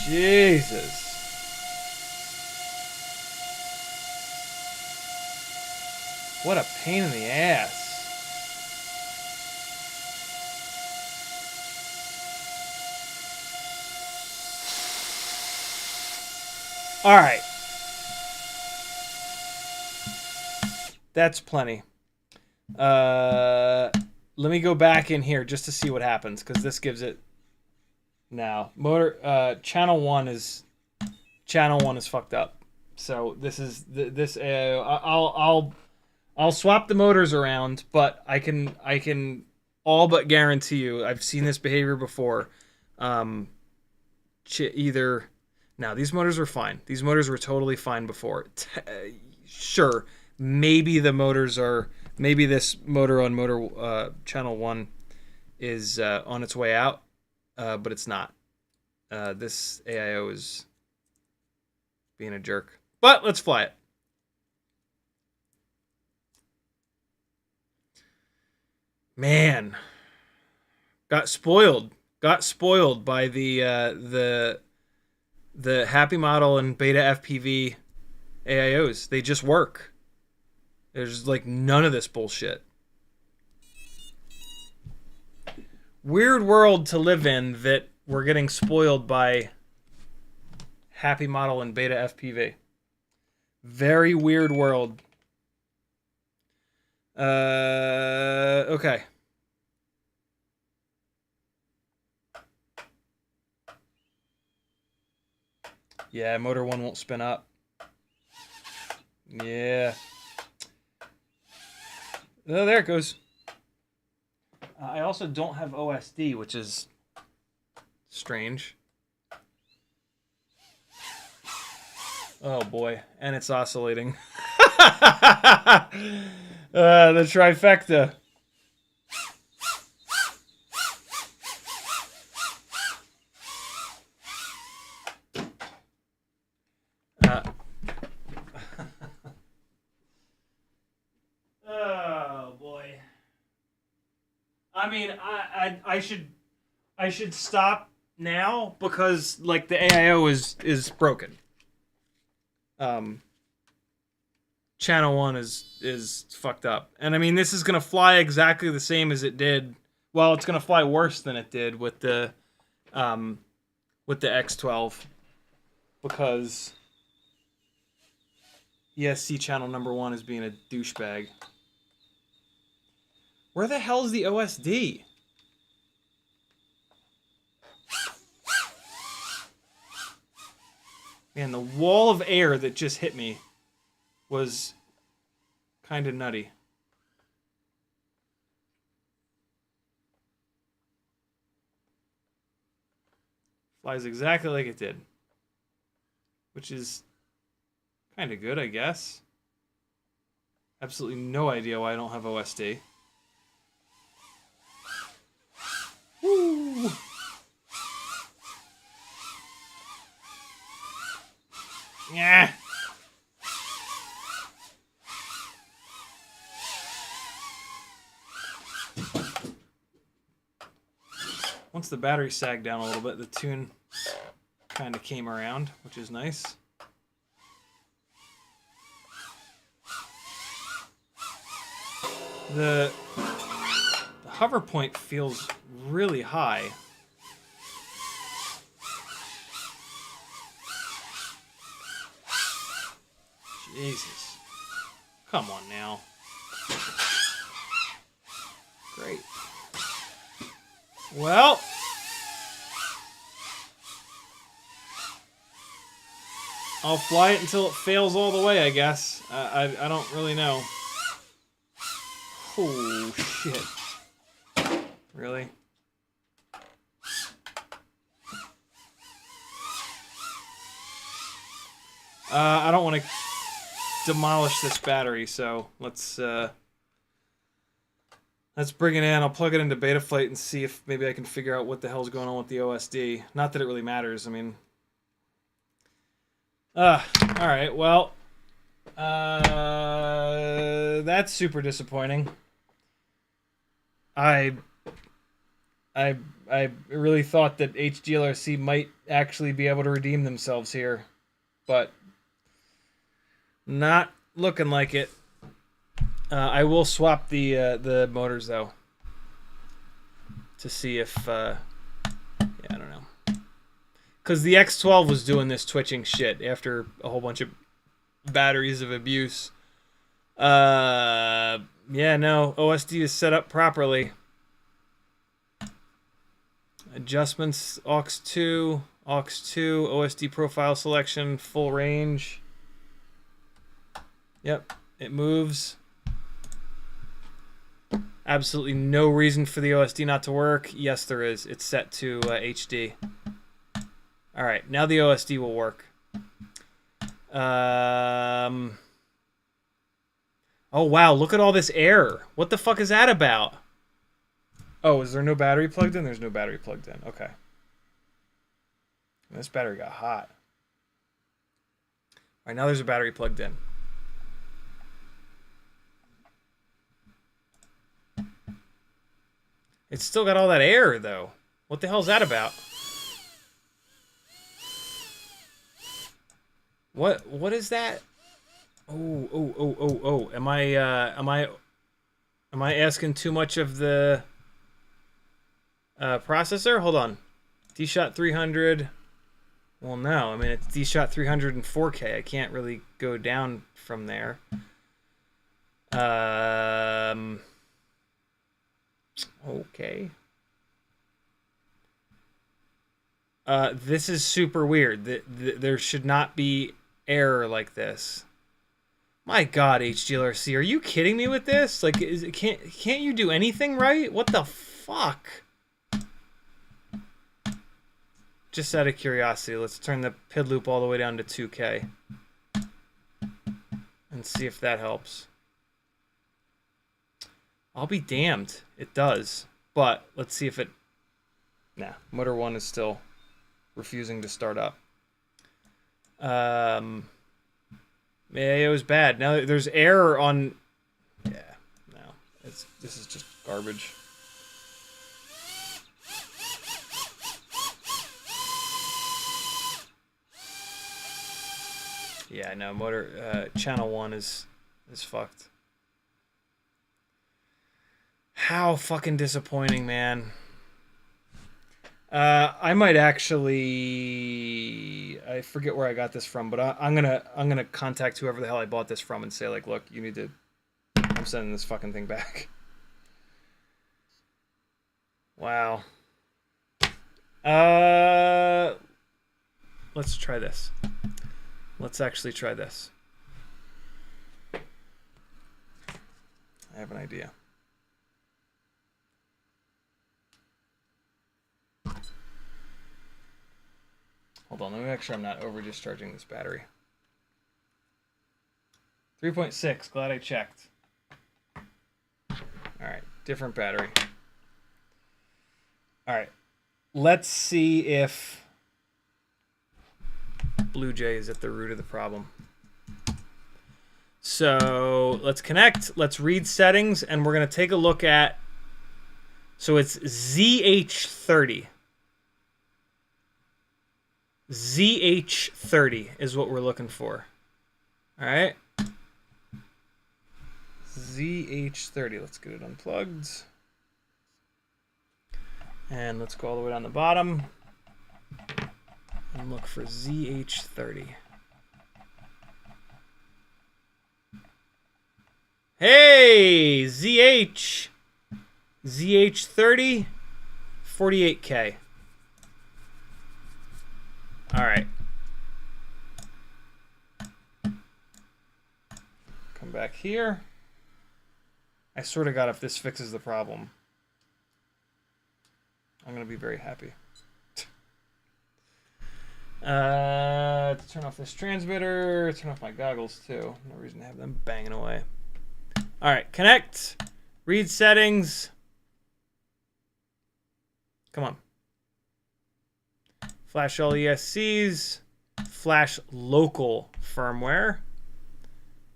S1: Jesus. What a pain in the ass. All right. That's plenty. Let me go back in here just to see what happens, because this gives it... Now, motor channel 1 is fucked up. So this is this AIO. I'll swap the motors around, but I can all but guarantee you I've seen this behavior before. Um, either now these motors were fine. These motors were totally fine before. Sure, maybe the motors are maybe this motor on motor channel 1 is on its way out, but it's not. This AIO is being a jerk. But let's fly it. Man, got spoiled. Got spoiled by the Happy Model and Beta FPV AIOs. They just work. There's like none of this bullshit. Weird world to live in that we're getting spoiled by Happy Model and Beta FPV. Very weird world. Okay. Yeah, motor 1 won't spin up. Yeah. Oh, there it goes. I also don't have OSD, which is strange. Oh boy, and it's oscillating. The trifecta. Oh boy. I mean, I should stop now because like the AIO is broken. Channel 1 is fucked up. And I mean, this is going to fly exactly the same as it did. Well, it's going to fly worse than it did with the X12 because ESC channel number 1 is being a douchebag. Where the hell is the OSD? Man, the wall of air that just hit me was kind of nutty. Flies exactly like it did. Which is kind of good, I guess. Absolutely no idea why I don't have OSD. Woo! Yeah. Once the battery sagged down a little bit, the tune kind of came around, which is nice. The hover point feels really high. Jesus. Come on now. Great. Well. I'll fly it until it fails all the way, I guess. I don't really know. Oh, shit. Really? I don't want to demolish this battery, so let's bring it in. I'll plug it into Betaflight and see if maybe I can figure out what the hell's going on with the OSD. Not that it really matters. I mean, all right. Well, that's super disappointing. I really thought that HGLRC might actually be able to redeem themselves here, but not looking like it. I will swap the motors though to see if yeah, I don't know, because the X12 was doing this twitching shit after a whole bunch of batteries of abuse. Yeah, no, OSD is set up properly. Adjustments, aux 2, OSD profile selection, full range. Yep, it moves. Absolutely no reason for the OSD not to work. Yes, there is. It's set to HD. All right, now the OSD will work. Oh, wow, look at all this air. What the fuck is that about? Oh, is there no battery plugged in? There's no battery plugged in. Okay. This battery got hot. All right, now there's a battery plugged in. It's still got all that air, though. What the hell's that about? What is that? Oh. Am I asking too much of the processor? Hold on. D-Shot 300. Well, no. I mean, it's D-Shot 300 in 4K. I can't really go down from there. Okay. This is super weird. There should not be error like this. My God, HGLRC, are you kidding me with this? Like, can't you do anything right? What the fuck? Just out of curiosity, let's turn the PID loop all the way down to 2K and see if that helps. I'll be damned. It does. But let's see if it... Nah, motor 1 is still refusing to start up. AIO is bad. Now there's error on... Yeah, no. This is just garbage. Yeah, no, motor... channel 1 is fucked. How fucking disappointing, man. I might actually... I forget where I got this from, but I'm gonna contact whoever the hell I bought this from and say, like, look, you need to... I'm sending this fucking thing back. Wow. Let's try this. Let's actually try this. I have an idea. Hold on, let me make sure I'm not over discharging this battery. 3.6, glad I checked. Alright, different battery. Alright, let's see if Blue Jay is at the root of the problem. So let's connect, let's read settings, and we're going to take a look at... So it's ZH30. ZH30 is what we're looking for. All right. ZH30. Let's get it unplugged. And let's go all the way down the bottom and look for ZH30. Hey, ZH30, 48K. All right. Come back here. I swear to God, if this fixes the problem, I'm going to be very happy. Turn off this transmitter. Turn off my goggles, too. No reason to have them banging away. All right, connect. Read settings. Come on. Flash all ESCs. Flash local firmware.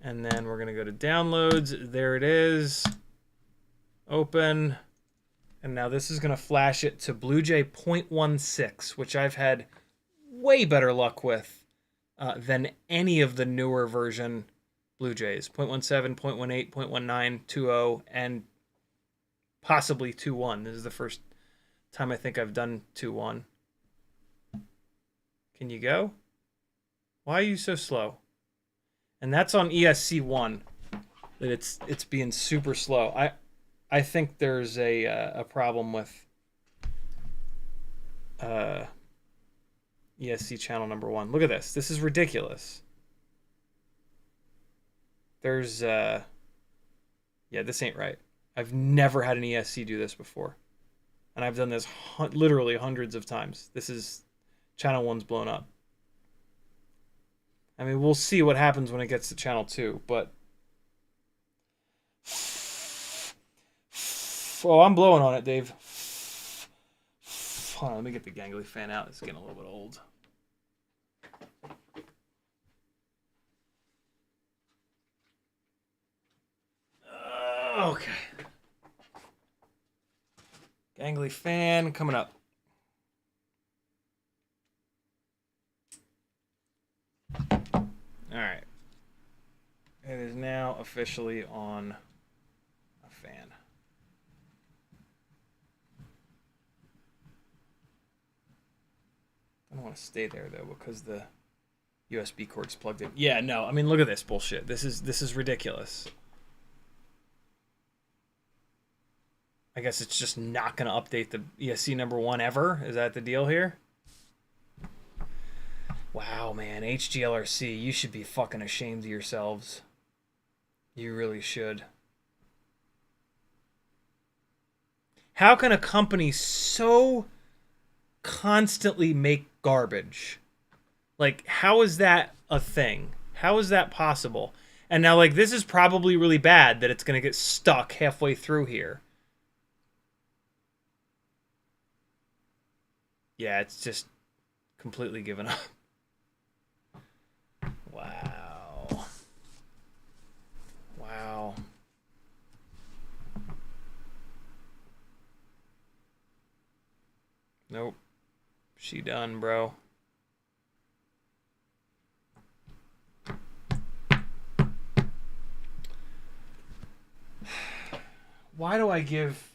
S1: And then we're going to go to downloads. There it is. Open. And now this is going to flash it to BlueJay 0.16, which I've had way better luck with than any of the newer version BlueJays. 0.17, 0.18, 0.19, 2.0, and possibly 2.1. This is the first time I think I've done 2.1. Can you go? Why are you so slow? And that's on ESC1 that it's being super slow. I think there's a problem with ESC channel number 1. Look at this. This is ridiculous. There's yeah, this ain't right. I've never had an ESC do this before. And I've done this literally hundreds of times. This is channel 1's blown up. I mean, we'll see what happens when it gets to channel 2, but oh, I'm blowing on it, Dave. Hold on, let me get the gangly fan out. It's getting a little bit old. Okay. Gangly fan coming up. All right. It is now officially on a fan. I don't want to stay there though because the USB cord's plugged in. Yeah, no. I mean, look at this bullshit. This is ridiculous. I guess it's just not going to update the ESC number 1 ever. Is that the deal here? Wow, man. HGLRC, you should be fucking ashamed of yourselves. You really should. How can a company so constantly make garbage? Like, how is that a thing? How is that possible? And now, like, this is probably really bad that it's going to get stuck halfway through here. Yeah, it's just completely given up. Wow. Wow. Nope. She done, bro. Why do I give...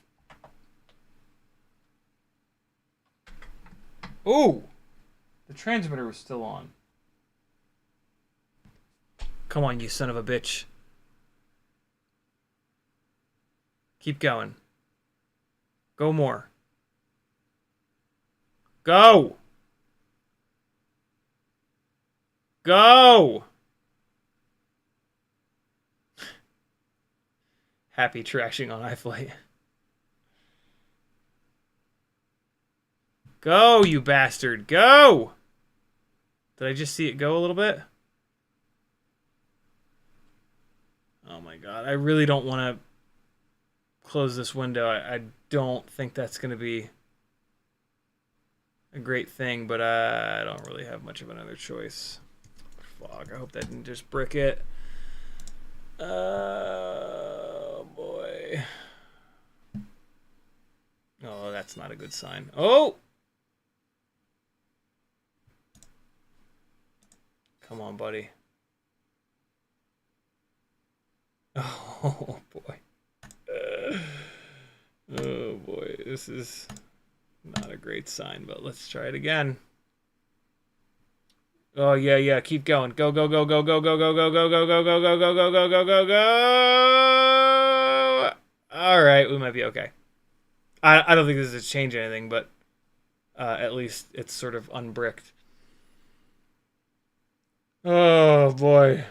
S1: Ooh! The transmitter was still on. Come on, you son of a bitch. Keep going. Go more. Go! Go! Happy trashing on iFlight. Go, you bastard. Go! Did I just see it go a little bit? Oh my god. I really don't want to close this window. I don't think that's going to be a great thing, but I don't really have much of another choice. Fuck, I hope that didn't just brick it. Oh, boy. Oh, that's not a good sign. Oh! Come on, buddy. Oh, boy. Oh, boy. This is not a great sign, but let's try it again. Oh, yeah, yeah. Keep going. Go, go, go, go, go, go, go, go, go, go, go, go, go, go, go, go, go, go, go. All right, we might be okay. I don't think this is change anything, but at least it's sort of unbricked. Oh, boy.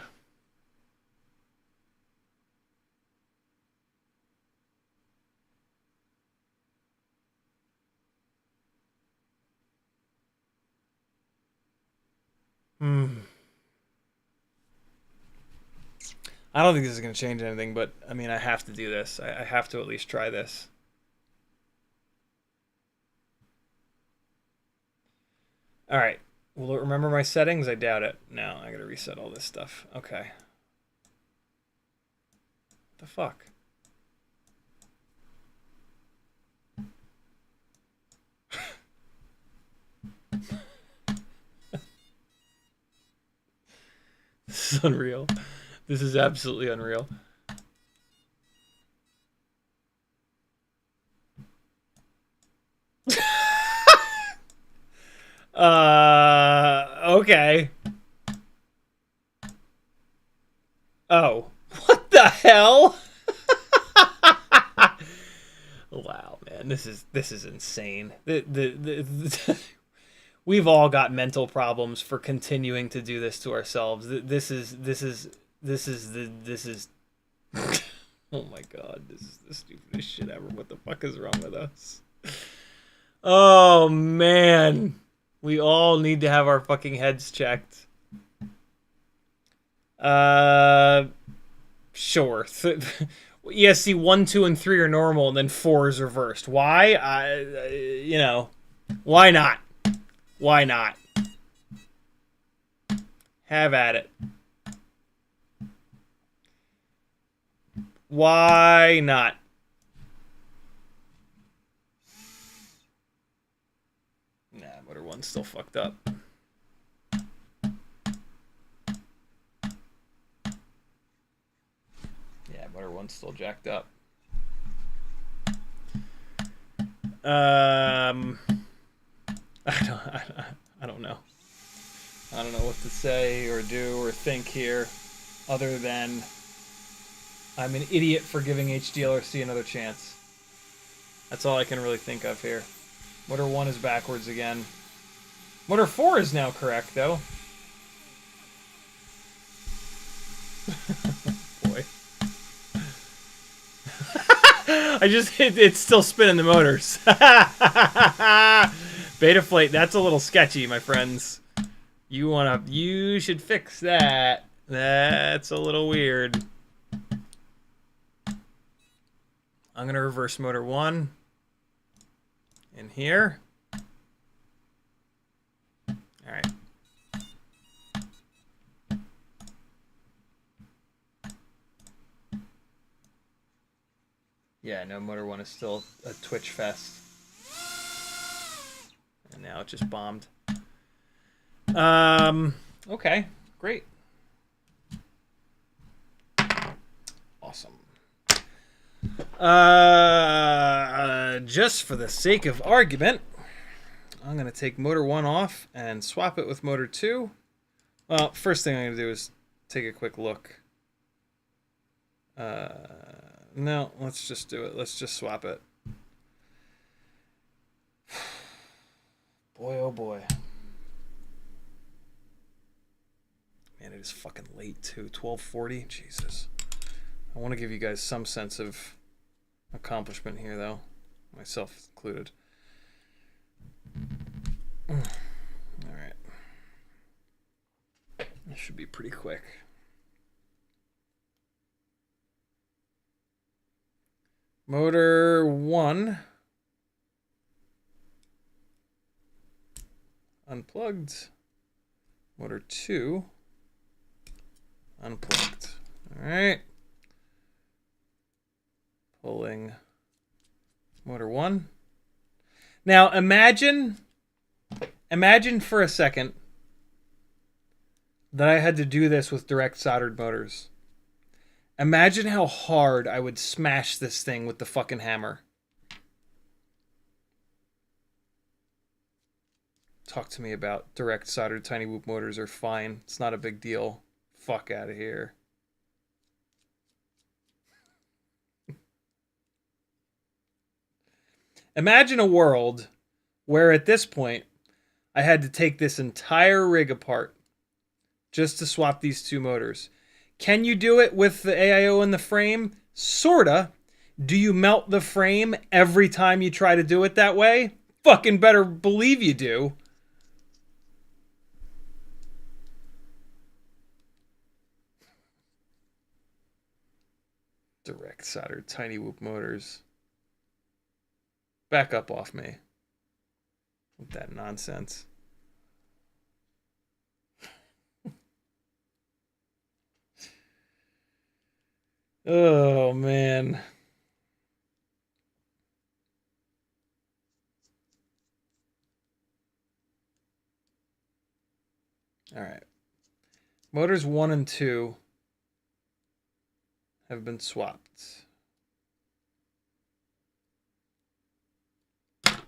S1: I don't think this is going to change anything, but I mean, I have to do this. I have to at least try this. All right. Will it remember my settings? I doubt it. No, I got to reset all this stuff. Okay. What the fuck? This is unreal. This is absolutely unreal. Okay. Oh. What the hell? Wow, man. This is insane. We've all got mental problems for continuing to do this to ourselves. This is This is oh my god, this is the stupidest shit ever. What the fuck is wrong with us? Oh man. We all need to have our fucking heads checked. Sure. ESC 1, 2, and 3 are normal, and then 4 is reversed. Why? You know, why not? Why not? Have at it. Why not? Nah, motor 1's still fucked up. Yeah, motor 1's still jacked up. I don't know. I don't know what to say or do or think here, other than I'm an idiot for giving HGLRC another chance. That's all I can really think of here. Motor 1 is backwards again. Motor 4 is now correct, though. Boy. It's still spinning the motors. Betaflight, that's a little sketchy, my friends. You should fix that. That's a little weird. I'm gonna reverse motor 1 in here. All right. Yeah, no, motor 1 is still a twitch fest. And now it just bombed. Okay, great. Awesome. Just for the sake of argument, I'm going to take motor 1 off and swap it with motor 2. Well, first thing I'm going to do is take a quick look. No, let's just do it. Let's just swap it. Boy, oh boy. Man, it is fucking late too. 12:40. Jesus. I want to give you guys some sense of accomplishment here, though. Myself included. Alright. This should be pretty quick. Motor 1. Unplugged. Motor 2. Unplugged. Alright. Pulling motor 1. Now imagine for a second that I had to do this with direct soldered motors. Imagine how hard I would smash this thing with the fucking hammer. Talk to me about direct soldered tiny whoop motors are fine. It's not a big deal. Fuck out of here. Imagine a world where at this point I had to take this entire rig apart just to swap these two motors. Can you do it with the AIO in the frame? Sorta. Do you melt the frame every time you try to do it that way? Fucking better believe you do. Direct soldered tiny whoop motors. Back up off me with that nonsense. Oh, man. All right. Motors 1 and 2 have been swapped. Let's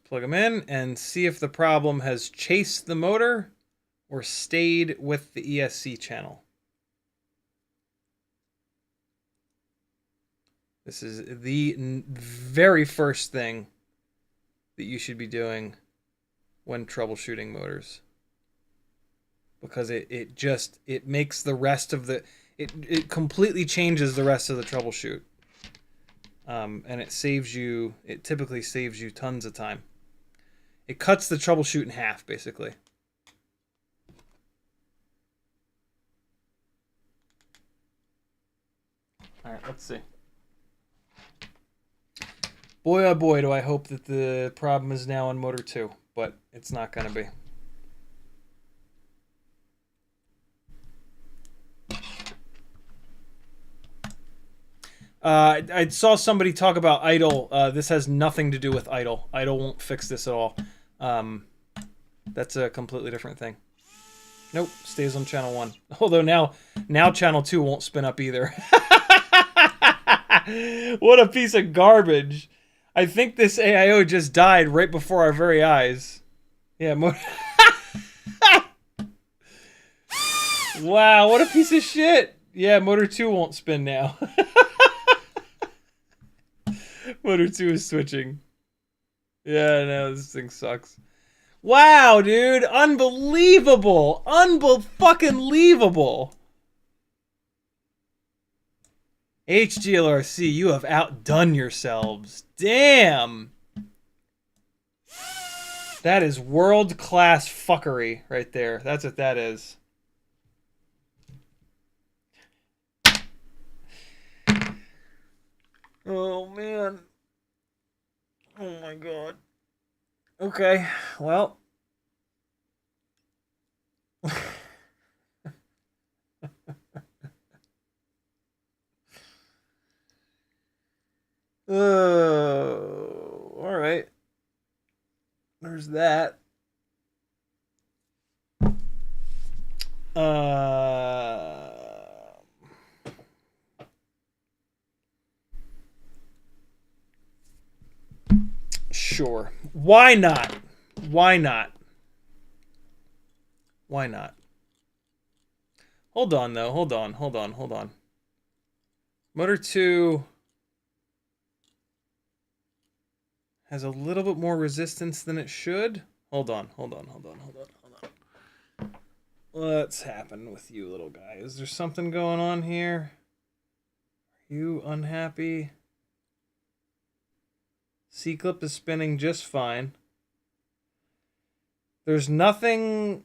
S1: plug them in and see if the problem has chased the motor or stayed with the ESC channel. This is the very first thing that you should be doing when troubleshooting motors. because it makes the rest of the it completely changes the rest of the troubleshoot. And it typically saves you tons of time. It cuts the troubleshoot in half, basically. All right, let's see. Boy, oh boy, do I hope that the problem is now on motor 2, but it's not going to be. I saw somebody talk about idle. This has nothing to do with idle. Idle won't fix this at all. That's a completely different thing. Nope, stays on channel 1. Although now channel 2 won't spin up either. What a piece of garbage. I think this AIO just died right before our very eyes. Yeah, wow, what a piece of shit. Yeah, motor 2 won't spin now. Motor 2 is switching. Yeah, no, this thing sucks. Wow, dude, unbelievable. Unfucking-leavable. HGLRC, you have outdone yourselves. Damn. That is world-class fuckery right there. That's what that is. Oh, man. Oh, my God. Okay, well. Oh, all right. There's that. Sure. Why not? Why not? Why not? Hold on, though. Hold on. Motor 2 has a little bit more resistance than it should. Hold on. What's happened with you, little guy? Is there something going on here? Are you unhappy? C-clip is spinning just fine. There's nothing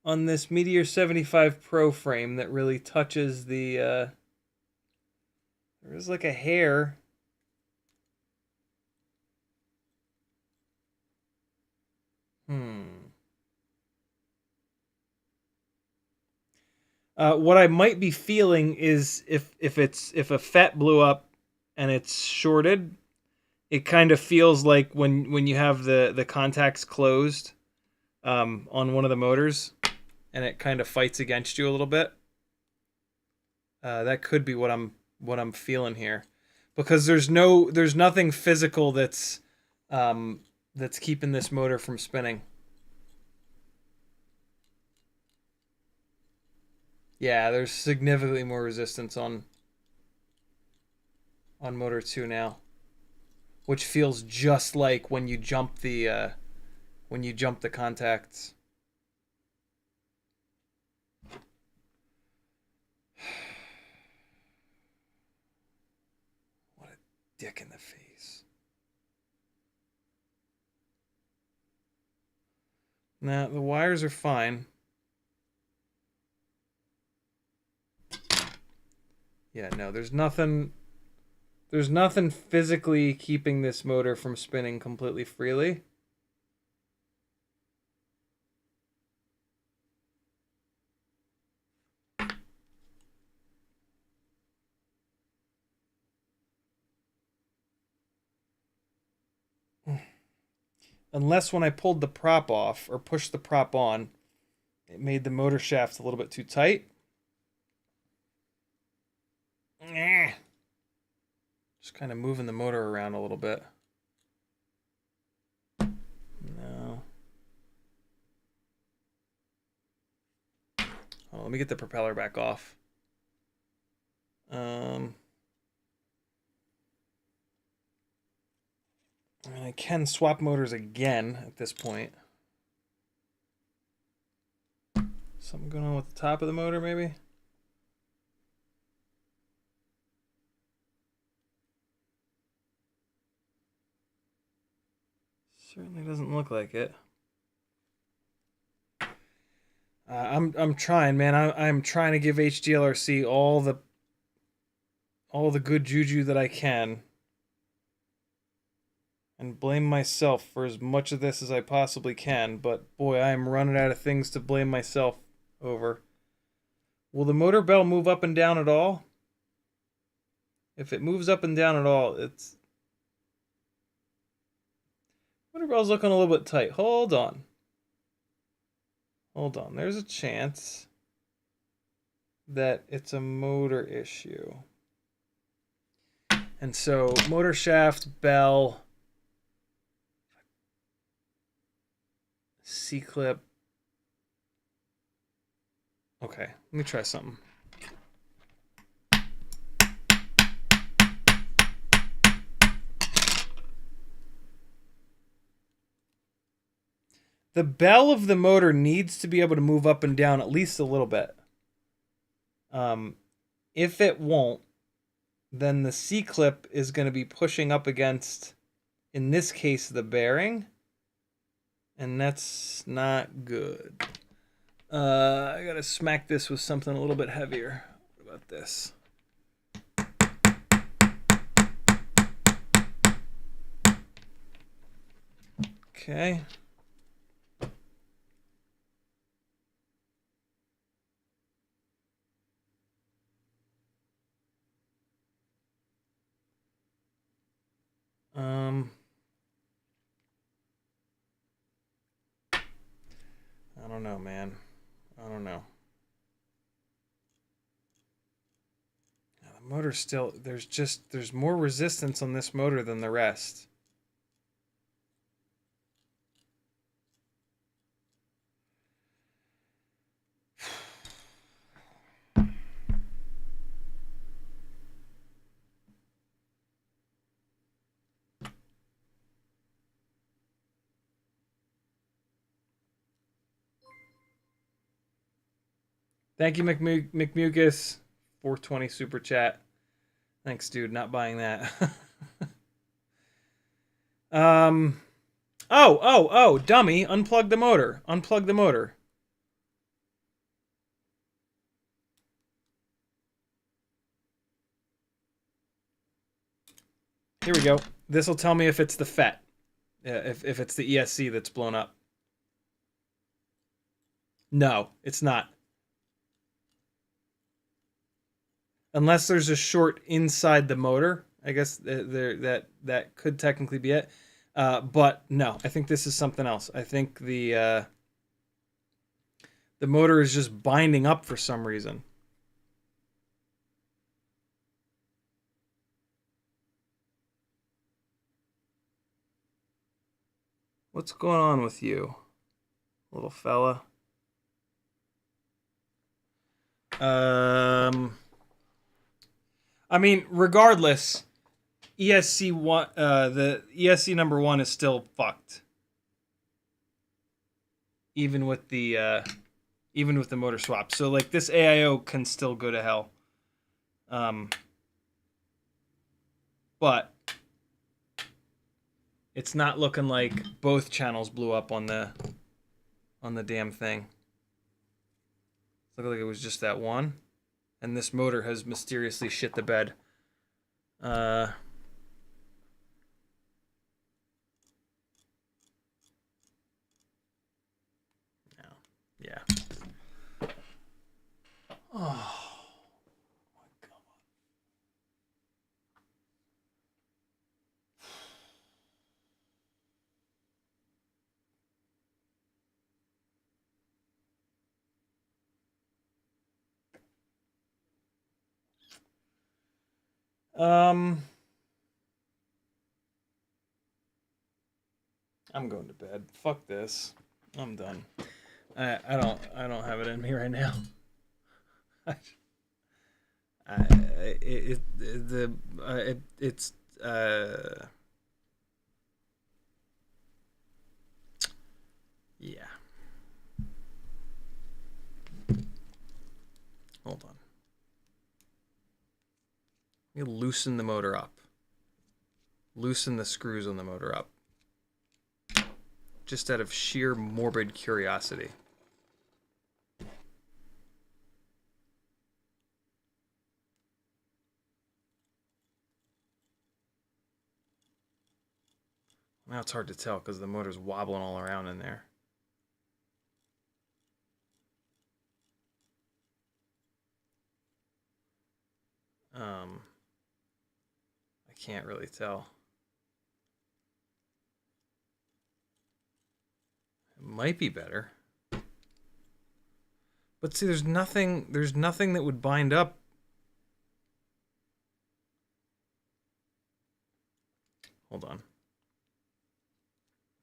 S1: on this Meteor 75 Pro frame that really touches the, there is like a hair. What I might be feeling is if a FET blew up and it's shorted, it kind of feels like when you have the contacts closed on one of the motors, and it kind of fights against you a little bit. That could be what I'm feeling here, because there's nothing physical that's keeping this motor from spinning. Yeah, there's significantly more resistance on motor 2 now, which feels just like when you jump the contacts. What a dick in the face. Nah, the wires are fine. Yeah, no, there's nothing physically keeping this motor from spinning completely freely. Unless when I pulled the prop off or pushed the prop on, it made the motor shaft a little bit too tight. Just kind of moving the motor around a little bit. No. Oh, let me get the propeller back off. And I can swap motors again at this point. Something going on with the top of the motor, maybe? Certainly doesn't look like it. I'm trying, man. I'm trying to give HGLRC all the good juju that I can, and blame myself for as much of this as I possibly can. But boy, I am running out of things to blame myself over. Will the motor bell move up and down at all? If it moves up and down at all, it's... Motor bell's looking a little bit tight. Hold on. Hold on. There's a chance that it's a motor issue. And so, motor shaft, bell, C-clip. Okay, let me try something. The bell of the motor needs to be able to move up and down at least a little bit. If it won't, then the C-clip is going to be pushing up against, in this case, the bearing. And that's not good. I got to smack this with something a little bit heavier. What about this? Okay. I don't know, man. I don't know. The motor's still, there's more resistance on this motor than the rest. Thank you, McMucus. 420 super chat. Thanks, dude. Not buying that. Oh, dummy. Unplug the motor. Unplug the motor. Here we go. This will tell me if it's the FET. If it's the ESC that's blown up. No, it's not. Unless there's a short inside the motor, I guess that could technically be it. But no, I think this is something else. I think the motor is just binding up for some reason. What's going on with you, little fella? I mean, regardless, ESC one, the ESC number 1 is still fucked. Even with the motor swap. So like this AIO can still go to hell. But it's not looking like both channels blew up on the damn thing. It looked like it was just that one. And this motor has mysteriously shit the bed. No. Yeah. Oh my God. I'm going to bed. Fuck this. I'm done. I don't have it in me right now. It's Let me loosen the motor up. Loosen the screws on the motor up. Just out of sheer morbid curiosity. Now it's hard to tell because the motor's wobbling all around in there. I can't really tell. It might be better. But see, there's nothing that would bind up. Hold on.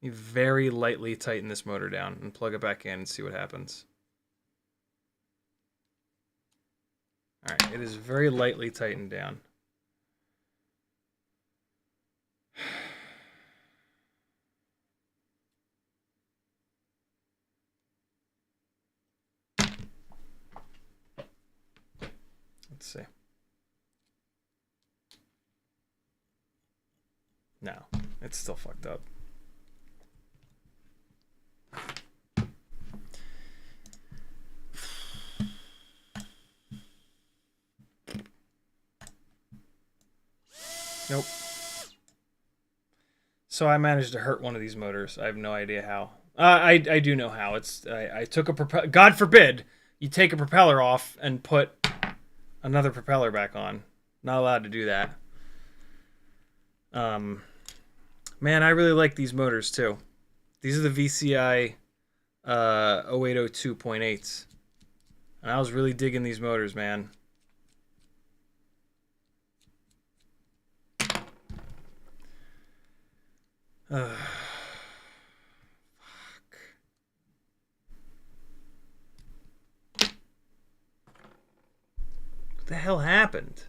S1: You very lightly tighten this motor down and plug it back in and see what happens. All right, it is very lightly tightened down. Let's see. No, it's still fucked up. Nope. So I managed to hurt one of these motors. I have no idea how. I do know how. I took a propeller. God forbid you take a propeller off and put another propeller back on. Not allowed to do that. Man, I really like these motors too. These are the VCI 0802.8s. And I was really digging these motors, man. Fuck. What the hell happened?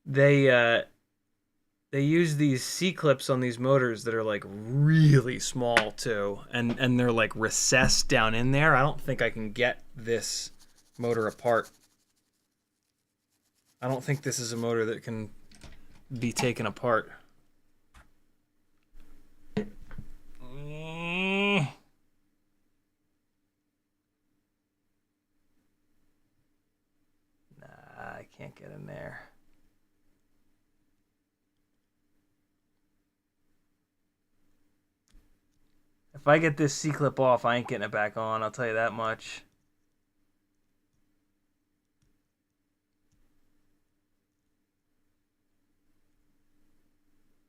S1: They use these C-clips on these motors that are like really small too, and they're like recessed down in there. I don't think I can get this motor apart. I don't think this is a motor that can be taken apart. Nah, I can't get in there. If I get this C-clip off, I ain't getting it back on. I'll tell you that much.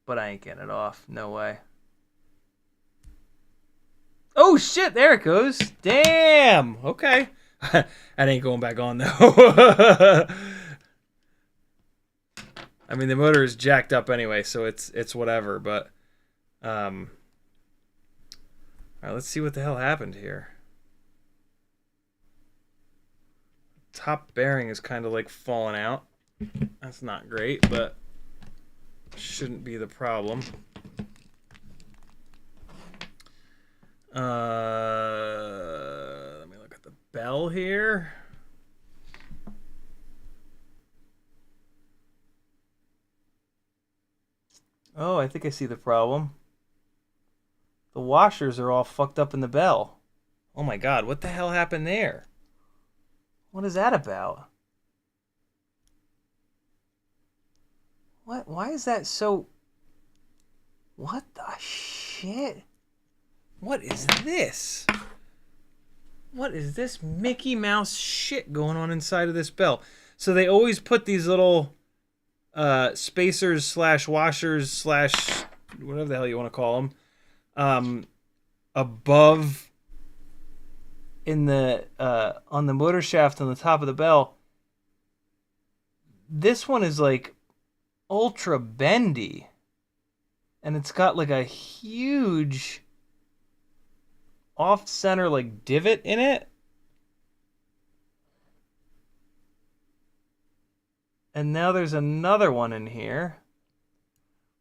S1: But I ain't getting it off. No way. Oh, shit. There it goes. Damn. Okay. That ain't going back on, though. I mean, the motor is jacked up anyway, so it's whatever. But, all right, let's see what the hell happened here. Top bearing is kind of like falling out. That's not great, but shouldn't be the problem. Let me look at the bell here. Oh, I think I see the problem. The washers are all fucked up in the bell. Oh my god, what the hell happened there? What is that about? What? Why is that so... What the shit? What is this? What is this Mickey Mouse shit going on inside of this bell? So they always put these little spacers slash washers slash whatever the hell you want to call them above in the on the motor shaft on the top of the bell. This one is like ultra bendy, and it's got like a huge off-center like divot in it. And now there's another one in here.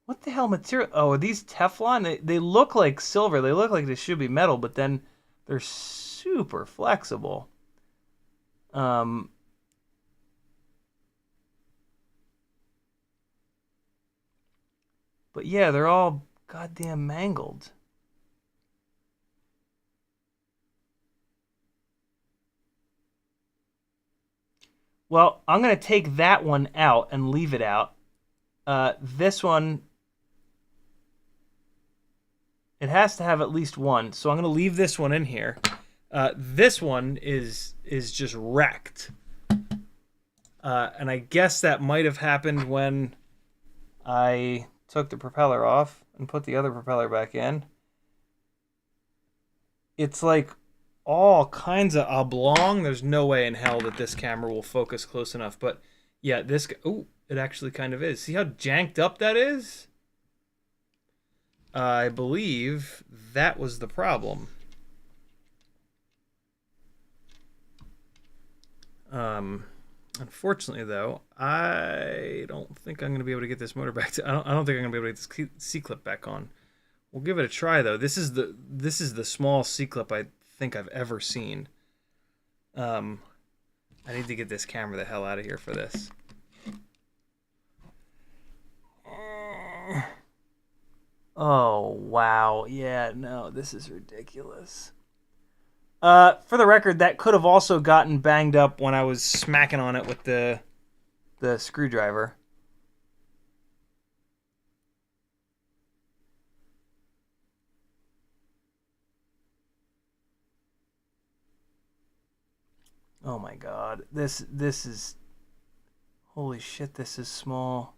S1: What the hell material? Oh, are these Teflon? They look like silver. They look like they should be metal, but then they're super flexible. But yeah, they're all goddamn mangled. Well, I'm going to take that one out and leave it out. This one, it has to have at least one, so I'm going to leave this one in here. This one is just wrecked. And I guess that might have happened when I took the propeller off and put the other propeller back in. It's like all kinds of oblong. There's no way in hell that this camera will focus close enough. But yeah, this... Oh, it actually kind of is. See how janked up that is? I believe that was the problem. Unfortunately, though, I don't think I'm going to be able to get this motor back to... I don't think I'm going to be able to get this C-clip back on. We'll give it a try, though. This is the small C-clip I think I've ever seen. I need to get this camera the hell out of here for this. Oh, wow. Yeah, no, this is ridiculous. For the record, that could have also gotten banged up when I was smacking on it with the screwdriver. Oh my god. This is... Holy shit, this is small.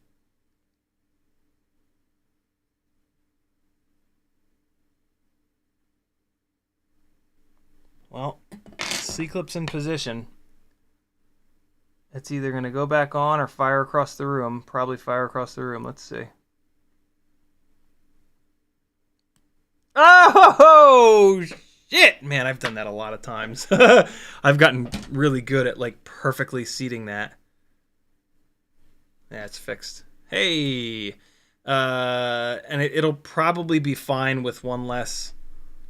S1: Well, C-clip's in position. It's either going to go back on or fire across the room. Probably fire across the room. Let's see. Oh, shit! Man, I've done that a lot of times. I've gotten really good at, like, perfectly seating that. Yeah, it's fixed. Hey! And it'll probably be fine with one less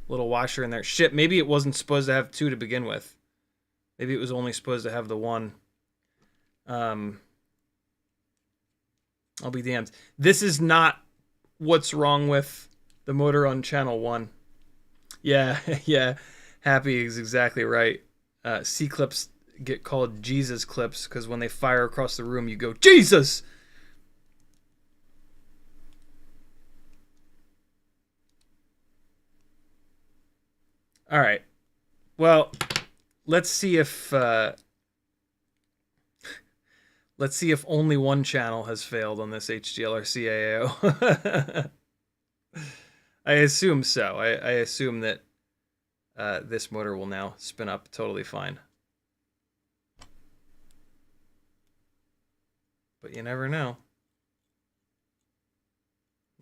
S1: little washer in there. Shit, maybe it wasn't supposed to have two to begin with. Maybe it was only supposed to have the one. I'll be damned. This is not what's wrong with the motor on channel 1. Yeah, yeah. Happy is exactly right. C-clips get called Jesus clips because when they fire across the room, you go, Jesus! All right. Well, let's see if only one channel has failed on this HGLRC AIO. I assume so. I assume that this motor will now spin up totally fine. But you never know.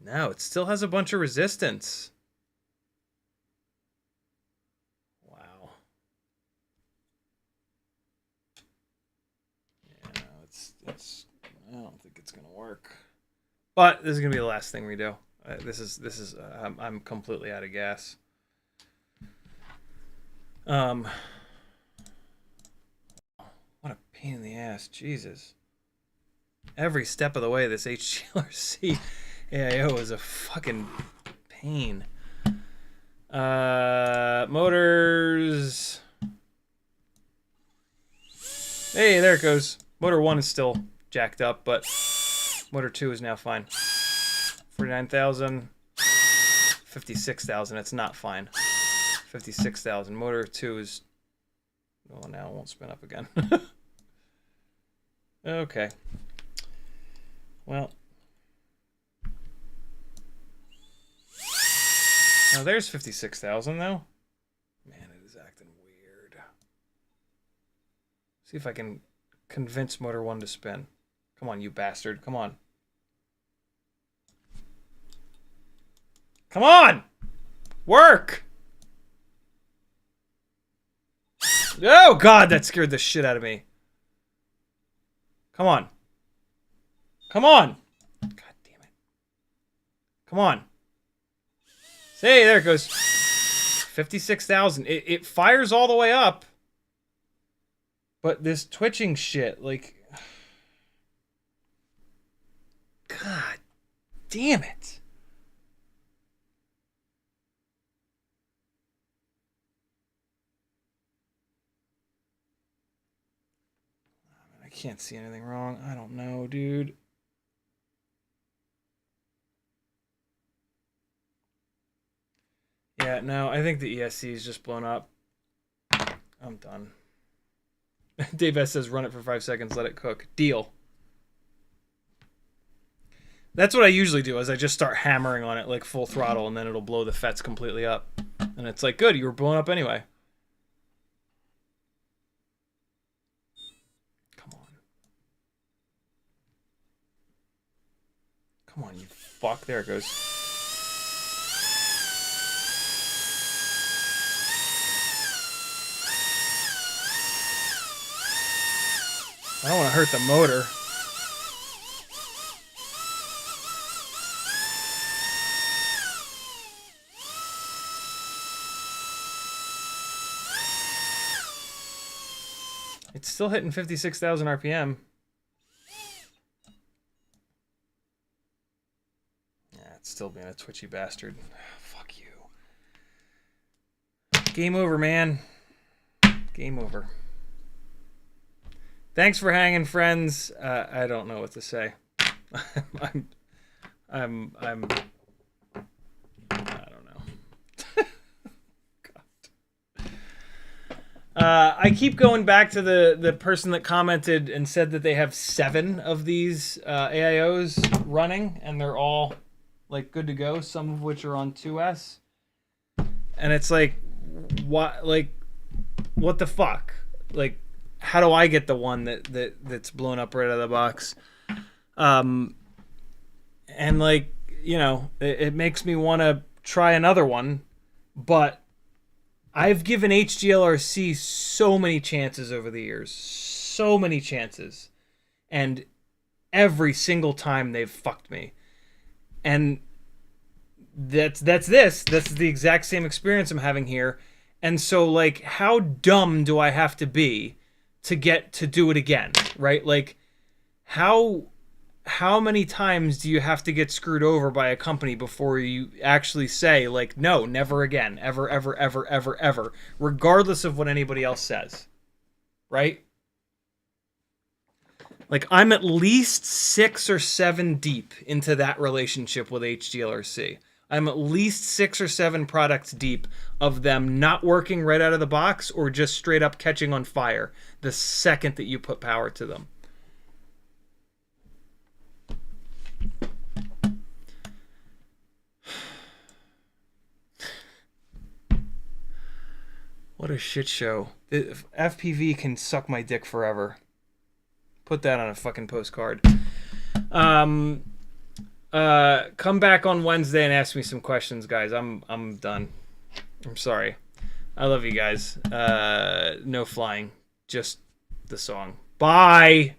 S1: No, it still has a bunch of resistance. Wow. Yeah, it's I don't think it's gonna work. But this is gonna be the last thing we do. I'm completely out of gas. What a pain in the ass, Jesus. Every step of the way, this HGLRC AIO is a fucking pain. Motors. Hey, there it goes. Motor 1 is still jacked up, but motor 2 is now fine. 49,000. 56,000. It's not fine. 56,000. Motor 2 is... Oh, now it won't spin up again. Okay. Well. Now there's 56,000 though. Man, it is acting weird. See if I can convince motor 1 to spin. Come on, you bastard. Come on. Come on! Work! Oh, God, that scared the shit out of me. Come on. Come on. God damn it. Come on. Hey, there it goes. 56,000. It fires all the way up. But this twitching shit, like... God damn it. I can't see anything wrong. I don't know, dude. Yeah, no, I think the ESC is just blown up. I'm done. Dave S says run it for 5 seconds, let it cook. Deal. That's what I usually do, is I just start hammering on it like full throttle, and then it'll blow the FETs completely up. And it's like, good, you were blown up anyway. Come on. Come on, you fuck. There it goes. I don't want to hurt the motor. It's still hitting 56,000 RPM. Yeah, it's still being a twitchy bastard. Fuck you. Game over, man. Game over. Thanks for hanging, friends. I don't know what to say. I don't know. God. I keep going back to the person that commented and said that they have 7 of these AIOs running, and they're all like good to go. Some of which are on 2S, and it's like, what? Like, what the fuck? Like, how do I get the one that's blown up right out of the box? And like, you know, it makes me want to try another one, but I've given HGLRC so many chances over the years, so many chances, and every single time they've fucked me. And that's the exact same experience I'm having here. And so, like, how dumb do I have to be to get to do it again, right? Like, how many times do you have to get screwed over by a company before you actually say, like, no, never again, ever, ever, ever, ever, ever, regardless of what anybody else says, right? Like, I'm at least 6 or 7 deep into that relationship with HGLRC. I'm at least 6 or 7 products deep of them not working right out of the box or just straight up catching on fire the second that you put power to them. What a shit show. FPV can suck my dick forever. Put that on a fucking postcard. Come back on Wednesday and ask me some questions, guys. I'm done. I'm sorry. I love you guys. No flying. Just the song. Bye!